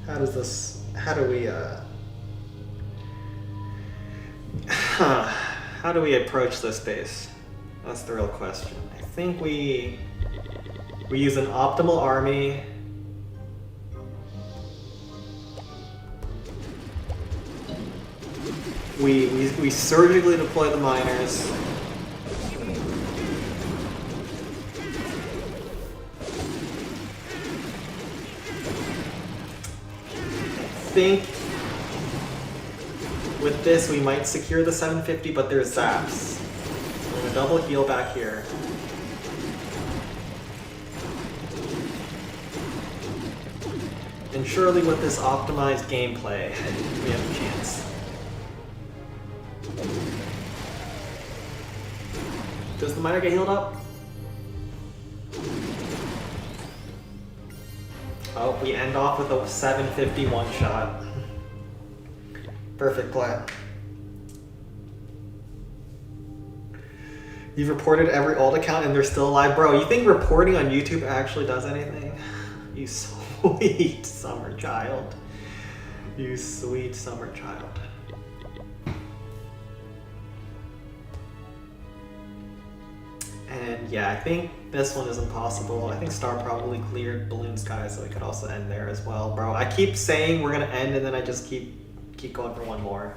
How do we approach this base? That's the real question. I think we use an optimal army. We surgically deploy the miners. I think with this we might secure the 750, but there's zaps. I'm gonna double heal back here. And surely with this optimized gameplay, we have a chance. Does the miner get healed up? Oh, we end off with a 750 one shot. Perfect play. You've reported every alt account and they're still alive. Bro, you think reporting on YouTube actually does anything? You sweet summer child. You sweet summer child. And yeah, I think this one is impossible. I think Star probably cleared Balloon Sky, so we could also end there as well. Bro, I keep saying we're gonna end and then I just keep going for one more.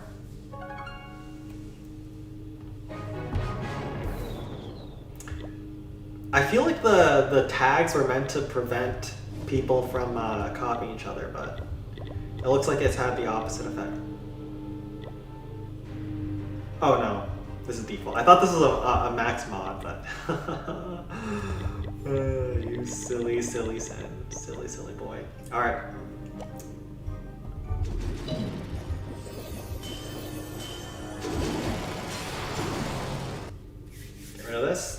I feel like the tags were meant to prevent people from copying each other, but it looks like it's had the opposite effect. Oh no, this is default. I thought this was a max mod, but you silly boy. All right. Get rid of this.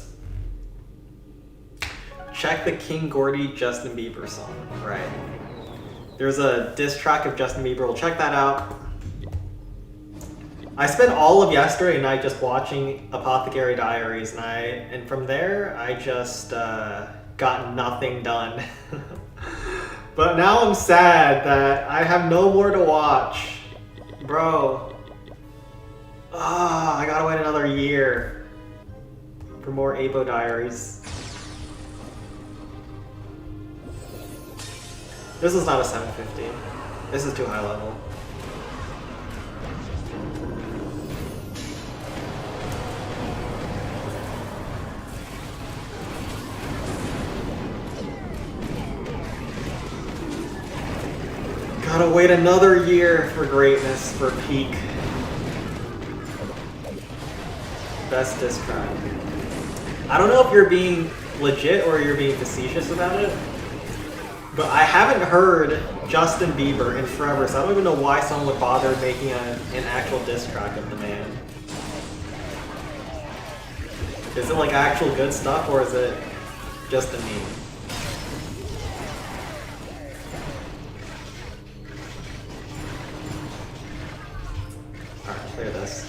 Check the King Gordy Justin Bieber song. Right. There's a diss track of Justin Bieber. We'll check that out. I spent all of yesterday night just watching Apothecary Diaries, and from there I just got nothing done. But now I'm sad that I have no more to watch. Bro. I gotta wait another year for more Apo Diaries. This is not a 750. This is too high level. Gotta wait another year for greatness, for peak. Best diss track. I don't know if you're being legit or you're being facetious about it, But I haven't heard Justin Bieber in forever, so I don't even know why someone would bother making an actual diss track of the man. Is it like actual good stuff, or is it just a meme? Alright, clear this.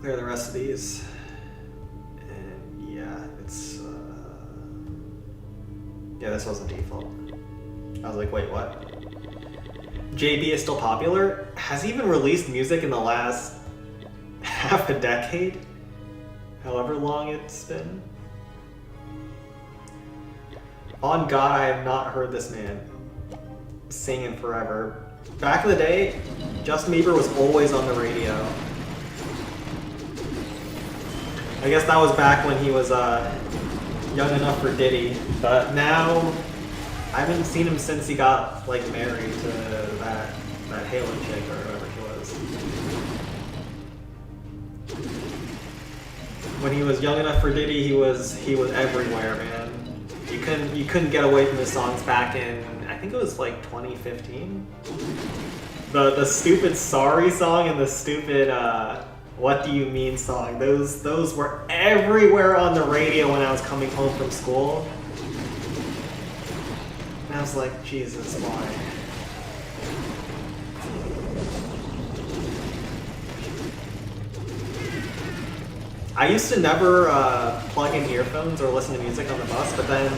Clear the rest of these. And yeah, it's yeah, this wasn't default. I was like, wait, what? JB is still popular? Has he even released music in the last half a decade? However long it's been? On God, I have not heard this man sing in forever. Back in the day, Justin Bieber was always on the radio. I guess that was back when he was young enough for Diddy, but now I haven't seen him since he got like married to that Halo chick or whoever she was. When he was young enough for Diddy, he was everywhere, man. You couldn't get away from his songs back in, I think it was like 2015. The stupid Sorry song and the stupid What Do You Mean song. Those were everywhere on the radio when I was coming home from school. And I was like, Jesus, why? I used to never plug in earphones or listen to music on the bus, but then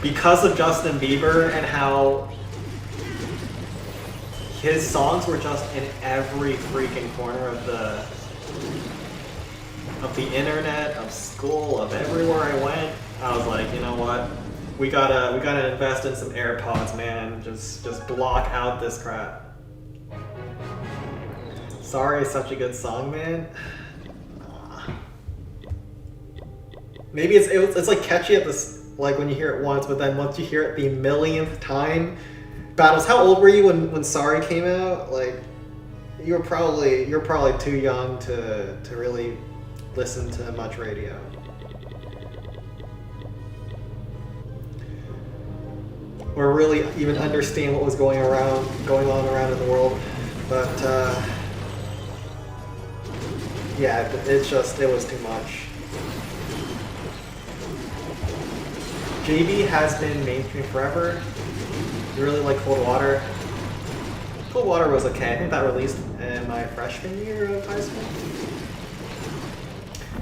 because of Justin Bieber and how his songs were just in every freaking corner of the internet, of school, of everywhere I went, I was like, you know what? We gotta invest in some AirPods, man. Just block out this crap. Sorry, it's such a good song, man. Maybe it's like catchy at this, like when you hear it once, but then once you hear it the millionth time. Battles, how old were you when Sorry came out? Like, you're probably too young to really listen to much radio. Or really even understand what was going on around in the world. But yeah, it was too much. JB has been mainstream forever. You really like Cold Water? Cold Water was okay. I think that released in my freshman year of high school.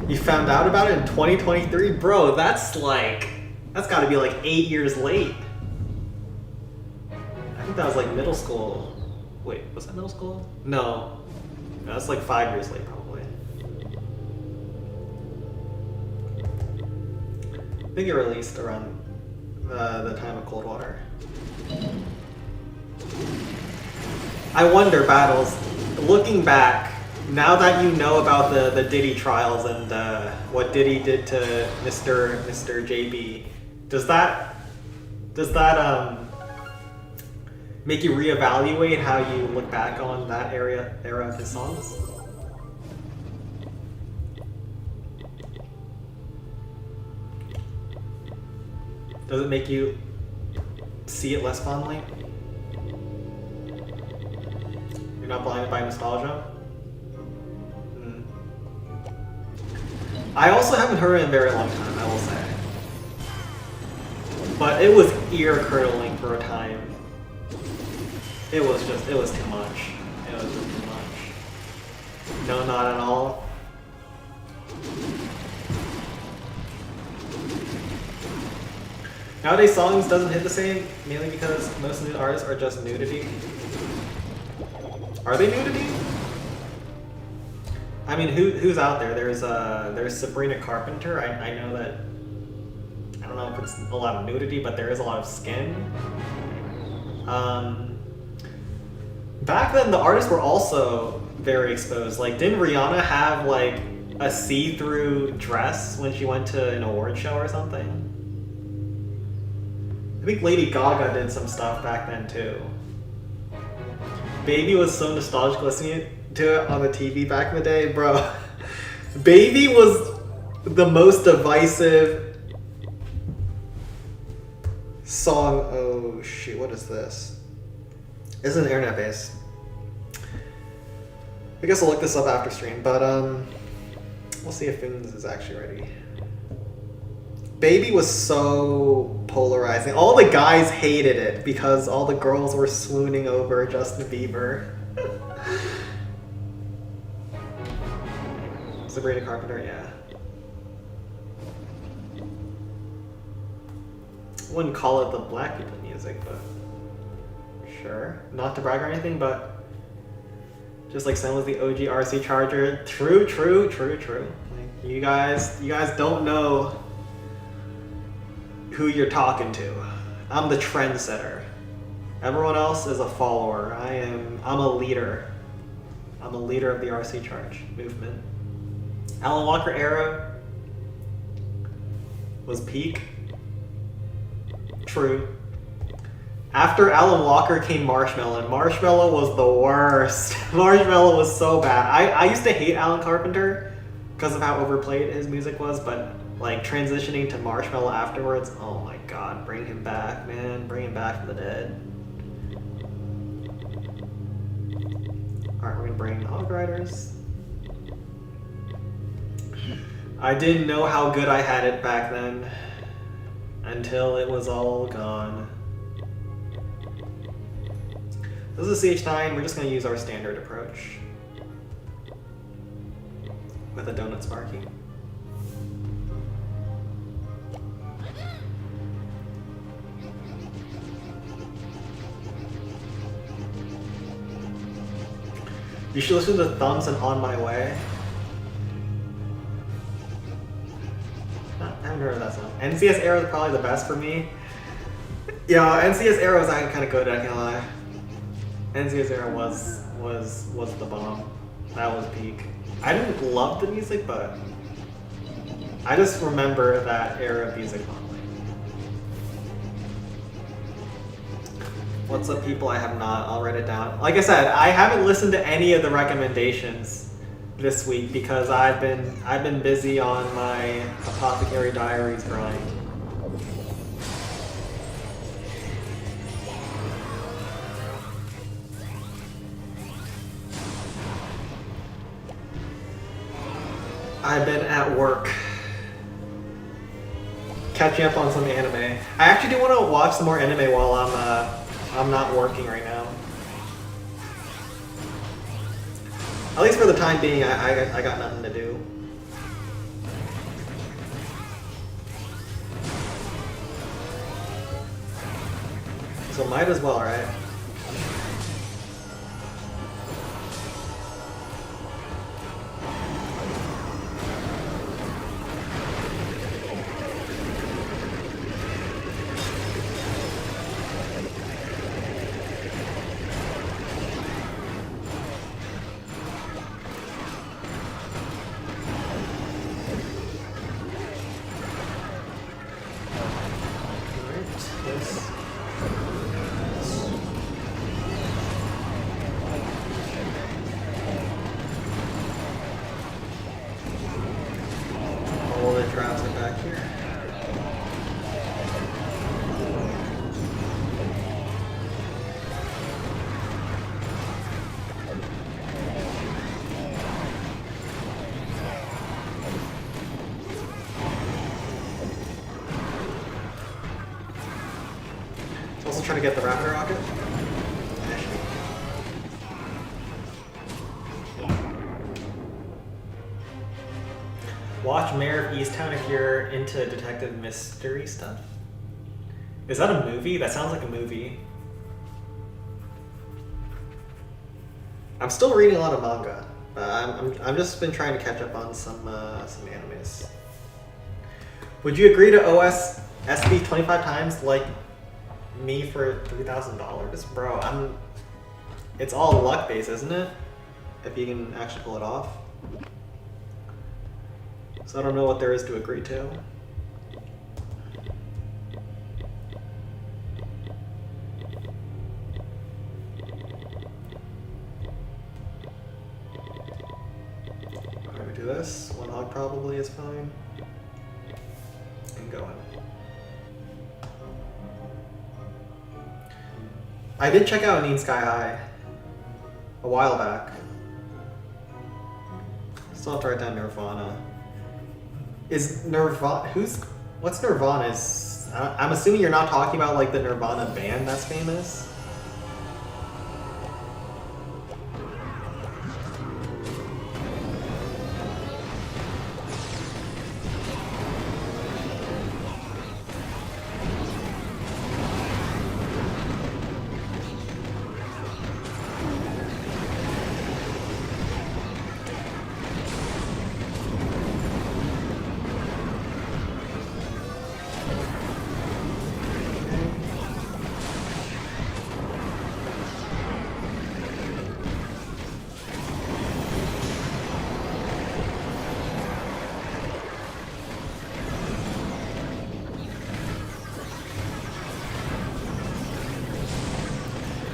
You found out about it in 2023? Bro, that's gotta be like 8 years late. I think that was like middle school. Wait, was that middle school? No. No, that's like 5 years late probably. I think it released around the time of Cold Water. I wonder, Battles, looking back, now that you know about the Diddy trials and what Diddy did to Mr. JB, does that make you reevaluate how you look back on that era of his songs? Does it make you see it less fondly? You're not blinded by nostalgia? I also haven't heard it in a very long time, I will say. But it was ear-curdling for a time. It was too much. It was just too much. No, not at all. Nowadays, songs doesn't hit the same, mainly because most new artists are just nudity. Are they nudity? I mean, who's out there? There's Sabrina Carpenter. I know that. I don't know if it's a lot of nudity, but there is a lot of skin. Back then, the artists were also very exposed. Like, didn't Rihanna have like a see-through dress when she went to an award show or something? I think Lady Gaga did some stuff back then too. Baby was so nostalgic listening do it on the TV back in the day, bro. Baby was the most divisive song. Oh shoot, what is this? This is an internet base. I guess I'll look this up after stream, but we'll see if Fins is actually ready. Baby was so polarizing. All the guys hated it because all the girls were swooning over Justin Bieber. Sabrina Carpenter, yeah. Wouldn't call it the black people music, but sure. Not to brag or anything, but just like Sam was the OG RC Charger. True. Like, you guys don't know who you're talking to. I'm the trendsetter. Everyone else is a follower. I'm a leader. I'm a leader of the RC Charge movement. Alan Walker era was peak. True. After Alan Walker came Marshmello, and Marshmello was the worst. Marshmello was so bad. I used to hate Alan Carpenter because of how overplayed his music was, but like transitioning to Marshmello afterwards, oh my god, bring him back, man. Bring him back from the dead. Alright, we're gonna bring Hog Riders. I didn't know how good I had it back then until it was all gone. This is a CH9, we're just gonna use our standard approach with a Donut Sparky. You should listen to Thumbs and On My Way. I haven't heard of that song. NCS Era is probably the best for me. Yeah, NCS Era was actually kind of good, I can't lie. NCS Era was the bomb. That was peak. I didn't love the music, but I just remember that era of music fondly. What's up, people? I have not. I'll write it down. Like I said, I haven't listened to any of the recommendations this week because I've been busy on my Apothecary Diaries grind. I've been at work catching up on some anime. I actually do want to watch some more anime while I'm not working right now. At least for the time being, I got nothing to do. So might as well, right? Also trying to get the Raptor rocket. Watch Mayor of Easttown if you're into detective mystery stuff. Is that a movie? That sounds like a movie. I'm still reading a lot of manga. I'm just been trying to catch up on some animes. Would you agree to OS SB 25 times like me for $3,000? Bro, it's all luck based, isn't it? If you can actually pull it off. So I don't know what there is to agree to. do this. One hug probably is fine. And going. I did check out Neen Sky High a while back. Still have to write down Nirvana. Is Nirvana... What's Nirvana? I'm assuming you're not talking about like the Nirvana band that's famous?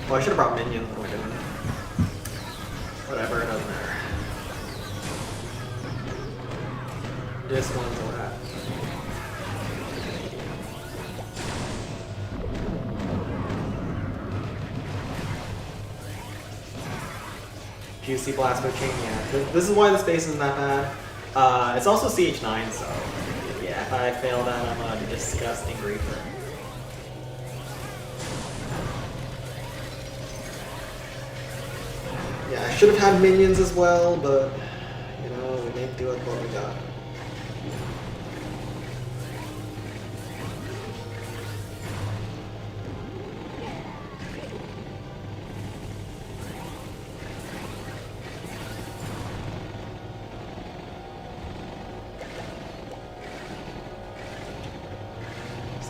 Oh, I should have brought minions, but I didn't. Whatever, it doesn't matter. This one's a rat. Juicy Blasphemy Chain, yeah. This is why the space isn't that bad. It's also CH9, so yeah, if I fail that, I'm a disgusting griefer. Yeah, I should have had minions as well, but you know, we make do with what we got.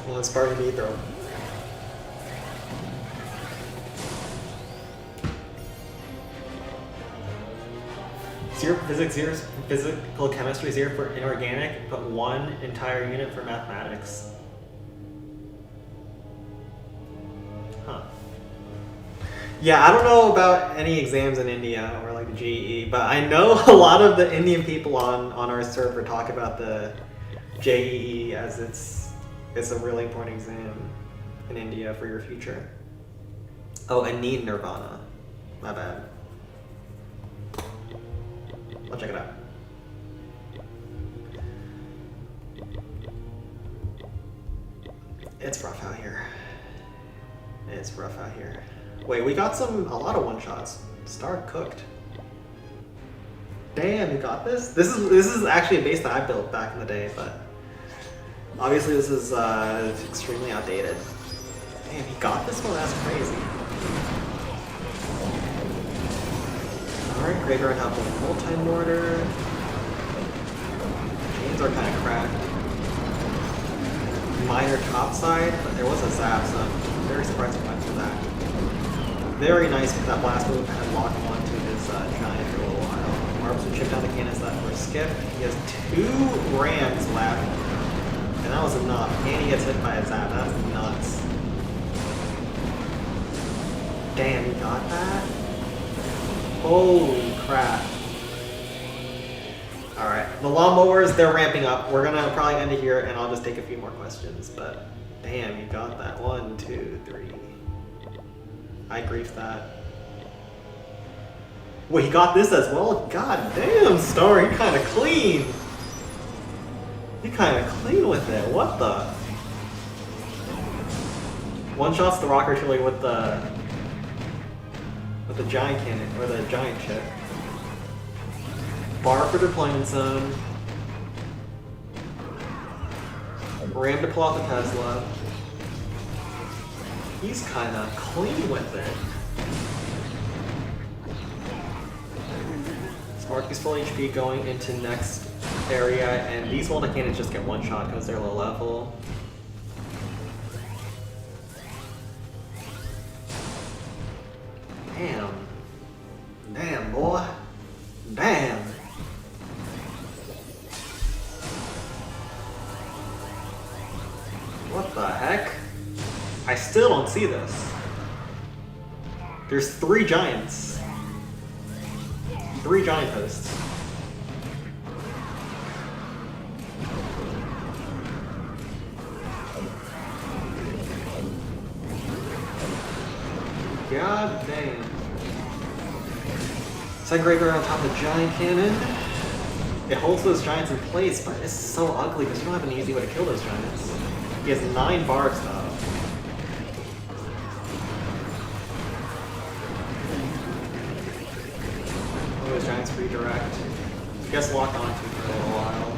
Well, it's part of me throw. Zero for physics, zero for physical chemistry, zero for inorganic, but one entire unit for mathematics. Huh. Yeah, I don't know about any exams in India or like the JEE, but I know a lot of the Indian people on our server talk about the JEE as it's a really important exam in India for your future. Oh, and need Nirvana. My bad. I'll check it out. It's rough out here. It's rough out here. Wait, we got a lot of one-shots. Star cooked. Damn, you got this? This is actually a base that I built back in the day, but obviously this is extremely outdated. Damn, he got this one? That's crazy. Alright, Graveyard have a multi-mortar. Chains are kind of cracked. Minor topside, but there was a zap, so I'm very surprised he went through that. Very nice with that blast move, and lock him onto his giant for a little while. Marbs would chip down the cannons that were skipped. He has 2 rams left, and that was enough. And he gets hit by a zap. That's nuts. Damn, he got that? Holy crap. Alright, the lawnmowers, they're ramping up. We're gonna probably end it here and I'll just take a few more questions, but damn, you got that. 1, 2, 3. I griefed that. Wait, he got this as well? God damn, Star, you're kinda clean. You're kinda clean with it. What the? One shots the rock artillery with the giant cannon, or the giant chip. Bar for deployment zone. Ram to pull out the Tesla. He's kinda clean with it. Sparky's full HP going into next area, and these Walnut Cannons just get one shot because they're low level. Damn. Damn, boy. Damn. What the heck? I still don't see this. There's 3 giants. 3 giant hosts. Second Graveyard on top of the Giant Cannon. It holds those giants in place, but it's so ugly because you don't have an easy way to kill those giants. He has 9 barbs though. Oh, those giants redirect. I guess locked onto for a little while.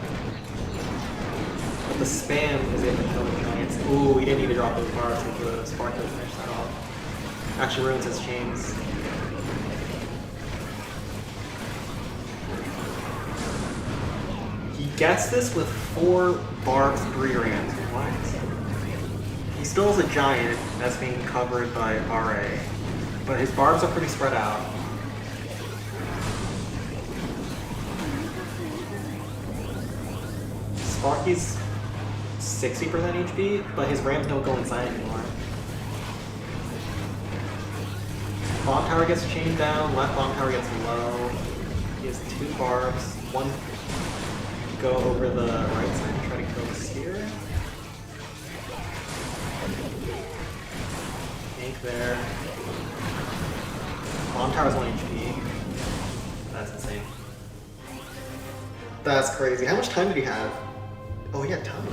But the spam is able to kill the giants. Ooh, we didn't need to drop those barbs with the spark to finish that off. Actually ruins his chains. He gets this with 4 barbs, 3 rams. What? He still has a giant that's being covered by RA. But his barbs are pretty spread out. Sparky's 60% HP, but his rams don't go inside anymore. Bomb tower gets chained down, left bomb tower gets low. He has 2 barbs, 1 go over the right side and try to kill the sphere. Tank there. Bomb tower's 1 HP. That's insane. That's crazy. How much time did he have? Oh, he had time.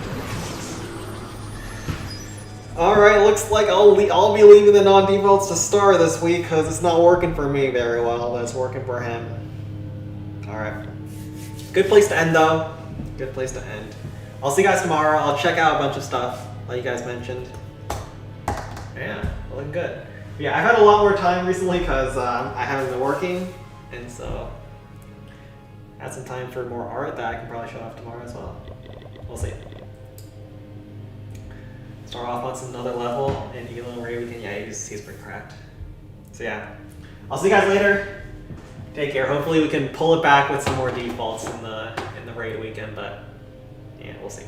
Alright, looks like I'll be leaving the non-defaults to Star this week because it's not working for me very well, but it's working for him. Alright. Good place to end though. Good place to end. I'll see you guys tomorrow. I'll check out a bunch of stuff like you guys mentioned. Yeah, looking good. But yeah, I've had a lot more time recently because I haven't been working, and so I had some time for more art that I can probably show off tomorrow as well. We'll see. Start off on another level, and Elon Ray weekend, yeah, he's pretty cracked. So yeah, I'll see you guys later. Take care. Hopefully we can pull it back with some more defaults in the raid weekend, but yeah, we'll see.